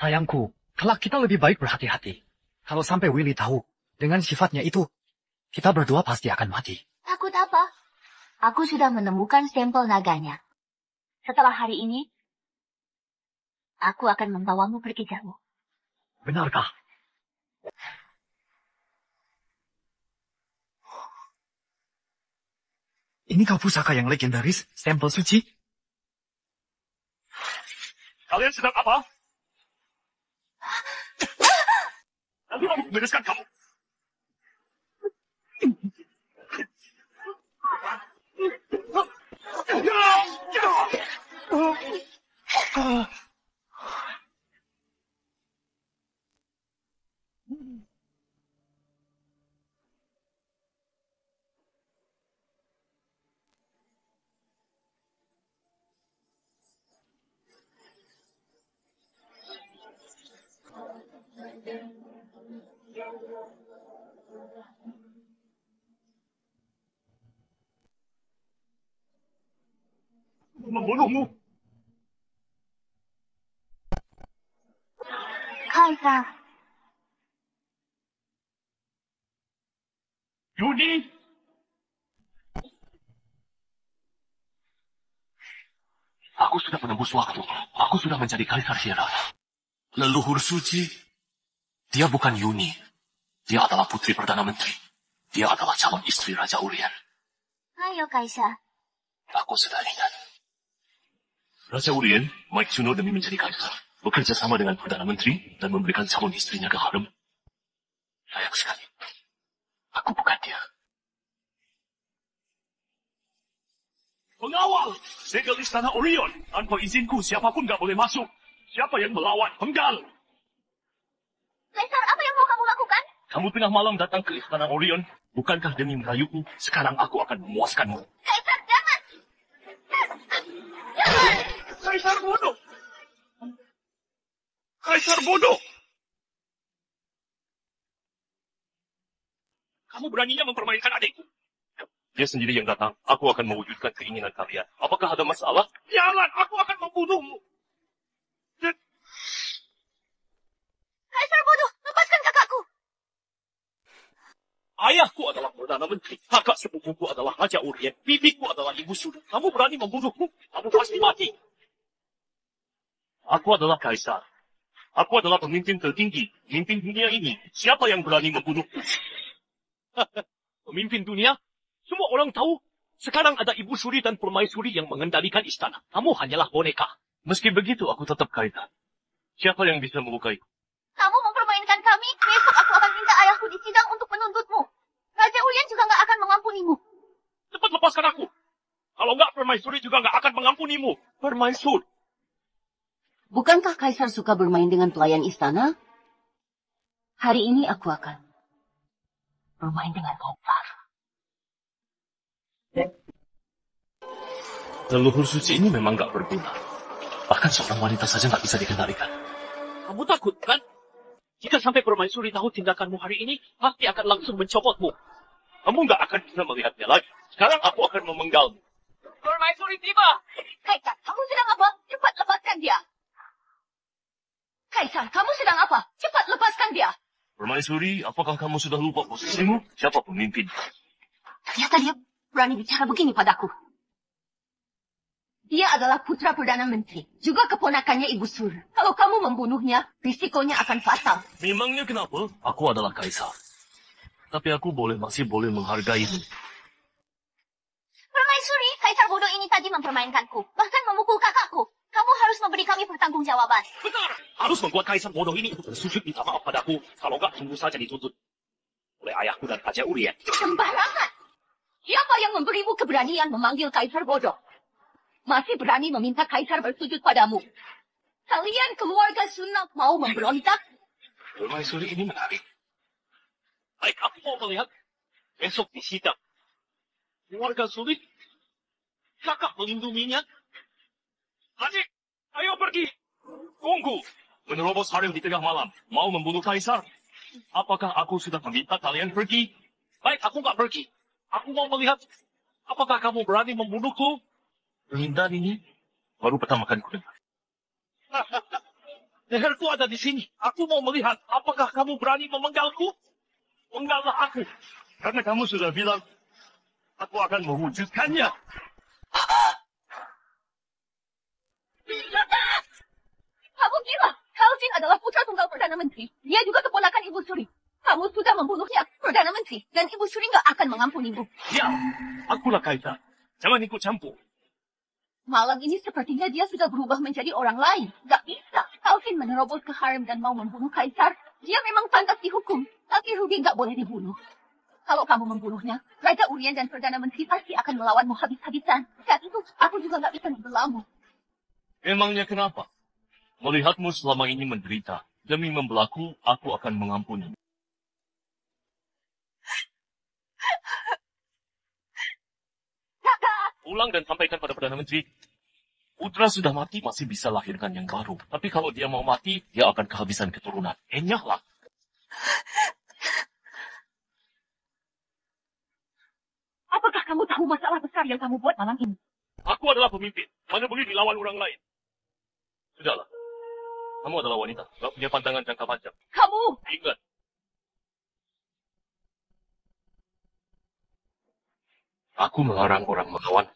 Sayangku, kelak kita lebih baik berhati-hati. Kalau sampai Willy tahu, dengan sifatnya itu, kita berdua pasti akan mati. Takut apa? Aku sudah menemukan stempel naganya. Setelah hari ini, aku akan membawamu pergi jauh. Benarkah? Inikah pusaka yang legendaris, stempel suci? Kalian sedang apa? Nanti aku bereskan kamu. Membunuhmu. Kaisar, Yuni. Aku sudah menembus waktu. Aku sudah menjadi Kaisar Sierra. Leluhur suci. Dia bukan Yuni. Dia adalah putri Perdana Menteri. Dia adalah calon istri Raja Urien. ayo Kaisar. Aku sudah ingat. Raja Urien, Mike Suno demi menjadi Kaisar. Bekerja sama dengan Perdana Menteri dan memberikan calon istrinya ke harem. Sayang sekali. Aku bukan dia. Pengawal! Segel istana Orion. Tanpa izinku, siapapun gak boleh masuk. Siapa yang melawan, penggal. Kaisar, apa yang mau kamu lakukan? Kamu tengah malam datang ke istana Orion. Bukankah demi merayuku, sekarang aku akan memuaskanmu. Kaisar, jangan! Kaisar bodoh! Kaisar bodoh! Kamu beraninya mempermainkan adikku. Dia sendiri yang datang. Aku akan mewujudkan keinginan kalian. Apakah ada masalah? Jangan! Aku akan membunuhmu! Kaisar bodoh, lepaskan kakakku! Ayahku adalah Perdana Menteri. Kakak sepupuku adalah Raja Urien. Bibiku adalah Ibu Suda. Kamu berani membunuhku? Kamu pasti mati. Aku adalah Kaisar. Aku adalah pemimpin tertinggi. Pemimpin dunia ini. Siapa yang berani membunuhku? Pemimpin dunia? Semua orang tahu. Sekarang ada Ibu Suri dan Permaisuri yang mengendalikan istana. Kamu hanyalah boneka. Meski begitu, aku tetap Kaisar. Siapa yang bisa melukai? Kamu mempermainkan kami, besok aku akan minta ayahku di sidang untuk menuntutmu. Raja Urien juga nggak akan mengampunimu. Cepat lepaskan aku. Kalau nggak, Permaisuri juga nggak akan mengampunimu. Permaisur. Bukankah Kaisar suka bermain dengan pelayan istana? Hari ini aku akan bermain dengan Kaisar. Leluhur suci ini memang nggak berguna. Bahkan seorang wanita saja nggak bisa dikendalikan. Kamu takut, kan? Jika sampai Permaisuri tahu tindakanmu hari ini, pasti akan langsung mencopotmu. Kamu nggak akan bisa melihatnya lagi. Sekarang aku akan memenggalmu. Permaisuri tiba! Kaisar, kamu sedang apa? Cepat lepaskan dia. Kaisar, kamu sedang apa? Cepat lepaskan dia. Permaisuri, apakah kamu sudah lupa posisimu? Siapa pemimpin? Ternyata dia berani bicara begini padaku. Dia adalah putra Perdana Menteri, juga keponakannya Ibu Sur. Kalau kamu membunuhnya, risikonya akan fatal. Memangnya kenapa? Aku adalah Kaisar. Tapi aku masih boleh menghargaimu. Permaisuri, Kaisar bodoh ini tadi mempermainkanku, bahkan memukul kakakku. Kamu harus memberi kami pertanggungjawaban. Benar! Harus membuat Kaisar bodoh ini untuk bersujud minta maaf padaku. Kalau enggak, tunggu saja dituntut oleh ayahku dan Raja Urien. Sembarangan! Siapa yang memberimu keberanian memanggil Kaisar bodoh? Masih berani meminta Kaisar bersujud padamu. Kalian keluarga Sunak mau memberontak? Permaisuri ini menarik. Baik, aku mau melihat besok di sidang. Keluarga sulit. Kakak melindunginya. Adik, ayo pergi. Tunggu. Menerobos harem di tengah malam. Mau membunuh Kaisar. Apakah aku sudah meminta kalian pergi? Baik, aku nggak pergi. Aku mau melihat. Apakah kamu berani membunuhku? Permintaan ini baru pertama kali ku dengar. Leherku ada di sini. Aku mau melihat apakah kamu berani memenggalku. Penggallah aku. Karena kamu sudah bilang, aku akan mewujudkannya. Kamu gila. Kau Jin adalah putra tunggal Perdana Menteri. Dia juga keponakan Ibu Suri. Kamu sudah membunuhnya, Perdana Menteri. Dan Ibu Suri nggak akan mengampunimu. Ya, akulah Kaisar. Jangan ikut campur. Malam ini sepertinya dia sudah berubah menjadi orang lain. Gak bisa. Kalvin menerobos ke harem dan mau membunuh Kaisar. Dia memang pantas dihukum. Tapi Rudy gak boleh dibunuh. Kalau kamu membunuhnya, Raja Urien dan Perdana Menteri pasti akan melawanmu habis-habisan. Saat itu, aku juga gak bisa membelamu. Emangnya kenapa? Melihatmu selama ini menderita. Demi membelaku, aku akan mengampuni. Ulang dan sampaikan pada Perdana Menteri. Putra sudah mati, masih bisa lahirkan yang baru. Tapi kalau dia mau mati, dia akan kehabisan keturunan. Enyahlah. Apakah kamu tahu masalah besar yang kamu buat malam ini? Aku adalah pemimpin. Mana boleh dilawan orang lain. Sudahlah. Kamu adalah wanita. Gak punya pandangan jangka panjang. Kamu! Ingat. Aku melarang orang melawan.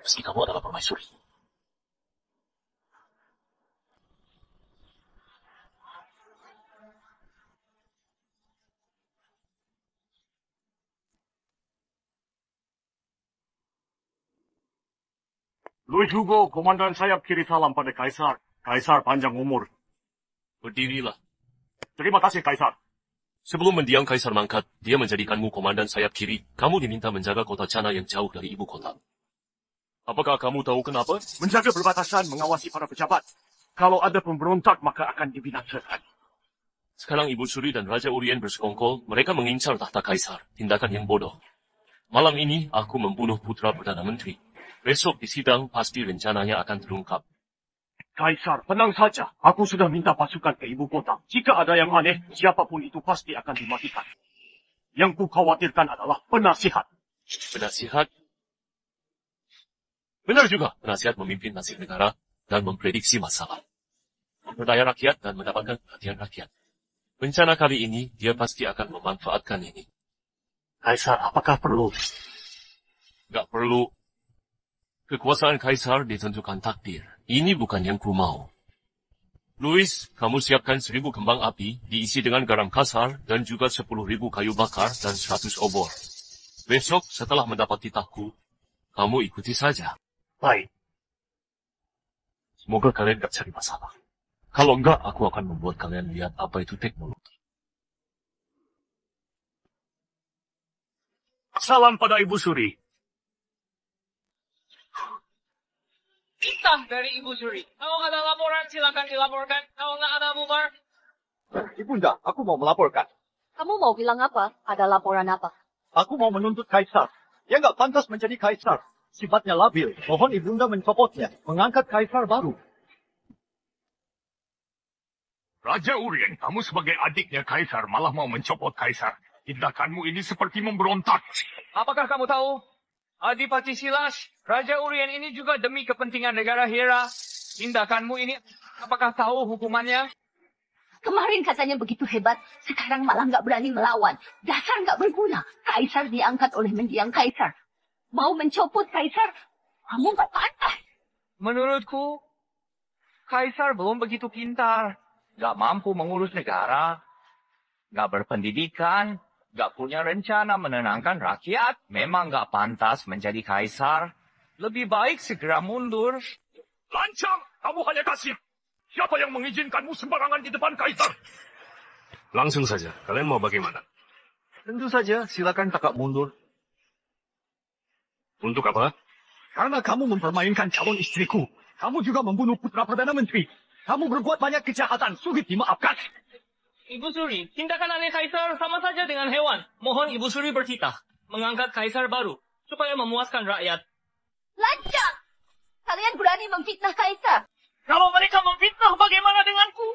Meski kamu adalah permaisuri. Louis Hugo, komandan sayap kiri salam pada Kaisar. Kaisar panjang umur. Berdirilah. Terima kasih, Kaisar. Sebelum mendiang Kaisar mangkat, dia menjadikanmu komandan sayap kiri. Kamu diminta menjaga kota Chana yang jauh dari ibu kota. Apakah kamu tahu kenapa? Menjaga perbatasan, mengawasi para pejabat. Kalau ada pemberontak, maka akan dibinasakan. Sekarang Ibu Suri dan Raja Urien bersekongkol, mereka mengincar tahta Kaisar. Tindakan yang bodoh. Malam ini, aku membunuh putra Perdana Menteri. Besok di sidang, pasti rencananya akan terungkap. Kaisar, tenang saja. Aku sudah minta pasukan ke ibu kota. Jika ada yang aneh, siapapun itu pasti akan dimatikan. Yang ku khawatirkan adalah penasihat. Penasihat? Benar juga, penasihat memimpin nasib negara dan memprediksi masalah. Memperdaya rakyat dan mendapatkan perhatian rakyat. Bencana kali ini, dia pasti akan memanfaatkan ini. Kaisar, apakah perlu? Gak perlu. Kekuasaan Kaisar ditentukan takdir. Ini bukan yang ku mau. Louis, kamu siapkan 1000 kembang api, diisi dengan garam kasar, dan juga 10.000 kayu bakar dan 100 obor. Besok, setelah mendapat titahku, kamu ikuti saja. Baik. Semoga kalian gak cari masalah. Kalau enggak, aku akan membuat kalian lihat apa itu teknologi. Salam pada Ibu Suri. Titah dari Ibu Suri. Kalau ada laporan, silakan dilaporkan. Kalau nggak ada bubar. Ibunda, aku mau melaporkan. Kamu mau bilang apa? Ada laporan apa? Aku mau menuntut Kaisar. Dia nggak pantas menjadi Kaisar. Sifatnya labil. Mohon Ibunda mencopotnya. Mengangkat Kaisar baru. Raja Urien, kamu sebagai adiknya Kaisar malah mau mencopot Kaisar. Tindakanmu ini seperti memberontak. Apakah kamu tahu? Adipati Silas, Raja Urien ini juga demi kepentingan negara Hera. Tindakanmu ini, apakah tahu hukumannya? Kemarin katanya begitu hebat, sekarang malah nggak berani melawan. Dasar nggak berguna. Kaisar diangkat oleh mendiang Kaisar. Mau mencopot Kaisar, kamu nggak pantas. Menurutku, Kaisar belum begitu pintar. Nggak mampu mengurus negara. Nggak berpendidikan. Nggak punya rencana menenangkan rakyat. Memang nggak pantas menjadi Kaisar. Lebih baik segera mundur. Lancang, kamu hanya kasih. Siapa yang mengizinkanmu sembarangan di depan Kaisar? Langsung saja, kalian mau bagaimana? Tentu saja, silakan kakak mundur. Untuk apa? Karena kamu mempermainkan calon istriku. Kamu juga membunuh putra Perdana Menteri. Kamu berbuat banyak kejahatan, sulit dimaafkan. Ibu Suri, tindakan aneh Kaisar sama saja dengan hewan. Mohon Ibu Suri bertitah. Mengangkat Kaisar baru. Supaya memuaskan rakyat. Lancang! Kalian berani memfitnah Kaisar. Kalau mereka memfitnah, bagaimana denganku?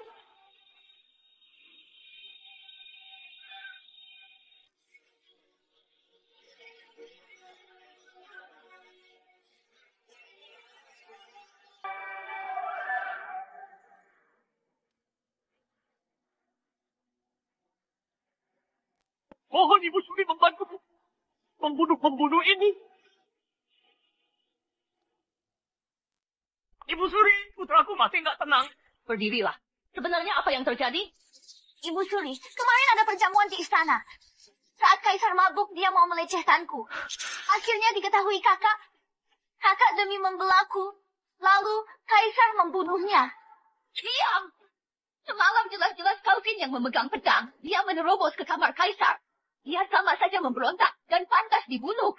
Mohon Ibu Suri membantuku membunuh pembunuh ini. Ibu Suri, putraku masih nggak tenang. Berdirilah. Sebenarnya apa yang terjadi? Ibu Suri, kemarin ada perjamuan di istana. Saat Kaisar mabuk, dia mau melecehkanku. Akhirnya diketahui kakak. Kakak demi membelaku. Lalu Kaisar membunuhnya. Diam! Semalam jelas-jelas Calvin yang memegang pedang. Dia menerobos ke kamar Kaisar. Dia sama saja memberontak dan pantas dibunuh.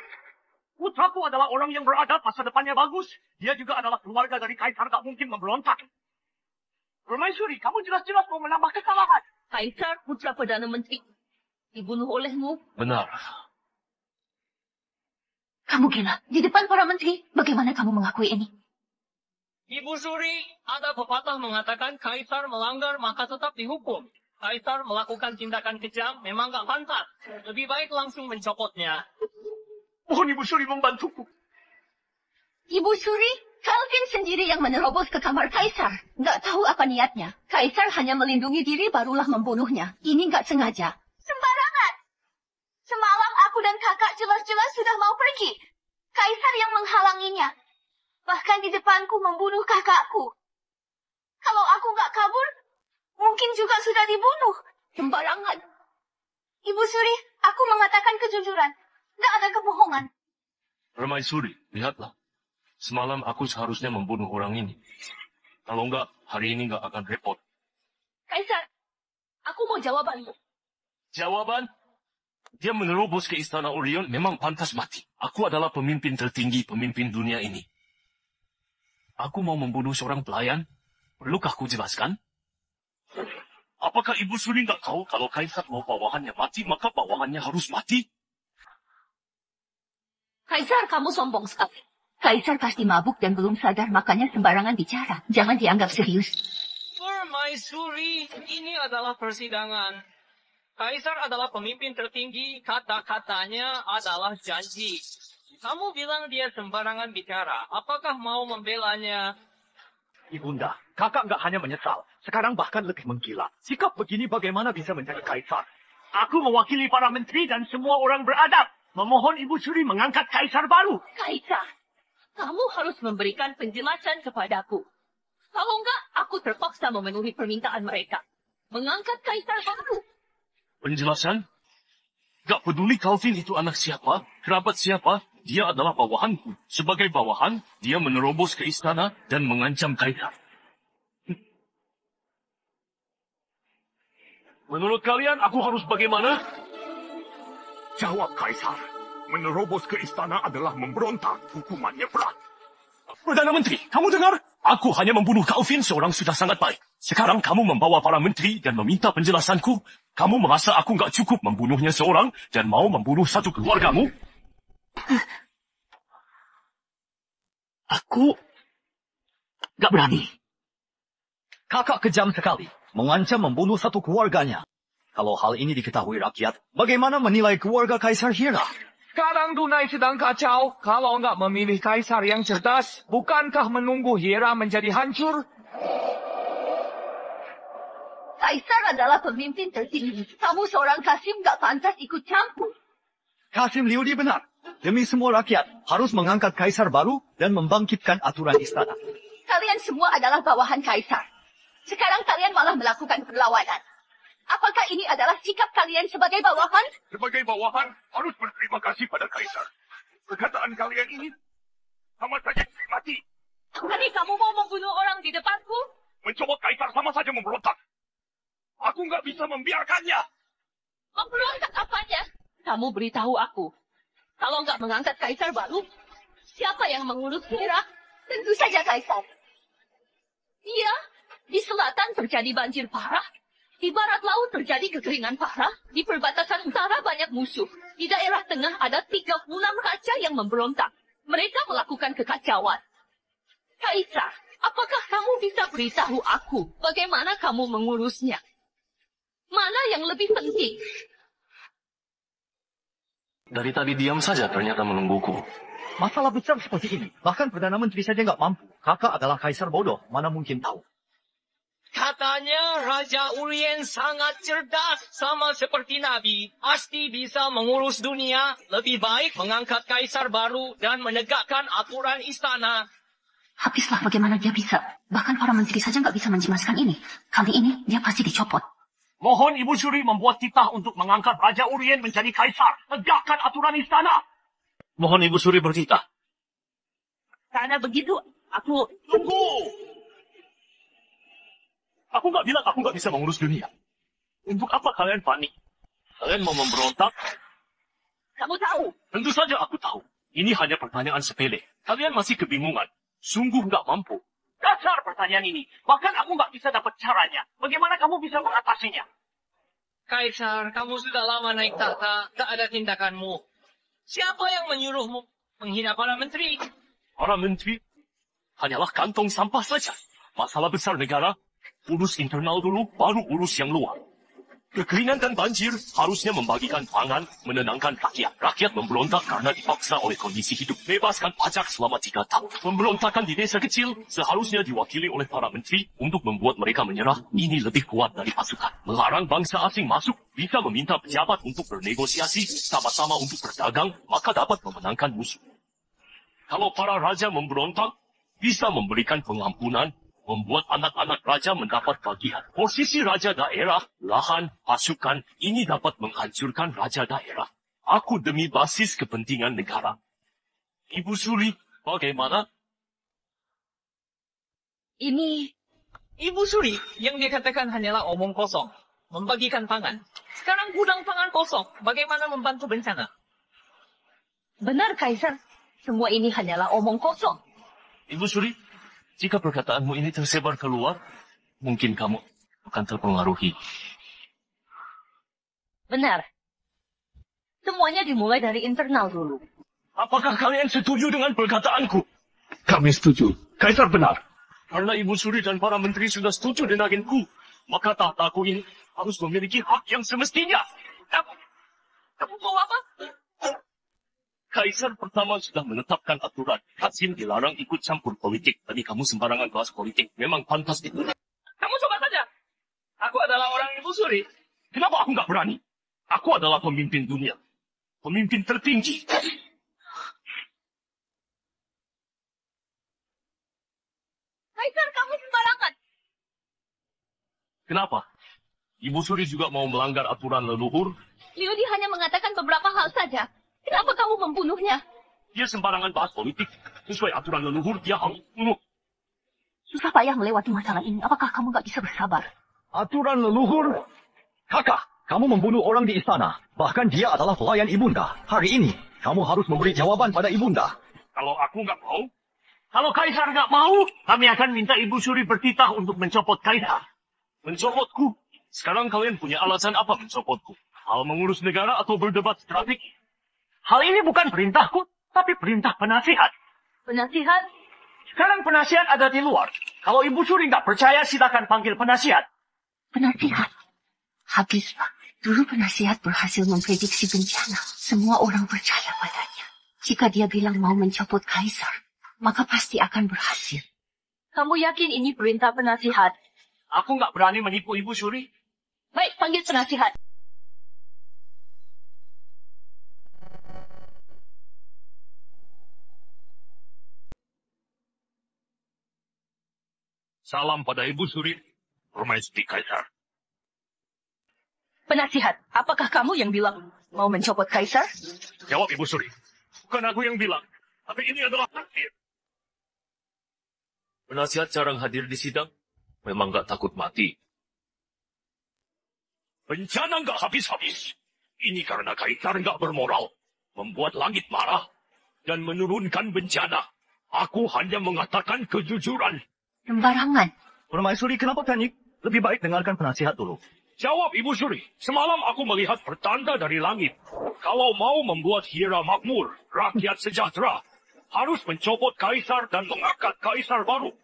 Putraku adalah orang yang beradab, masa depannya bagus. Dia juga adalah keluarga dari Kaisar, gak mungkin memberontak. Permaisuri, kamu jelas-jelas mau menambah kesalahan. Kaisar, putra Perdana Menteri, dibunuh olehmu. Benar. Kamu gila. Di depan para menteri, bagaimana kamu mengakui ini? Ibu Suri, ada pepatah mengatakan Kaisar melanggar maka tetap dihukum. Kaisar melakukan tindakan kejam memang gak pantas. Lebih baik langsung mencopotnya. Mohon Ibu Suri membantuku. Ibu Suri, Calvin sendiri yang menerobos ke kamar Kaisar. Nggak tahu apa niatnya. Kaisar hanya melindungi diri barulah membunuhnya. Ini nggak sengaja. Sembarangan. Semalam aku dan kakak jelas-jelas sudah mau pergi. Kaisar yang menghalanginya. Bahkan di depanku membunuh kakakku. Kalau aku nggak kabur, mungkin juga sudah dibunuh. Sembarangan. Ibu Suri, aku mengatakan kejujuran. Nggak ada kebohongan. Permaisuri, lihatlah. Semalam aku seharusnya membunuh orang ini. Kalau enggak, hari ini enggak akan repot. Kaisar, aku mau jawabanmu. Jawaban? Dia menerobos ke istana Orion memang pantas mati. Aku adalah pemimpin tertinggi, pemimpin dunia ini. Aku mau membunuh seorang pelayan. Perlukah aku jelaskan? Apakah Ibu Suri nggak tahu kalau Kaisar mau bawahannya mati, maka bawahannya harus mati? Kaisar, kamu sombong sekali. Kaisar pasti mabuk dan belum sadar, makanya sembarangan bicara. Jangan dianggap serius. Permaisuri, ini adalah persidangan. Kaisar adalah pemimpin tertinggi, kata-katanya adalah janji. Kamu bilang dia sembarangan bicara. Apakah mau membelanya? Ibunda, kakak nggak hanya menyesal. Sekarang bahkan lebih menggila. Sikap begini bagaimana bisa menjadi Kaisar? Aku mewakili para menteri dan semua orang beradab. Memohon Ibu Suri mengangkat Kaisar baru. Kaisar, kamu harus memberikan penjelasan kepadaku. Kalau enggak, aku terpaksa memenuhi permintaan mereka. Mengangkat Kaisar baru. Penjelasan? Gak peduli Calvin itu anak siapa, kerabat siapa, dia adalah bawahanku. Sebagai bawahan, dia menerobos ke istana dan mengancam Kaisar. Menurut kalian, aku harus bagaimana? Jawab Kaisar. Menerobos ke istana adalah memberontak. Hukumannya berat. Perdana Menteri, kamu dengar? Aku hanya membunuh Calvin, seorang sudah sangat baik. Sekarang kamu membawa para menteri dan meminta penjelasanku. Kamu merasa aku nggak cukup membunuhnya seorang dan mau membunuh satu keluargamu? Aku nggak berani. Kakak kejam sekali, mengancam membunuh satu keluarganya. Kalau hal ini diketahui rakyat, bagaimana menilai keluarga Kaisar Hera? Sekarang Dunai sedang kacau. Kalau nggak memilih Kaisar yang cerdas, bukankah menunggu Hera menjadi hancur? Kaisar adalah pemimpin tertinggi. Kamu seorang Kasim nggak pantas ikut campur. Kasim Liudi benar. Demi semua rakyat, harus mengangkat Kaisar baru dan membangkitkan aturan istana. Kalian semua adalah bawahan Kaisar. Sekarang kalian malah melakukan perlawanan. Apakah ini adalah sikap kalian sebagai bawahan? Sebagai bawahan, harus berterima kasih pada Kaisar. Perkataan kalian ini sama saja mati. Jadi kamu mau membunuh orang di depanku? Mencoba Kaisar sama saja memberontak. Aku nggak bisa membiarkannya. Memberontak apanya? Kamu beritahu aku. Kalau nggak mengangkat Kaisar baru, siapa yang mengurus Hera? Tentu saja Kaisar. Iya, di selatan terjadi banjir parah. Di barat laut terjadi kekeringan parah. Di perbatasan utara banyak musuh. Di daerah tengah ada 36 raja yang memberontak. Mereka melakukan kekacauan. Kaisar, apakah kamu bisa beritahu aku bagaimana kamu mengurusnya? Mana yang lebih penting? Dari tadi diam saja ternyata menungguku. Masalah besar seperti ini, bahkan Perdana Menteri saja nggak mampu. Kakak adalah Kaisar bodoh, mana mungkin tahu. Katanya Raja Urien sangat cerdas, sama seperti Nabi. Pasti bisa mengurus dunia. Lebih baik mengangkat kaisar baru dan menegakkan aturan istana. Habislah bagaimana dia bisa. Bahkan para menteri saja nggak bisa menjemaskan ini. Kali ini dia pasti dicopot. Mohon Ibu Suri membuat titah untuk mengangkat Raja Urien menjadi kaisar. Tegakkan aturan istana. Mohon Ibu Suri bertitah. Karena begitu, aku... Tunggu! Aku nggak bilang aku nggak bisa mengurus dunia. Untuk apa kalian panik? Kalian mau memberontak? Kamu tahu. Tentu saja aku tahu. Ini hanya pertanyaan sepele. Kalian masih kebingungan. Sungguh nggak mampu. Dasar pertanyaan ini. Bahkan aku nggak bisa dapat caranya. Bagaimana kamu bisa mengatasinya? Kaisar, kamu sudah lama naik tahta, tak ada tindakanmu. Siapa yang menyuruhmu menghina para menteri? Para menteri hanyalah kantong sampah saja. Masalah besar negara, urus internal dulu, baru urus yang luar. Kekeringan dan banjir harusnya membagikan pangan, menenangkan rakyat. Rakyat memberontak karena dipaksa oleh kondisi hidup. Bebaskan pajak selama 3 tahun. Pemberontakan di desa kecil seharusnya diwakili oleh para menteri untuk membuat mereka menyerah. Ini lebih kuat dari pasukan. Melarang bangsa asing masuk, bisa meminta pejabat untuk bernegosiasi, sama-sama untuk berdagang, maka dapat memenangkan musuh. Kalau para raja memberontak, bisa memberikan pengampunan, membuat anak-anak raja mendapat bagian. Posisi raja daerah, lahan, pasukan, ini dapat menghancurkan raja daerah. Aku demi basis kepentingan negara. Ibu Suri, bagaimana? Ini... Ibu Suri, yang dikatakan hanyalah omong kosong. Membagikan pangan. Sekarang gudang pangan kosong. Bagaimana membantu bencana? Benar, Kaisar. Semua ini hanyalah omong kosong. Ibu Suri, jika perkataanmu ini tersebar keluar, mungkin kamu akan terpengaruhi. Benar. Semuanya dimulai dari internal dulu. Apakah kalian setuju dengan perkataanku? Kami setuju. Kaisar benar. Karena Ibu Suri dan para menteri sudah setuju dengan agenku, maka tahtaku ini harus memiliki hak yang semestinya. Kamu mau apa? Kaisar pertama sudah menetapkan aturan. Hasil dilarang ikut campur politik. Tadi kamu sembarangan bahas politik. Memang pantas itu. Kamu coba saja. Aku adalah orang Ibu Suri. Kenapa aku nggak berani? Aku adalah pemimpin dunia. Pemimpin tertinggi. Kaisar, kamu sembarangan. Kenapa? Ibu Suri juga mau melanggar aturan leluhur? Liudi hanya mengatakan beberapa hal saja. Kenapa kamu membunuhnya? Dia sembarangan bahas politik. Sesuai aturan leluhur, dia harus bunuh. Susah payah melewati masalah ini. Apakah kamu nggak bisa bersabar? Aturan leluhur? Kakak, kamu membunuh orang di istana. Bahkan dia adalah pelayan ibunda. Hari ini, kamu harus memberi jawaban pada ibunda. Kalau aku nggak mau, kalau Kaisar nggak mau, kami akan minta Ibu Suri bertitah untuk mencopot Kaisar. Mencopotku? Sekarang kalian punya alasan apa mencopotku? Hal mengurus negara atau berdebat strategi? Hal ini bukan perintahku, tapi perintah penasihat. Penasihat? Sekarang penasihat ada di luar. Kalau Ibu Suri nggak percaya, silakan panggil penasihat. Penasihat? Habislah. Dulu penasihat berhasil memprediksi bencana. Semua orang percaya padanya. Jika dia bilang mau mencopot Kaisar, maka pasti akan berhasil. Kamu yakin ini perintah penasihat? Aku nggak berani menipu Ibu Suri. Baik, panggil penasihat. Salam pada Ibu Suri, Permaisuri Kaisar. Penasihat, apakah kamu yang bilang mau mencopot Kaisar? Jawab Ibu Suri. Bukan aku yang bilang, tapi ini adalah takdir. Penasihat jarang hadir di sidang, memang nggak takut mati. Bencana nggak habis-habis. Ini karena Kaisar nggak bermoral, membuat langit marah, dan menurunkan bencana. Aku hanya mengatakan kejujuran. Sembarangan. Permaisuri, kenapa panik? Lebih baik dengarkan penasihat dulu. Jawab Ibu Suri, semalam aku melihat pertanda dari langit. Kalau mau membuat Hira makmur, rakyat sejahtera, harus mencopot Kaisar dan mengangkat Kaisar baru.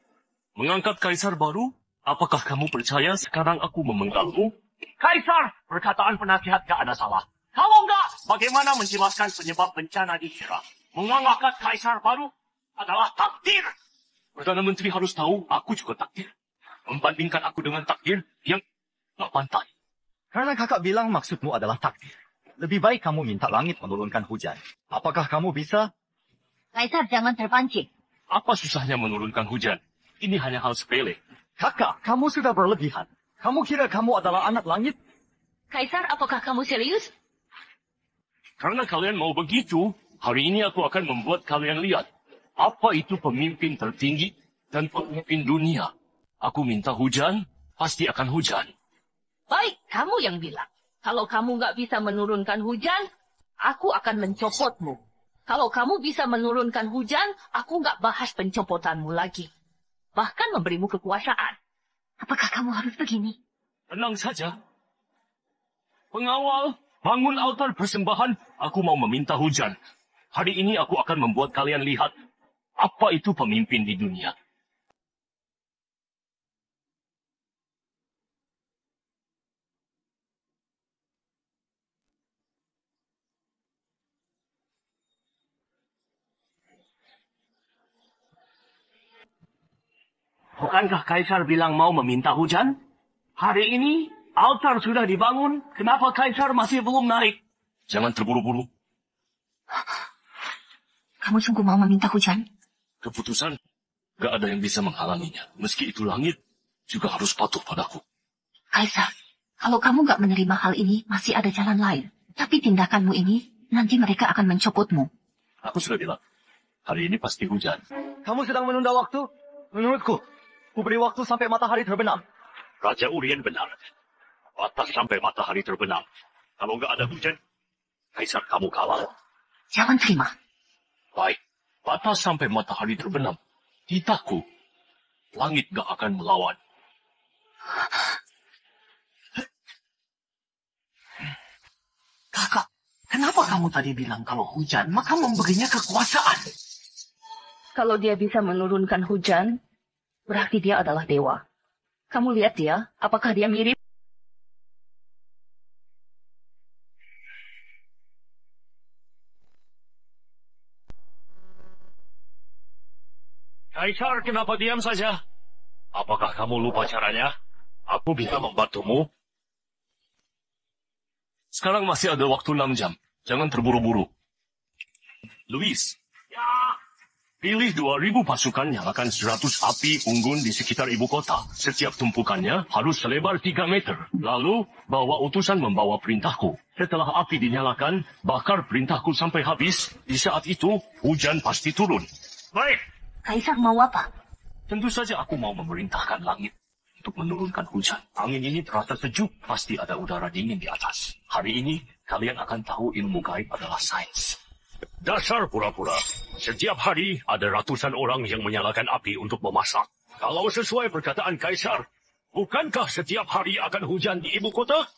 Mengangkat Kaisar baru? Apakah kamu percaya sekarang aku memenggalmu? Kaisar, perkataan penasihat gak ada salah. Kalau enggak, bagaimana menjelaskan penyebab bencana di Hira? Mengangkat Kaisar baru adalah takdir. Perdana Menteri harus tahu, aku juga takdir. Membandingkan aku dengan takdir yang nggak pantas. Karena kakak bilang maksudmu adalah takdir. Lebih baik kamu minta langit menurunkan hujan. Apakah kamu bisa? Kaisar, jangan terpancing. Apa susahnya menurunkan hujan? Ini hanya hal sepele. Kakak, kamu sudah berlebihan. Kamu kira kamu adalah anak langit? Kaisar, apakah kamu serius? Karena kalian mau begitu, hari ini aku akan membuat kalian lihat apa itu pemimpin tertinggi dan pemimpin dunia. Aku minta hujan, pasti akan hujan. Baik, kamu yang bilang. Kalau kamu nggak bisa menurunkan hujan, aku akan mencopotmu. Kalau kamu bisa menurunkan hujan, aku nggak bahas pencopotanmu lagi. Bahkan memberimu kekuasaan. Apakah kamu harus begini? Tenang saja. Pengawal, bangun altar persembahan, aku mau meminta hujan. Hari ini aku akan membuat kalian lihat apa itu pemimpin di dunia. Bukankah Kaisar bilang mau meminta hujan? Hari ini altar sudah dibangun, kenapa Kaisar masih belum naik? Jangan terburu-buru. Kamu sungguh mau meminta hujan? Keputusan, gak ada yang bisa menghalanginya. Meski itu langit, juga harus patuh padaku. Kaisar, kalau kamu nggak menerima hal ini, masih ada jalan lain. Tapi tindakanmu ini, nanti mereka akan mencopotmu. Aku sudah bilang, hari ini pasti hujan. Kamu sedang menunda waktu? Menurutku, ku beri waktu sampai matahari terbenam. Raja Urien benar. Batas sampai matahari terbenam. Kalau nggak ada hujan, Kaisar kamu kalah. Jangan terima. Baik, batas sampai matahari terbenam. Titahku, langit gak akan melawan. Kakak, kenapa kamu tadi bilang kalau hujan, maka memberinya kekuasaan? Kalau dia bisa menurunkan hujan, berarti dia adalah dewa. Kamu lihat dia, apakah dia mirip? Kaisar, kenapa diam saja? Apakah kamu lupa caranya? Aku bisa membantumu. Sekarang masih ada waktu 6 jam. Jangan terburu-buru. Luis. Ya. Pilih 2.000 pasukan yang akan 100 api unggun di sekitar ibu kota. Setiap tumpukannya harus selebar 3 meter. Lalu, bawa utusan membawa perintahku. Setelah api dinyalakan, bakar perintahku sampai habis. Di saat itu, hujan pasti turun. Baik. Kaisar mau apa? Tentu saja aku mau memerintahkan langit untuk menurunkan hujan. Angin ini terasa sejuk, pasti ada udara dingin di atas. Hari ini, kalian akan tahu ilmu gaib adalah sains. Dasar pura-pura. Setiap hari ada ratusan orang yang menyalakan api untuk memasak. Kalau sesuai perkataan Kaisar, bukankah setiap hari akan hujan di ibu kota?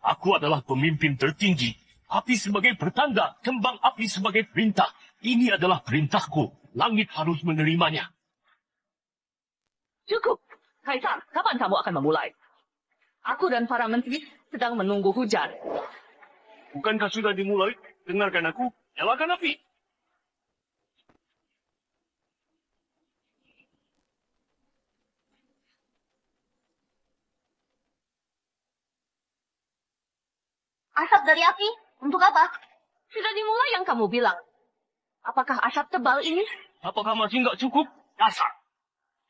Aku adalah pemimpin tertinggi. Api sebagai pertanda, kembang api sebagai perintah. Ini adalah perintahku. Langit harus menerimanya. Cukup. Kaisar, kapan kamu akan memulai? Aku dan para menteri sedang menunggu hujan. Bukankah sudah dimulai? Dengarkan aku. Nyalakan api. Asap dari api? Untuk apa? Sudah dimulai yang kamu bilang. Apakah asap tebal ini? Apakah masih nggak cukup? Dasar.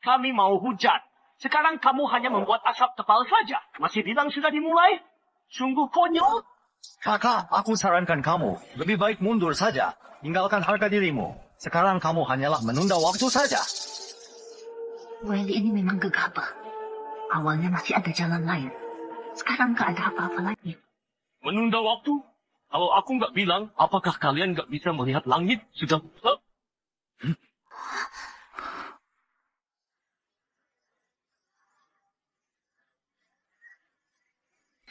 Kami mau hujan. Sekarang kamu hanya membuat asap tebal saja. Masih bilang sudah dimulai? Sungguh konyol. Kakak, aku sarankan kamu. Lebih baik mundur saja. Tinggalkan harga dirimu. Sekarang kamu hanyalah menunda waktu saja. Well, ini memang gegabah. Awalnya masih ada jalan lain. Sekarang nggak ada apa-apa lagi. Menunda waktu? Kalau aku nggak bilang, apakah kalian nggak bisa melihat langit sudah...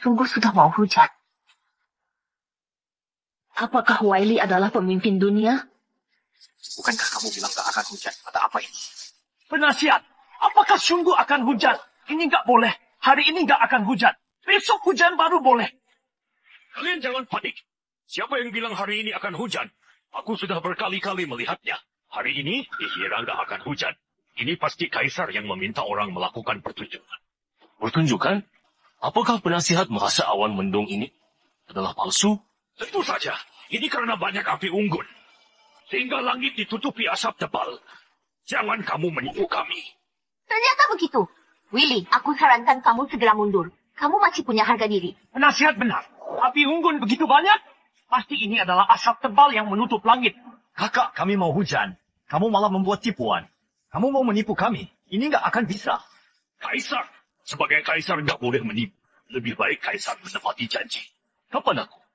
Sungguh sudah mau hujan. Apakah Wiley adalah pemimpin dunia? Bukankah kamu bilang gak akan hujan? Ada apa ini? Penasihat, apakah sungguh akan hujan? Ini nggak boleh. Hari ini nggak akan hujan. Besok hujan baru boleh. Kalian jangan panik. Siapa yang bilang hari ini akan hujan? Aku sudah berkali-kali melihatnya. Hari ini dikira nggak akan hujan. Ini pasti Kaisar yang meminta orang melakukan pertunjukan. Pertunjukan? Apakah penasihat merasa awan mendung ini adalah palsu? Tentu saja. Ini karena banyak api unggun. Sehingga langit ditutupi asap tebal. Jangan kamu menipu kami. Ternyata begitu. Willy, aku sarankan kamu segera mundur. Kamu masih punya harga diri. Penasihat benar. Api unggun begitu banyak. Pasti ini adalah asap tebal yang menutup langit. Kakak, kami mau hujan. Kamu malah membuat tipuan. Kamu mau menipu kami. Ini nggak akan bisa. Kaisar. Sebagai Kaisar nggak boleh menipu. Lebih baik Kaisar menepati janji. Kapan aku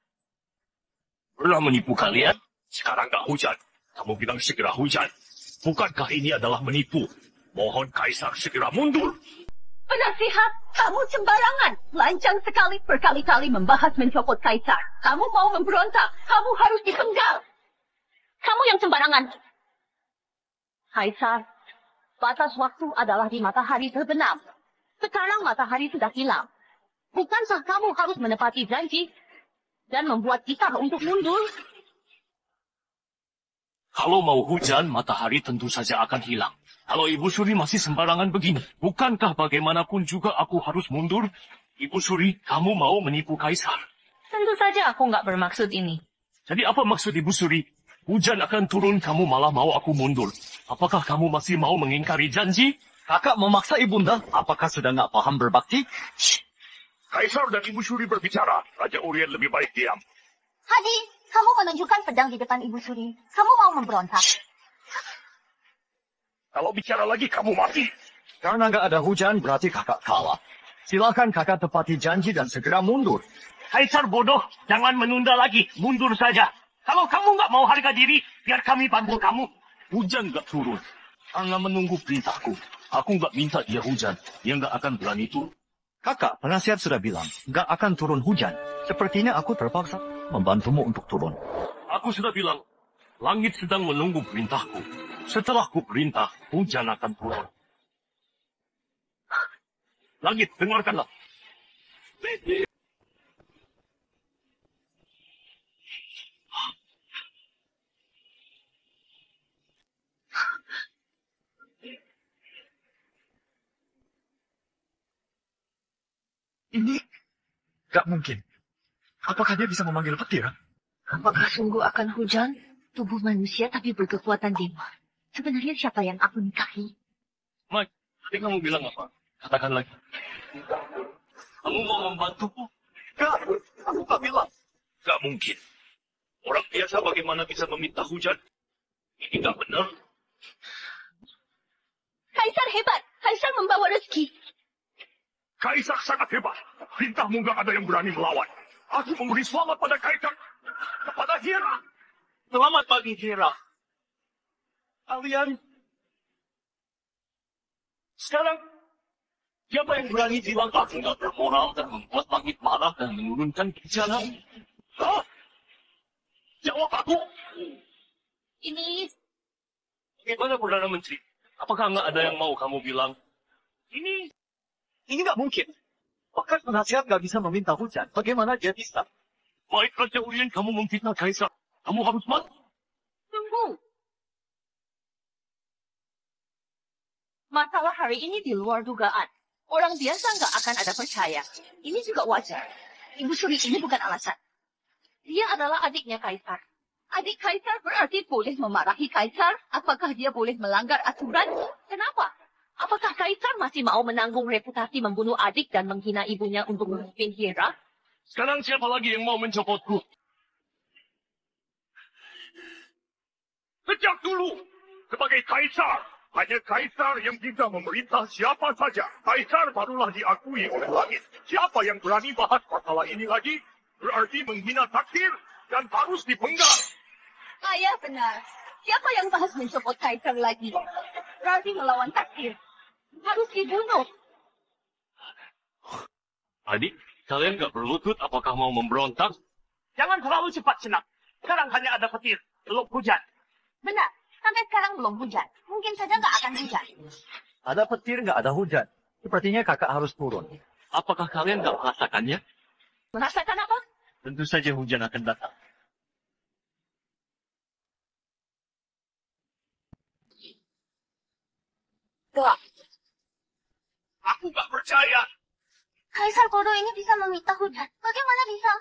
pernah menipu kalian? Sekarang nggak hujan. Kamu bilang segera hujan. Bukankah ini adalah menipu? Mohon Kaisar segera mundur. Penasihat, kamu sembarangan. Lancang sekali berkali-kali membahas mencopot Kaisar. Kamu mau memberontak. Kamu harus dipenggal. Kamu yang sembarangan. Kaisar, batas waktu adalah di matahari terbenam. Sekarang matahari sudah hilang. Bukankah kamu harus menepati janji dan membuat kita untuk mundur? Kalau mau hujan, matahari tentu saja akan hilang. Kalau Ibu Suri masih sembarangan begini, bukankah bagaimanapun juga aku harus mundur? Ibu Suri, kamu mau menipu Kaisar. Tentu saja aku nggak bermaksud ini. Jadi apa maksud Ibu Suri? Hujan akan turun, kamu malah mau aku mundur. Apakah kamu masih mau mengingkari janji? Kakak memaksa ibunda. Apakah sudah nggak paham berbakti? Kaisar dan Ibu Suri berbicara. Raja Urien lebih baik diam. Haji, kamu menunjukkan pedang di depan Ibu Suri. Kamu mau memberontak. Kalau bicara lagi, kamu mati. Karena nggak ada hujan, berarti kakak kalah. Silakan kakak tepati janji dan segera mundur. Kaisar bodoh, jangan menunda lagi. Mundur saja. Kalau kamu nggak mau harga diri, biar kami bantu kamu. Hujan nggak turun. Karena menunggu perintahku. Aku nggak minta dia hujan. Dia nggak akan berani turun. Kakak, penasihat sudah bilang, nggak akan turun hujan. Sepertinya aku terpaksa membantumu untuk turun. Aku sudah bilang, langit sedang menunggu perintahku. Setelah ku perintah, hujan akan turun. Langit, dengarkanlah. Ini nggak mungkin. Apakah dia bisa memanggil petir? Apakah sungguh akan hujan? Tubuh manusia tapi berkekuatan dewa. Sebenarnya siapa yang aku nikahi? Mike, tadi kamu bilang apa? Katakan lagi. Kamu mau membantuku? Kak, aku nggak bilang. Gak mungkin. Orang biasa bagaimana bisa meminta hujan? Ini gak benar. Kaisar hebat. Kaisar membawa rezeki. Kaisar sangat hebat. Perintahmu gak ada yang berani melawan. Aku memberi selamat pada Kaisar. Kepada Hera. Selamat pagi, Hera. Kalian. Sekarang, siapa yang berani bilang aku gak bermoral dan membuat langit marah dan menurunkan bencana? Hah? Jawab aku. Ini Bagaimana Perdana Menteri? Apakah nggak ada yang mau kamu bilang? Ini nggak mungkin. Bahkan penasihat nggak bisa meminta hujan. Bagaimana dia bisa? Baik Raja Urien, kamu memfitnah Kaisar. Kamu harus mati. tunggu. Masalah hari ini di luar dugaan. Orang biasa nggak akan ada percaya. Ini juga wajar. Ibu Suri ini bukan alasan. Dia adalah adiknya Kaisar. Adik Kaisar berarti boleh memarahi Kaisar. Apakah dia boleh melanggar aturan? Kenapa? Apakah Kaisar masih mau menanggung reputasi membunuh adik dan menghina ibunya untuk memimpin Hera? Sekarang siapa lagi yang mau mencopotku? Sejak dulu, sebagai Kaisar, hanya Kaisar yang bisa memerintah siapa saja. Kaisar barulah diakui oleh langit. Siapa yang berani bahas masalah ini lagi, berarti menghina takdir dan harus dipenggal. Ayah benar. Siapa yang bahas mencopot Kaisar lagi? Berarti melawan takdir. Harus dibunuh. Adik, kalian nggak berlutut apakah mau memberontak? Jangan terlalu cepat senang. Sekarang hanya ada petir, belum hujan. Benar. Sampai sekarang belum hujan. Mungkin saja nggak akan hujan. Ada petir, nggak ada hujan. Sepertinya kakak harus turun. Apakah kalian nggak merasakannya? Merasakan apa? Tentu saja hujan akan datang. Enggak. Aku nggak percaya. Kaisar bodoh ini bisa meminta hujan. Bagaimana bisa?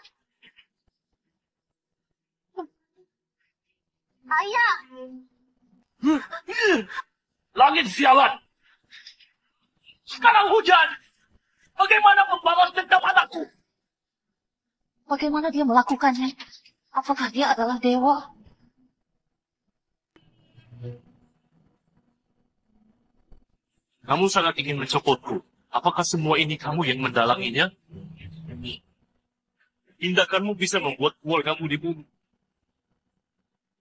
Ayah, Langit sialan. Sekarang hujan. Bagaimana membalas dendam anakku? Bagaimana dia melakukannya? Apakah dia adalah dewa? Kamu sangat ingin mencopotku. Apakah semua ini kamu yang mendalanginya? Tindakanmu bisa membuat keluargamu dibunuh.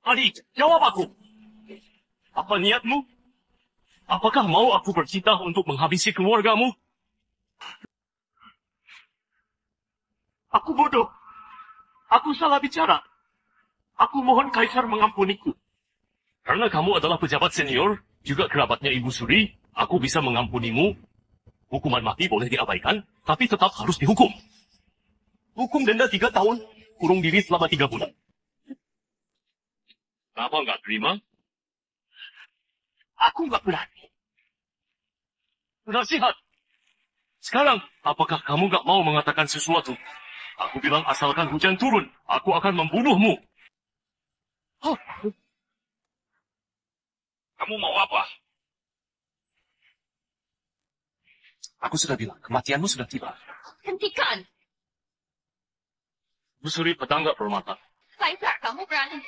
Adik, jawab aku. Apa niatmu? Apakah mau aku bercita untuk menghabisi keluargamu? Aku bodoh. Aku salah bicara. Aku mohon Kaisar mengampuniku. Karena kamu adalah pejabat senior, juga kerabatnya Ibu Suri, aku bisa mengampunimu. Hukuman mati boleh diabaikan, tapi tetap harus dihukum. Hukum denda 3 tahun, kurung diri selama 3 bulan. Kenapa nggak terima? Aku nggak berani. Nasihat. Sekarang, apakah kamu nggak mau mengatakan sesuatu? Aku bilang asalkan hujan turun, aku akan membunuhmu. Huh. Kamu mau apa? Aku sudah bilang, kematianmu sudah tiba. Hentikan! Ibu Suri pedang nggak bermata. Kaisar, kamu berani.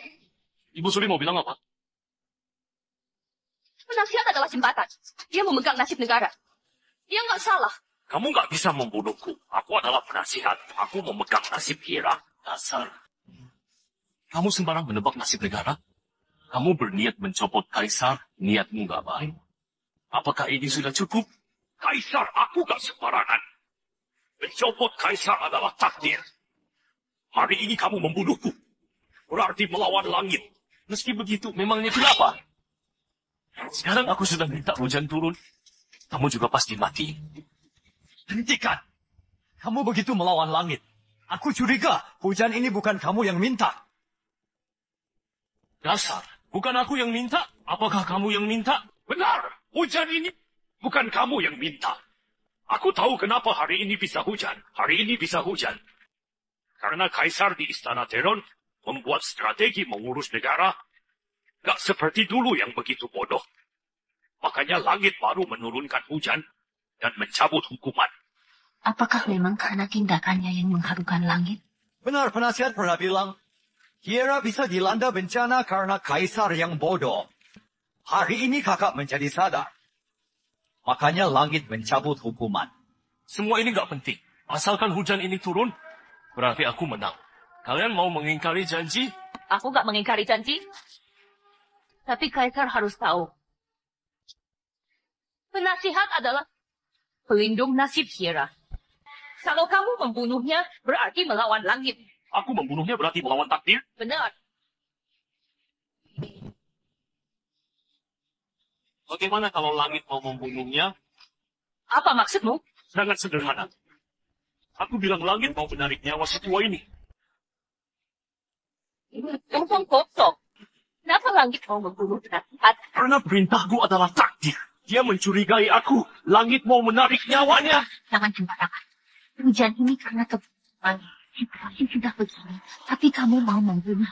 Ibu Suri mau bilang apa? Penasihat adalah jembatan. Dia memegang nasib negara. Dia nggak salah. Kamu nggak bisa membunuhku. Aku adalah penasihat. Aku memegang nasib Hira. Dasar. Kamu sembarang menebak nasib negara? Kamu berniat mencopot Kaisar, niatmu nggak baik. Apakah ini sudah cukup? Kaisar, aku nggak sembarangan. Mencopot Kaisar adalah takdir. Hari ini kamu membunuhku. Berarti melawan langit. Meski begitu, memangnya kenapa? Sekarang aku sudah minta hujan turun. Kamu juga pasti mati. Hentikan! Kamu begitu melawan langit. Aku curiga hujan ini bukan kamu yang minta. Dasar, bukan aku yang minta. Apakah kamu yang minta? Benar, hujan ini bukan kamu yang minta. Aku tahu kenapa hari ini bisa hujan. Hari ini bisa hujan. Karena Kaisar di Istana Teron membuat strategi mengurus negara. Gak seperti dulu yang begitu bodoh. Makanya langit baru menurunkan hujan dan mencabut hukuman. Apakah memang karena tindakannya yang mengharukan langit? Benar, penasihat pernah bilang, Hira bisa dilanda bencana karena Kaisar yang bodoh. Hari ini kakak menjadi sadar. Makanya langit mencabut hukuman. Semua ini gak penting. Asalkan hujan ini turun, berarti aku menang. Kalian mau mengingkari janji? Aku nggak mengingkari janji. Tapi Kaisar harus tahu. Penasihat adalah pelindung nasib Hira. Kalau kamu membunuhnya, berarti melawan langit. Aku membunuhnya berarti melawan takdir? Benar. Bagaimana kalau langit mau membunuhnya? Apa maksudmu? Sangat sederhana. Aku bilang langit mau menarik nyawa si tua ini. Omong kosong. Kenapa langit mau membunuh penasihat? Karena perintahku adalah takdir. Dia mencurigai aku. Langit mau menarik nyawanya. Jangan sembarangan. Hujan ini karena kebetulan. Situasi sudah begini. Tapi kamu mau membunuh.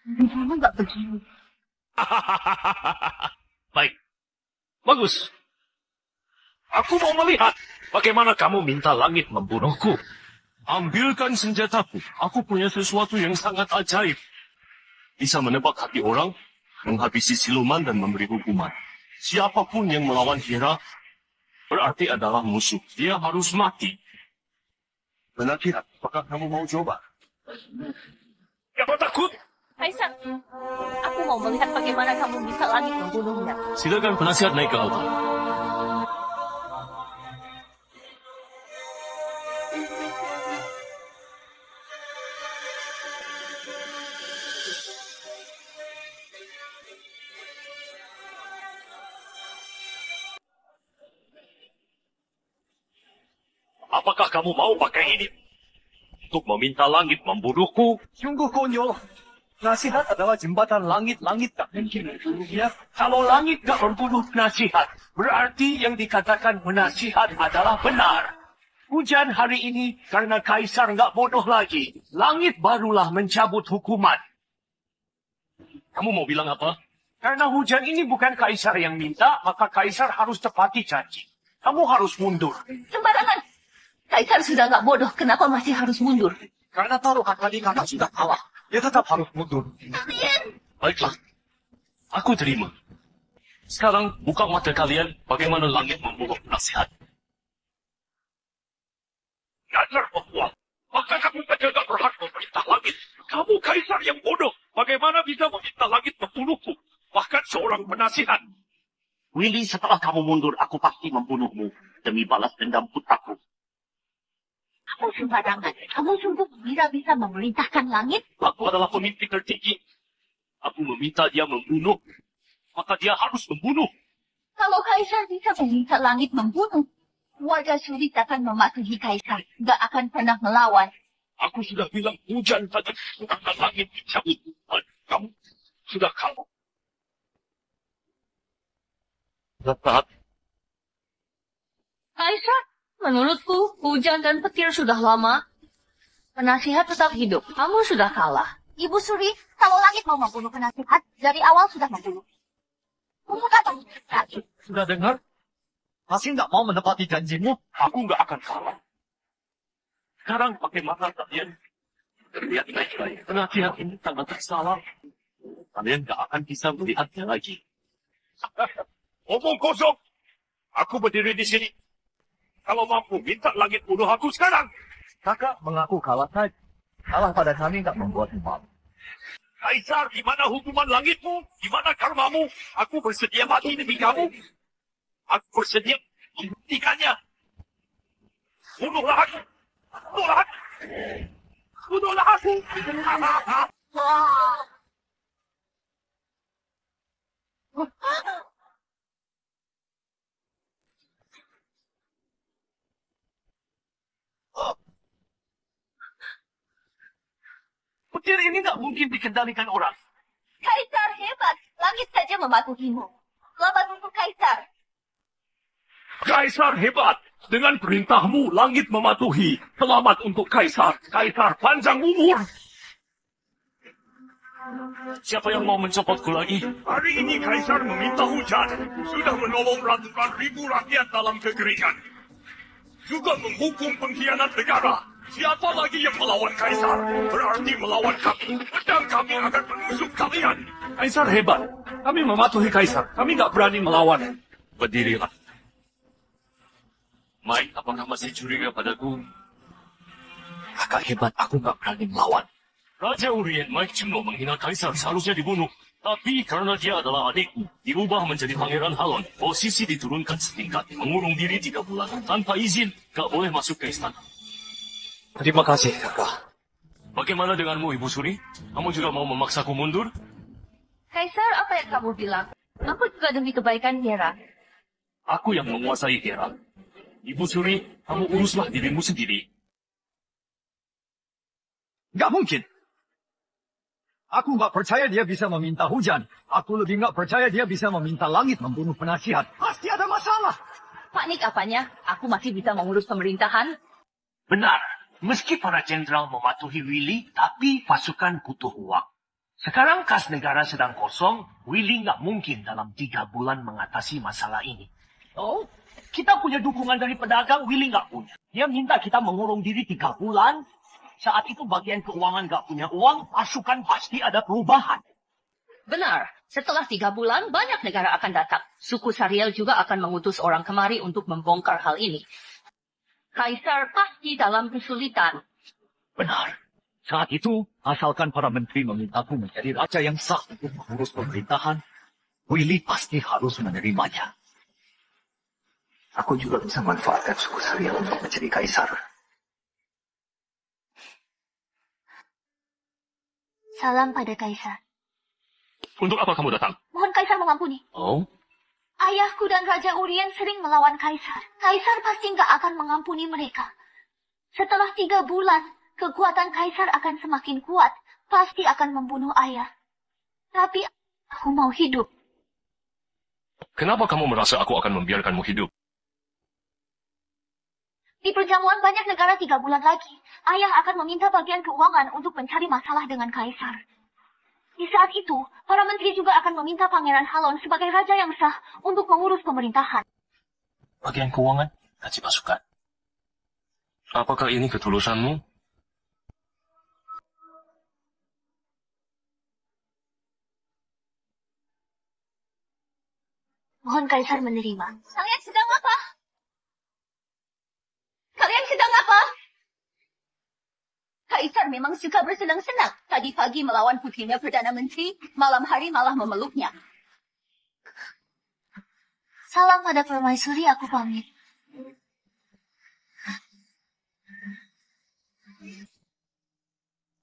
Kamu nggak begini. Baik. Bagus. Aku mau melihat bagaimana kamu minta langit membunuhku. Ambilkan senjataku. Aku punya sesuatu yang sangat ajaib. Bisa menebak hati orang, menghabisi siluman dan memberi hukuman. Siapapun yang melawan Hira, berarti adalah musuh. Dia harus mati. Benar tidak? Apakah kamu mau coba? Jangan takut. Kaisar, aku mau melihat bagaimana kamu bisa langit membunuhnya. Silakan penasihat naik ke altar. Apakah kamu mau pakai ini untuk meminta langit membunuhku? Sungguh konyol. Nasihat adalah jembatan langit-langit tak mungkin membunuhnya. Kalau langit tak membunuh nasihat, berarti yang dikatakan menasihat adalah benar. Hujan hari ini karena Kaisar nggak bodoh lagi. Langit barulah mencabut hukuman. Kamu mau bilang apa? Karena hujan ini bukan Kaisar yang minta, maka Kaisar harus tepati janji. Kamu harus mundur. Sembarangan. Kaisar sudah nggak bodoh, kenapa masih harus mundur? Karena taruhan tadi kakak sudah kalah. Dia tetap harus mundur. Kalian! Baiklah, aku terima. Sekarang buka mata kalian bagaimana langit membunuh nasihat. Sadar bahwa maka kamu saja tak berhak memerintah langit. Kamu Kaisar yang bodoh. Bagaimana bisa meminta langit membunuhku? Bahkan seorang penasihat. Willy, setelah kamu mundur, aku pasti membunuhmu demi balas dendam putraku. Kamu sembarangan. Kamu sungguh bisa memerintahkan langit? Aku adalah pemimpin tertinggi. Aku meminta dia membunuh. Maka dia harus membunuh. Kalau Kaisar bisa meminta langit membunuh, warga sulit akan mematuhi Kaisar. Gak akan pernah melawan. Aku sudah bilang hujan tadi karena langit dicabut. Kamu sudah kalah. Tetap. Kaisar, menurutku hujan dan petir sudah lama. Penasihat tetap hidup. Kamu sudah kalah. Ibu Suri, kalau langit mau membunuh penasihat, dari awal sudah membunuh. Kamu katakan, Sudah dengar? Masih nggak mau menepati janjimu? Aku nggak akan kalah. Sekarang bagaimana kalian? Lihat baik-baik. Penasihat ini sangat tersalah. Kalian nggak akan bisa melihatnya lagi. Omong kosong. Aku berdiri di sini. Kalau mampu, minta langit bunuh aku sekarang. Kakak mengaku kalah saja. Kalah pada kami nggak membuat malu. Kaisar, di mana hukuman langitmu? Di mana karmamu? Aku bersedia mati demi kamu. Aku bersedia menghentikannya. Bunuhlah aku. Bunuhlah aku. Bunuhlah aku. Petir ini nggak mungkin dikendalikan orang. Kaisar hebat. Langit saja mematuhimu. Selamat untuk Kaisar. Kaisar hebat. Dengan perintahmu, langit mematuhi. Selamat untuk Kaisar. Kaisar panjang umur. Siapa yang mau mencopotku lagi? Hari ini Kaisar meminta hujan. Sudah menolong ratusan ribu rakyat dalam kekeringan. Juga menghukum pengkhianat negara. Siapa lagi yang melawan Kaisar? Berarti melawan kami. Pedang kami akan menusuk kalian. Kaisar hebat. Kami mematuhi Kaisar. Kami nggak berani melawan. Berdirilah. Mike, apakah masih curiga padaku? Kakak hebat, aku nggak berani melawan. Raja Urien Mike Cimlo menghina Kaisar seharusnya dibunuh. Tapi karena dia adalah adikku, diubah menjadi Pangeran Halon. Posisi diturunkan setingkat. Mengurung diri 3 bulan. Tanpa izin, gak boleh masuk ke istana. Terima kasih, kakak. Bagaimana denganmu, Ibu Suri? Kamu juga mau memaksaku mundur? Kaisar, apa yang kamu bilang? Aku juga demi kebaikan Hera. Aku yang menguasai Hera. Ibu Suri, kamu uruslah dirimu sendiri. Nggak mungkin. Aku nggak percaya dia bisa meminta hujan. Aku lebih nggak percaya dia bisa meminta langit membunuh penasihat. Pasti ada masalah. Panik apanya? Aku masih bisa mengurus pemerintahan. Benar, meski para jenderal mematuhi Willy, tapi pasukan butuh uang. Sekarang kas negara sedang kosong, Willy nggak mungkin dalam 3 bulan mengatasi masalah ini. Oh, kita punya dukungan dari pedagang, Willy nggak punya. Dia minta kita mengurung diri 3 bulan. Saat itu bagian keuangan nggak punya uang, pasukan pasti ada perubahan. Benar. Setelah 3 bulan, banyak negara akan datang. Suku Sariel juga akan mengutus orang kemari untuk membongkar hal ini. Kaisar pasti dalam kesulitan. Benar. Saat itu, asalkan para menteri memintaku menjadi raja yang sah untuk mengurus pemerintahan, Willy pasti harus menerimanya. Aku juga bisa manfaatkan suku Sariel untuk menjadi kaisar. Salam pada Kaisar. Untuk apa kamu datang? Mohon Kaisar mengampuni. Oh? Ayahku dan Raja Urien sering melawan Kaisar. Kaisar pasti nggak akan mengampuni mereka. Setelah 3 bulan, kekuatan Kaisar akan semakin kuat. pasti akan membunuh ayah. Tapi aku mau hidup. Kenapa kamu merasa aku akan membiarkanmu hidup? Di perjamuan banyak negara 3 bulan lagi, ayah akan meminta bagian keuangan untuk mencari masalah dengan kaisar. Di saat itu, para menteri juga akan meminta Pangeran Halon sebagai raja yang sah untuk mengurus pemerintahan. Bagian keuangan, gaji pasukan. Apakah ini ketulusanmu? Mohon kaisar menerima. Kalian sedang apa? Kalian sedang apa? Kaisar memang suka bersenang-senang. Tadi pagi melawan putrinya Perdana Menteri, malam hari malah memeluknya. Salam pada permaisuri, aku pamit.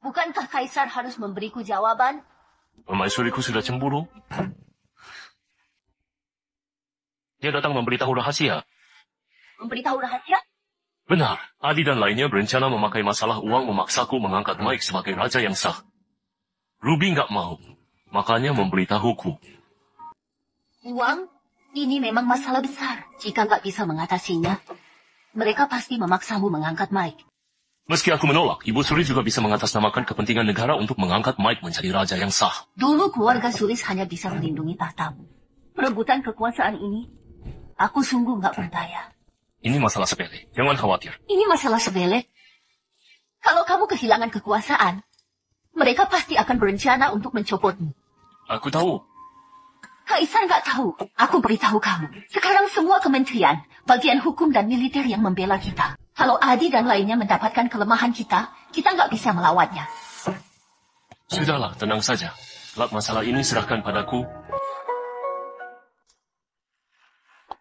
Bukankah kaisar harus memberiku jawaban? Permaisuriku sudah cemburu. Dia datang memberitahu rahasia. Memberitahu rahasia? Benar, Adi dan lainnya berencana memakai masalah uang memaksaku mengangkat Mike sebagai raja yang sah. Ruby nggak mau, makanya memberitahuku. Uang? Ini memang masalah besar. Jika nggak bisa mengatasinya, mereka pasti memaksamu mengangkat Mike. Meski aku menolak, Ibu Suri juga bisa mengatasnamakan kepentingan negara untuk mengangkat Mike menjadi raja yang sah. Dulu keluarga Sulis hanya bisa melindungi tahtamu. Perebutan kekuasaan ini, aku sungguh nggak berdaya. Ini masalah sepele, jangan khawatir. Ini masalah sepele. Kalau kamu kehilangan kekuasaan, mereka pasti akan berencana untuk mencopotmu. Aku tahu. Kaisar nggak tahu. Aku beritahu kamu. Sekarang semua kementerian, bagian hukum dan militer yang membela kita. Kalau Adi dan lainnya mendapatkan kelemahan kita nggak bisa melawannya. Sudahlah, tenang saja. Kelak masalah ini serahkan padaku.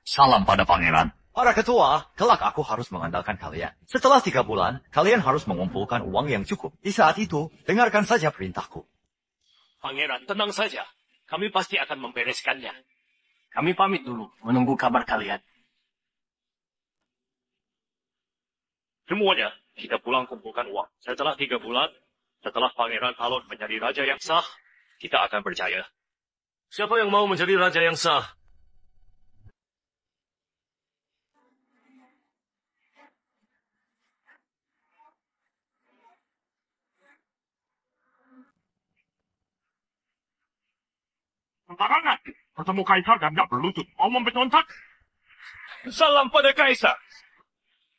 Salam pada pangeran. Para ketua, kelak aku harus mengandalkan kalian. Setelah 3 bulan, kalian harus mengumpulkan uang yang cukup. Di saat itu, dengarkan saja perintahku. Pangeran, tenang saja. Kami pasti akan membereskannya. Kami pamit dulu, menunggu kabar kalian. Semuanya, kita pulang kumpulkan uang. Setelah 3 bulan, setelah Pangeran Halon menjadi raja yang sah, kita akan berjaya. Siapa yang mau menjadi raja yang sah? Sembarangan. Bertemu kaisar dan nggak berlutut. Mau memberontak? Salam pada kaisar.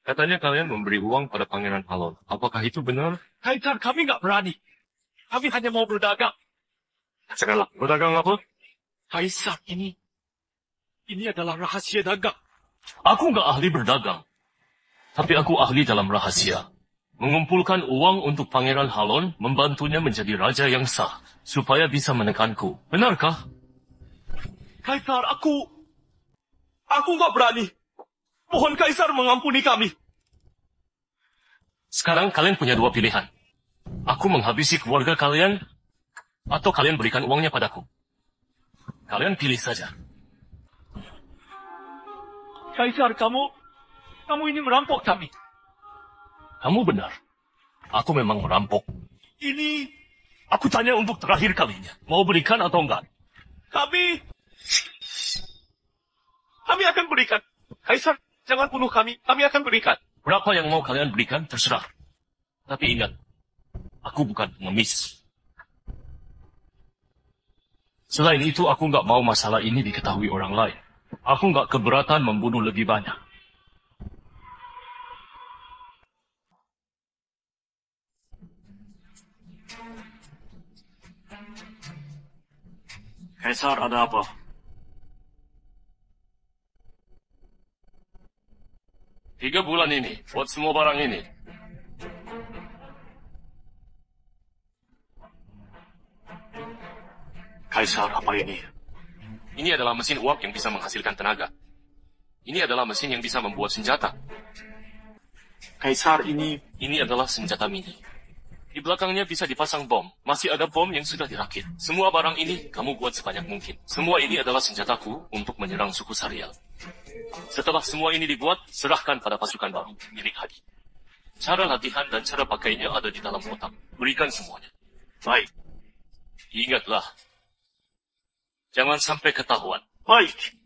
Katanya kalian memberi uang pada Pangeran Halon. Apakah itu benar? Kaisar, kami nggak berani. Kami hanya mau berdagang. Sekarang, berdagang apa? Kaisar, ini adalah rahasia dagang. Aku nggak ahli berdagang. Tapi aku ahli dalam rahasia. Mengumpulkan uang untuk Pangeran Halon, membantunya menjadi raja yang sah, supaya bisa menekanku. Benarkah? Kaisar, aku nggak berani. Mohon Kaisar mengampuni kami. Sekarang kalian punya 2 pilihan. Aku menghabisi keluarga kalian, atau kalian berikan uangnya padaku. Kalian pilih saja. Kaisar, kamu ini merampok kami. Kamu benar. Aku memang merampok. Ini Aku tanya untuk terakhir kalinya. Mau berikan atau enggak? kami akan berikan. Kaisar, jangan bunuh kami. Kami akan berikan. Berapa yang mau kalian berikan, terserah. Tapi ingat, aku bukan pengemis. Selain itu, aku nggak mau masalah ini diketahui orang lain. Aku nggak keberatan membunuh lebih banyak. Kaisar, ada apa? Tiga bulan ini, buat semua barang ini. Kaisar, apa ini? Ini adalah mesin uap yang bisa menghasilkan tenaga. Ini adalah mesin yang bisa membuat senjata. Kaisar, ini adalah senjata mini. Di belakangnya bisa dipasang bom. Masih ada bom yang sudah dirakit. Semua barang ini kamu buat sebanyak mungkin. Semua ini adalah senjataku untuk menyerang suku Sariel. Setelah semua ini dibuat, serahkan pada pasukan baru milik Hadi. Cara latihan dan cara pakainya ada di dalam kotak. Berikan semuanya. Baik. Ingatlah. Jangan sampai ketahuan. Baik.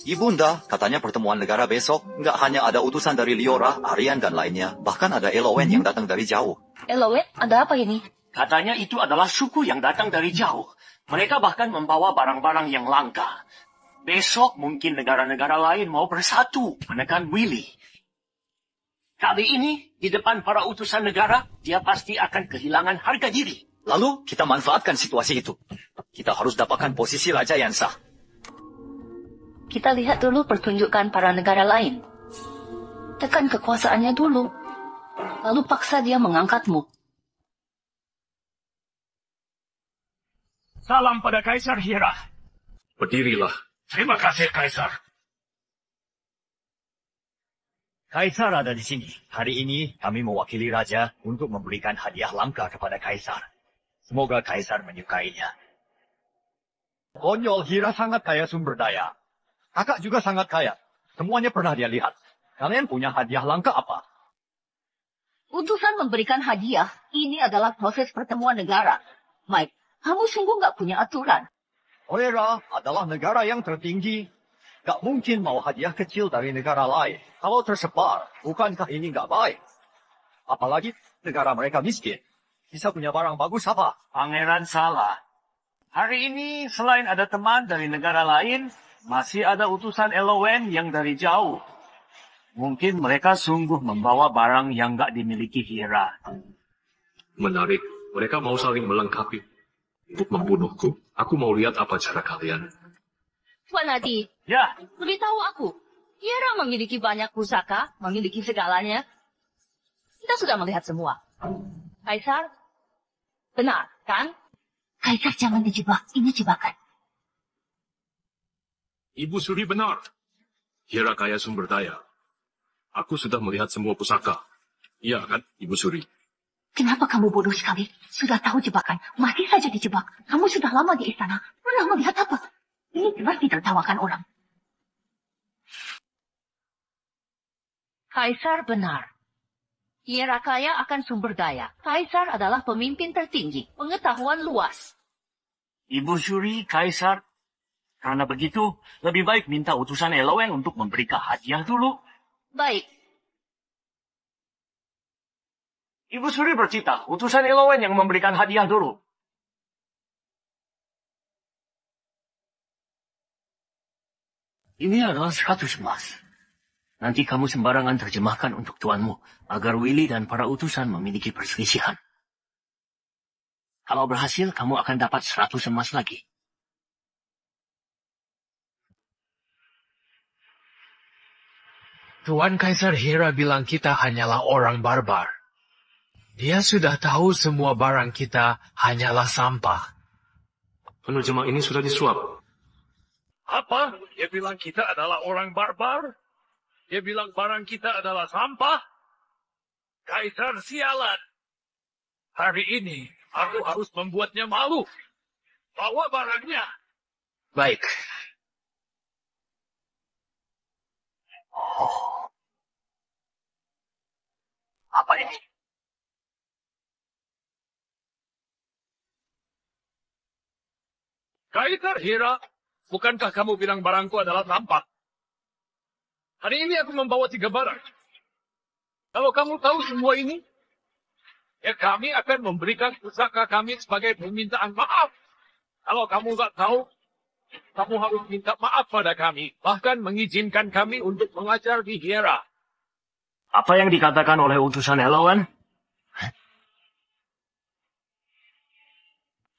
Ibunda, katanya pertemuan negara besok nggak hanya ada utusan dari Liora, Aryan, dan lainnya. Bahkan ada Elowen yang datang dari jauh. Elowen, ada apa ini? Katanya itu adalah suku yang datang dari jauh. Mereka bahkan membawa barang-barang yang langka. Besok mungkin negara-negara lain mau bersatu menekan Willy. Kali ini, di depan para utusan negara, dia pasti akan kehilangan harga diri. Lalu kita manfaatkan situasi itu. Kita harus dapatkan posisi raja yang sah. Kita lihat dulu pertunjukan para negara lain. Tekan kekuasaannya dulu. Lalu paksa dia mengangkatmu. Salam pada Kaisar Hera. Berdirilah. Terima kasih, Kaisar. Kaisar ada di sini. Hari ini kami mewakili raja untuk memberikan hadiah langka kepada Kaisar. Semoga Kaisar menyukainya. Konyol, Hira sangat kaya sumber daya. Kakak juga sangat kaya. Semuanya pernah dia lihat. Kalian punya hadiah langka apa? Utusan memberikan hadiah, ini adalah proses pertemuan negara. Mike, kamu sungguh nggak punya aturan. Orera adalah negara yang tertinggi. Gak mungkin mau hadiah kecil dari negara lain. Kalau tersebar, bukankah ini gak baik? Apalagi negara mereka miskin. Bisa punya barang bagus apa? Pangeran salah. Hari ini, selain ada teman dari negara lain, masih ada utusan Elowen yang dari jauh. Mungkin mereka sungguh membawa barang yang gak dimiliki Hera. Menarik. Mereka mau saling melengkapi. Untuk membunuhku, aku mau lihat apa cara kalian. Tuan Adi, Ya, beritahu aku. Hera memiliki banyak pusaka, memiliki segalanya. Kita sudah melihat semua. Kaisar, benar, kan? Kaisar jangan dijebak, ini jebakan. Ibu Suri benar. Hera kaya sumber daya. Aku sudah melihat semua pusaka. Iya kan, Ibu Suri? Kenapa kamu bodoh sekali? Sudah tahu jebakan, masih saja dijebak. Kamu sudah lama di istana, pernah melihat apa? Ini jelas ditertawakan orang. Kaisar benar. Hera kaya akan sumber daya. Kaisar adalah pemimpin tertinggi, pengetahuan luas. Ibu Suri, Kaisar. Karena begitu, lebih baik minta utusan Elowen untuk memberikan hadiah dulu. Baik, Ibu Suri bercita, utusan Elowen yang memberikan hadiah dulu. Ini adalah 100 emas. Nanti kamu sembarangan terjemahkan untuk tuanmu, agar Willy dan para utusan memiliki perselisihan. Kalau berhasil, kamu akan dapat 100 emas lagi. Tuan Kaisar Hera bilang kita hanyalah orang barbar. Dia sudah tahu semua barang kita hanyalah sampah. Penerjemah ini sudah disuap. Apa? Dia bilang kita adalah orang barbar? Dia bilang barang kita adalah sampah? Kaisar sialan. Hari ini aku harus membuatnya malu. Bawa barangnya. Baik. Apa ini? Kaisar Hera, bukankah kamu bilang barangku adalah sampah? Hari ini aku membawa 3 barang. Kalau kamu tahu semua ini, ya kami akan memberikan pusaka kami sebagai permintaan maaf. Kalau kamu nggak tahu, kamu harus minta maaf pada kami, bahkan mengizinkan kami untuk mengajar di Hera. Apa yang dikatakan oleh utusan Elowen?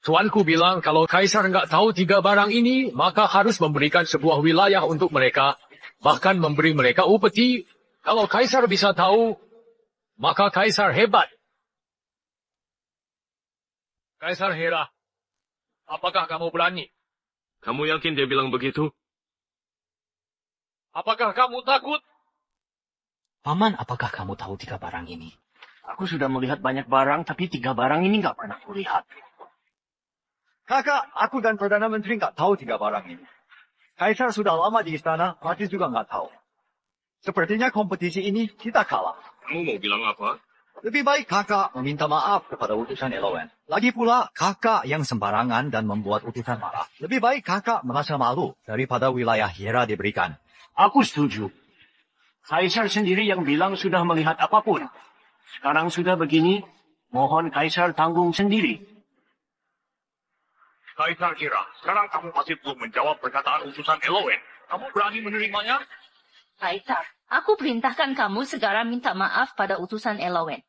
Tuanku bilang kalau Kaisar nggak tahu 3 barang ini, maka harus memberikan sebuah wilayah untuk mereka, bahkan memberi mereka upeti. Kalau Kaisar bisa tahu, maka Kaisar hebat. Kaisar Hera, apakah kamu berani? Kamu yakin dia bilang begitu? Apakah kamu takut? Paman, apakah kamu tahu 3 barang ini? Aku sudah melihat banyak barang, tapi 3 barang ini nggak pernah kulihat. Kakak, aku dan Perdana Menteri nggak tahu 3 barang ini. Kaisar sudah lama di istana, masih juga nggak tahu. Sepertinya kompetisi ini kita kalah. Kamu mau bilang apa? Lebih baik kakak meminta maaf kepada utusan Elowen. Lagi pula, kakak yang sembarangan dan membuat utusan marah. Lebih baik kakak merasa malu daripada wilayah Hiera diberikan. Aku setuju. Kaisar sendiri yang bilang sudah melihat apapun. Sekarang sudah begini, mohon Kaisar tanggung sendiri. Kaisar Hira, sekarang kamu masih belum menjawab perkataan utusan Elowen. Kamu berani menerimanya? Kaisar, aku perintahkan kamu segera minta maaf pada utusan Elowen.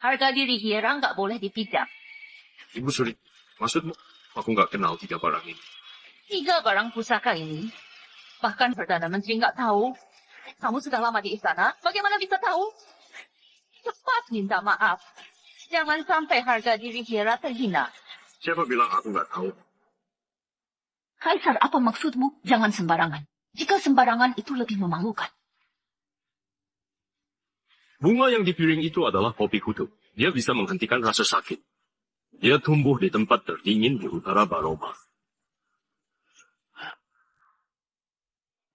Harga diri Hiera nggak boleh dipijak. Ibu Suri, maksudmu? Aku nggak kenal 3 barang ini. 3 barang pusaka ini, bahkan Perdana Menteri nggak tahu. Kamu sudah lama di istana, bagaimana bisa tahu? Cepat minta maaf. Jangan sampai harga diri Hiera terhina. Siapa bilang aku nggak tahu? Kaisar, apa maksudmu? Jangan sembarangan. Jika sembarangan itu lebih memalukan. Bunga yang di piring itu adalah popi kutub. Dia bisa menghentikan rasa sakit. Dia tumbuh di tempat terdingin di utara Baroma.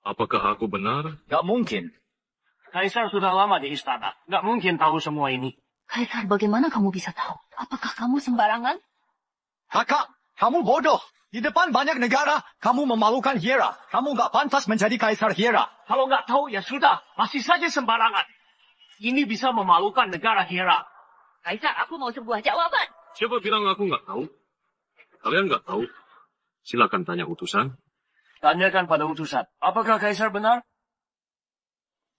Apakah aku benar? Gak mungkin. Kaisar sudah lama di istana. Nggak mungkin tahu semua ini. Kaisar, bagaimana kamu bisa tahu? Apakah kamu sembarangan? Kakak, kamu bodoh. Di depan banyak negara, kamu memalukan Hiera. Kamu gak pantas menjadi Kaisar Hiera. Kalau nggak tahu ya sudah, masih saja sembarangan. Ini bisa memalukan negara Hiera. Kaisar, aku mau sebuah jawaban. Siapa bilang aku nggak tahu? Kalian nggak tahu? Silakan tanya utusan. Tanyakan pada utusan. Apakah Kaisar benar?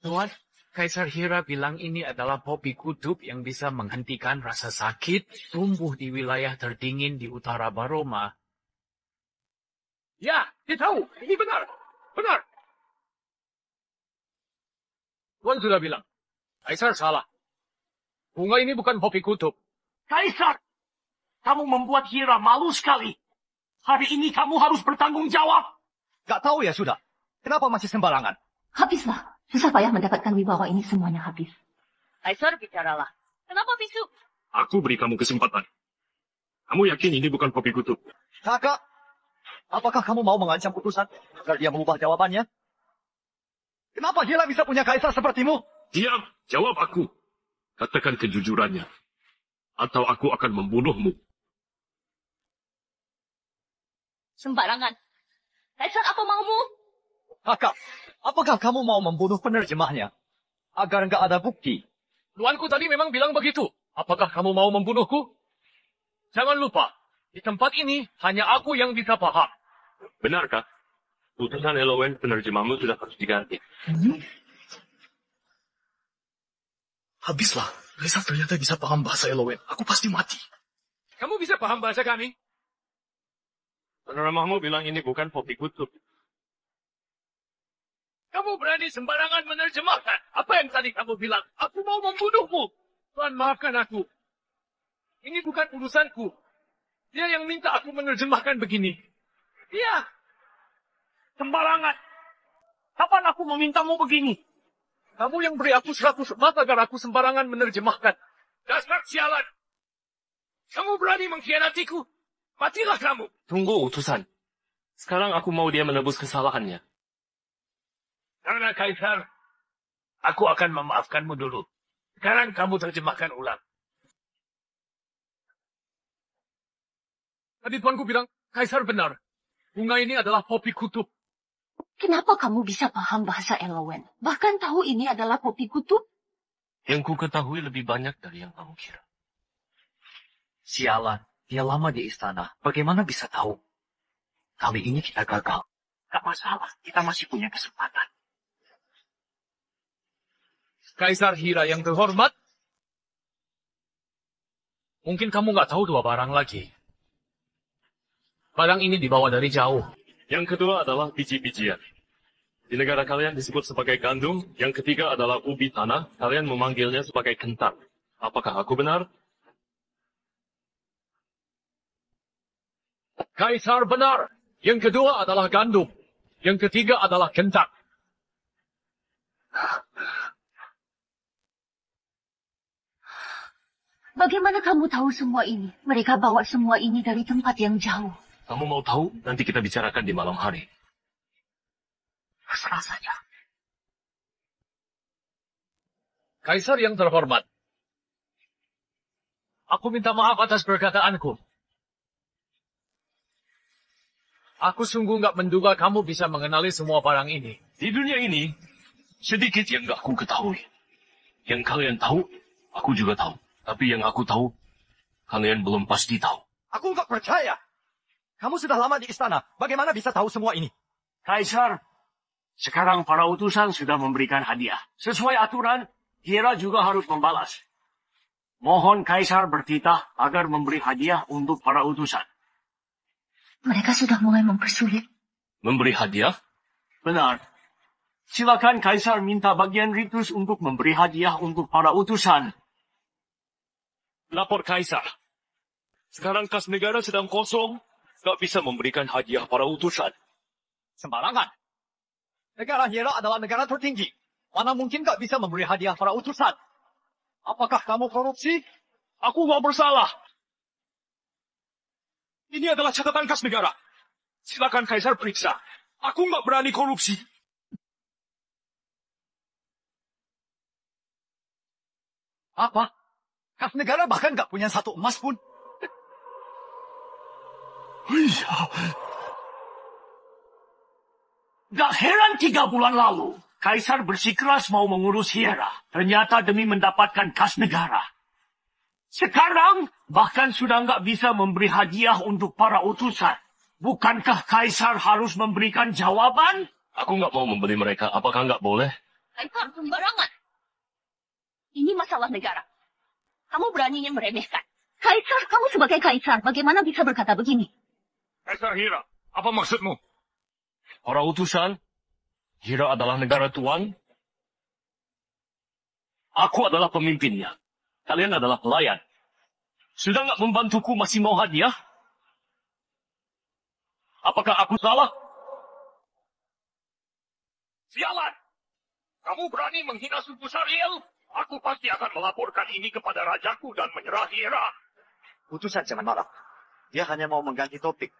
Tuan, Kaisar Hira bilang ini adalah popi kutub yang bisa menghentikan rasa sakit, tumbuh di wilayah terdingin di utara Baroma. Ya, dia tahu. Ini benar. Benar. Tuan sudah bilang. Kaisar salah. Bunga ini bukan popi kutub. Kaisar! Kamu membuat Hiera malu sekali. Hari ini kamu harus bertanggung jawab. Gak tahu ya sudah. Kenapa masih sembarangan? Habislah. Susah payah mendapatkan wibawa ini semuanya habis. Kaisar, bicaralah. Kenapa bisu? Aku beri kamu kesempatan. Kamu yakin ini bukan popi kutub? Kakak, apakah kamu mau mengancam utusan agar dia mengubah jawabannya? Kenapa Hiera bisa punya kaisar sepertimu? Diam, jawab aku. Katakan kejujurannya. Atau aku akan membunuhmu. Sembarangan. Kaisar, apa maumu? Kakak, apakah kamu mau membunuh penerjemahnya? Agar nggak ada bukti. Tuanku tadi memang bilang begitu. Apakah kamu mau membunuhku? Jangan lupa, di tempat ini hanya aku yang bisa paham. Benarkah? Utusan Elowen penerjemahmu sudah harus diganti. Habislah, Kaisar ternyata bisa paham bahasa Elowen. Aku pasti mati. Kamu bisa paham bahasa kami? Penerjemahmu bilang ini bukan popi kutub. Kamu berani sembarangan menerjemahkan. Apa yang tadi kamu bilang? Aku mau membunuhmu. Tuan, maafkan aku. Ini bukan urusanku. Dia yang minta aku menerjemahkan begini. Dia. Sembarangan. Kapan aku memintamu begini? Kamu yang beri aku 100 emas agar aku sembarangan menerjemahkan. Dasar sialan. Kamu berani mengkhianatiku. Matilah kamu. Tunggu, utusan. Sekarang aku mau dia menebus kesalahannya. Karena Kaisar, aku akan memaafkanmu dulu. Sekarang kamu terjemahkan ulang. Tadi tuanku bilang, Kaisar benar. Bunga ini adalah popi kutub. Kenapa kamu bisa paham bahasa Elowen? Bahkan tahu ini adalah popi kutub? Yang ku ketahui lebih banyak dari yang kamu kira. Sialan, dia lama di istana. Bagaimana bisa tahu? Kali ini kita gagal. Gak masalah, kita masih punya kesempatan. Kaisar Hira yang terhormat, mungkin kamu nggak tahu 2 barang lagi. Barang ini dibawa dari jauh. Yang kedua adalah biji-bijian. Di negara kalian disebut sebagai gandum. Yang ketiga adalah ubi tanah. Kalian memanggilnya sebagai kentang. Apakah aku benar? Kaisar benar. Yang kedua adalah gandum. Yang ketiga adalah kentang. Bagaimana kamu tahu semua ini? Mereka bawa semua ini dari tempat yang jauh. Kamu mau tahu? Nanti kita bicarakan di malam hari. Terserah saja. Kaisar yang terhormat. Aku minta maaf atas perkataanku. Aku sungguh nggak menduga kamu bisa mengenali semua barang ini. Di dunia ini, sedikit yang gak aku ketahui. Yang kalian tahu, aku juga tahu. Tapi yang aku tahu, kalian belum pasti tahu. Aku nggak percaya. Kamu sudah lama di istana. Bagaimana bisa tahu semua ini? Kaisar, sekarang para utusan sudah memberikan hadiah. Sesuai aturan, Hira juga harus membalas. Mohon Kaisar bertitah agar memberi hadiah untuk para utusan. Mereka sudah mulai mempersulit. Memberi hadiah? Benar. Silakan Kaisar minta bagian ritus untuk memberi hadiah untuk para utusan. Lapor Kaisar. Sekarang kas negara sedang kosong, gak bisa memberikan hadiah para utusan. Sembarangan. Negara Hira adalah negara tertinggi. Mana mungkin gak bisa memberi hadiah para utusan? Apakah kamu korupsi? Aku gak bersalah. Ini adalah catatan kas negara. Silakan Kaisar periksa. Aku gak berani korupsi. Apa? Kas negara bahkan gak punya satu emas pun. Gak heran 3 bulan lalu, Kaisar bersikeras mau mengurus Hira. Ternyata demi mendapatkan kas negara. Sekarang, bahkan sudah nggak bisa memberi hadiah untuk para utusan. Bukankah Kaisar harus memberikan jawaban? Aku nggak mau membeli mereka. Apakah nggak boleh? Kaisar sembarangan. Ini masalah negara. Kamu beraninya meremehkan. Kaisar, kamu sebagai kaisar, bagaimana bisa berkata begini? Kaisar Hira, apa maksudmu? Para utusan, Hira adalah negara tuan. Aku adalah pemimpinnya. Kalian adalah pelayan. Sudah nggak membantuku masih mau hadiah? Apakah aku salah? Sialan! Kamu berani menghina suku Sariel? Aku pasti akan melaporkan ini kepada rajaku dan menyerah Hira. Utusan jangan marah. Dia hanya mau mengganti topik.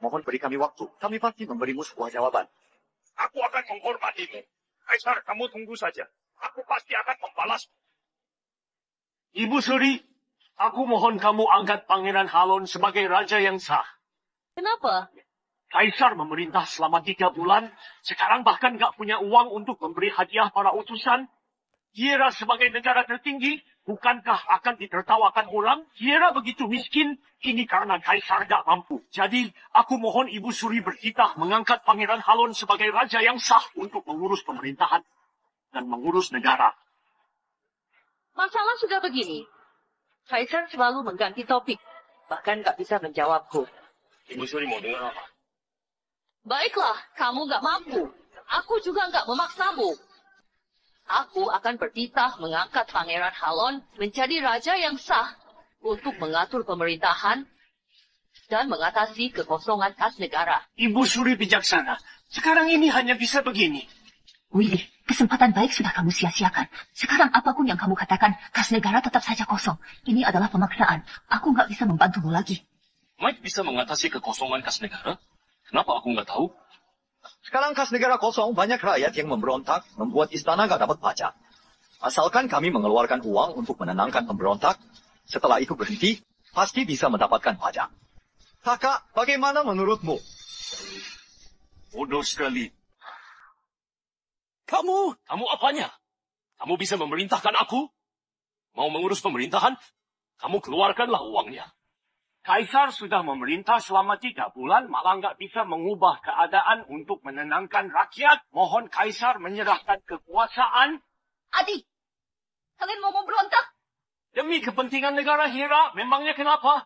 Mohon beri kami waktu. Kami pasti memberimu sebuah jawaban. Aku akan menghormatimu. Kaisar, kamu tunggu saja. Aku pasti akan membalas. Ibu Suri, aku mohon kamu angkat Pangeran Halon sebagai raja yang sah. Kenapa? Kaisar memerintah selama 3 bulan, sekarang bahkan gak punya uang untuk memberi hadiah para utusan. Hira sebagai negara tertinggi, bukankah akan ditertawakan orang? Hira begitu miskin, ini karena Kaisar gak mampu. Jadi, aku mohon Ibu Suri bertitah mengangkat Pangeran Halon sebagai raja yang sah untuk mengurus pemerintahan dan mengurus negara. Masalah sudah begini. Kaisar selalu mengganti topik. Bahkan gak bisa menjawabku. Ibu Suri mau dengar apa? Baiklah, kamu gak mampu. Aku juga gak memaksamu. Aku akan bertitah mengangkat Pangeran Halon menjadi raja yang sah untuk mengatur pemerintahan dan mengatasi kekosongan kas negara. Ibu Suri bijaksana. Sekarang ini hanya bisa begini. Willy, kesempatan baik sudah kamu sia-siakan. Sekarang apapun yang kamu katakan, kas negara tetap saja kosong. Ini adalah pemaksaan. Aku nggak bisa membantumu lagi. Mike bisa mengatasi kekosongan kas negara? Kenapa aku nggak tahu? Sekarang kas negara kosong, banyak rakyat yang memberontak, membuat istana gak dapat pajak. Asalkan kami mengeluarkan uang untuk menenangkan pemberontak, setelah itu berhenti, pasti bisa mendapatkan pajak. Kakak, bagaimana menurutmu? Bodoh sekali. Kamu apanya? Kamu bisa memerintahkan aku? Mau mengurus pemerintahan? Kamu keluarkanlah uangnya. Kaisar sudah memerintah selama 3 bulan, malah nggak bisa mengubah keadaan untuk menenangkan rakyat. Mohon Kaisar menyerahkan kekuasaan. Adik, kalian mau memberontak? Demi kepentingan negara Hira, memangnya kenapa?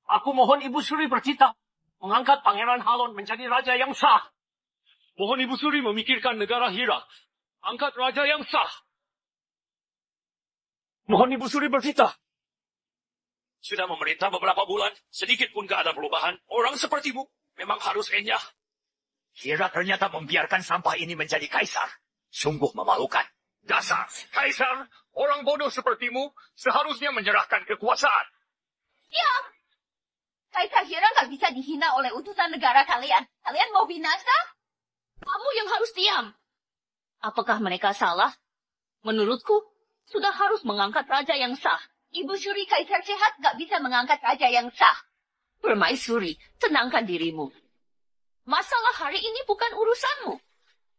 Aku mohon Ibu Suri bertitah mengangkat Pangeran Halon menjadi raja yang sah. Mohon Ibu Suri memikirkan negara Hira. Angkat raja yang sah. Mohon Ibu Suri bertitah. Sudah memerintah beberapa bulan, sedikit pun gak ada perubahan. Orang sepertimu memang harus enyah. Hira ternyata membiarkan sampah ini menjadi kaisar. Sungguh memalukan. Dasar, Kaisar, orang bodoh sepertimu seharusnya menyerahkan kekuasaan. Diam! Kaisar Hira nggak bisa dihina oleh utusan negara kalian. Kalian mau binasa? Kamu yang harus diam. Apakah mereka salah? Menurutku, sudah harus mengangkat raja yang sah. Ibu Suri Kaisar sehat gak bisa mengangkat raja yang sah. Permaisuri, tenangkan dirimu. Masalah hari ini bukan urusanmu.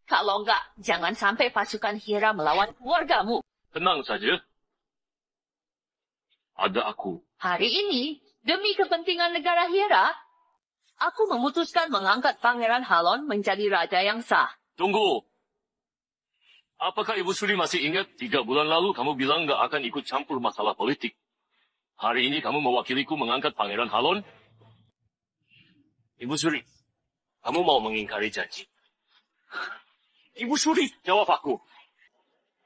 Kalau enggak, jangan sampai pasukan Hira melawan keluargamu. Tenang saja. Ada aku. Hari ini, demi kepentingan negara Hira, aku memutuskan mengangkat Pangeran Halon menjadi raja yang sah. Tunggu. Apakah Ibu Suri masih ingat 3 bulan lalu kamu bilang nggak akan ikut campur masalah politik? Hari ini kamu mewakiliku mengangkat Pangeran Halon? Ibu Suri, kamu mau mengingkari janji? Ibu Suri, jawab aku.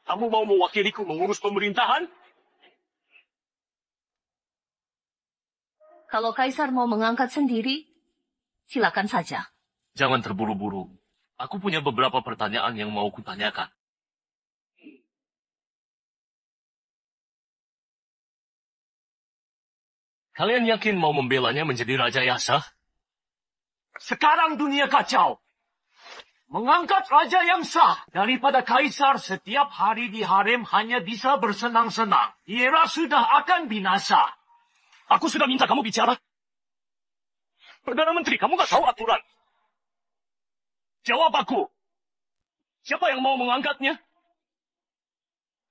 Kamu mau mewakiliku mengurus pemerintahan? Kalau Kaisar mau mengangkat sendiri, silakan saja. Jangan terburu-buru. Aku punya beberapa pertanyaan yang mau kutanyakan. Kalian yakin mau membelanya menjadi Raja yang sah? Sekarang dunia kacau. Mengangkat raja yang sah daripada kaisar setiap hari di harem hanya bisa bersenang-senang. Hira sudah akan binasa. Aku sudah minta kamu bicara. Perdana Menteri, kamu nggak tahu aturan. Jawab aku. Siapa yang mau mengangkatnya?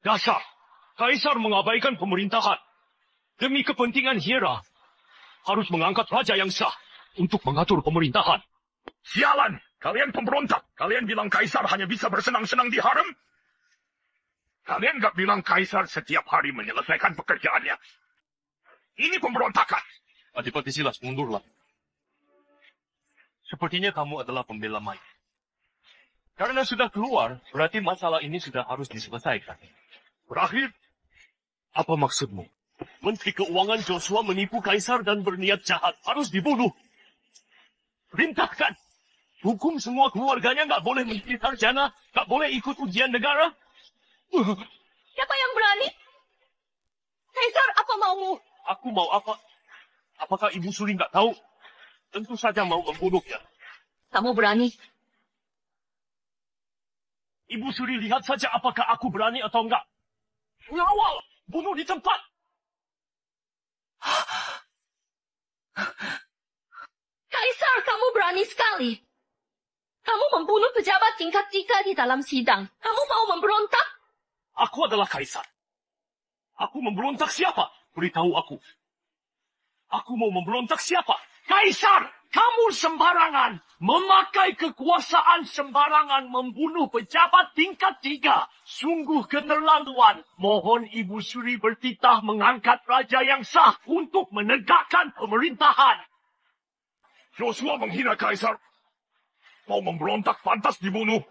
Dasar, Kaisar mengabaikan pemerintahan. Demi kepentingan Hira, harus mengangkat raja yang sah untuk mengatur pemerintahan. Sialan! Kalian pemberontak. Kalian bilang Kaisar hanya bisa bersenang-senang di harem? Kalian gak bilang Kaisar setiap hari menyelesaikan pekerjaannya. Ini pemberontakan. Adipati Silas, mundurlah. Sepertinya kamu adalah pembela Mike. Karena sudah keluar, berarti masalah ini sudah harus diselesaikan. Berakhir? Apa maksudmu? Menteri Keuangan Joshua menipu Kaisar dan berniat jahat. Harus dibunuh. Perintahkan. Hukum semua keluarganya nggak boleh menjadi sarjana, nggak boleh ikut ujian negara. Siapa yang berani? Kaisar, apa maumu? Aku mau apa? Apakah Ibu Suri nggak tahu? Tentu saja mau membunuhnya. Kamu berani? Ibu Suri lihat saja apakah aku berani atau enggak. Ngawal! Bunuh di tempat! Kaisar, kamu berani sekali. Kamu membunuh pejabat tingkat 3 di dalam sidang. Kamu mau memberontak? Aku adalah Kaisar. Aku memberontak siapa? Beritahu aku. Aku mau memberontak siapa? Kaisar, kamu sembarangan. Memakai kekuasaan sembarangan membunuh pejabat tingkat 3. Sungguh keterlaluan. Mohon Ibu Suri bertitah mengangkat raja yang sah untuk menegakkan pemerintahan. Joshua menghina Kaisar. Mau memberontak pantas dibunuh.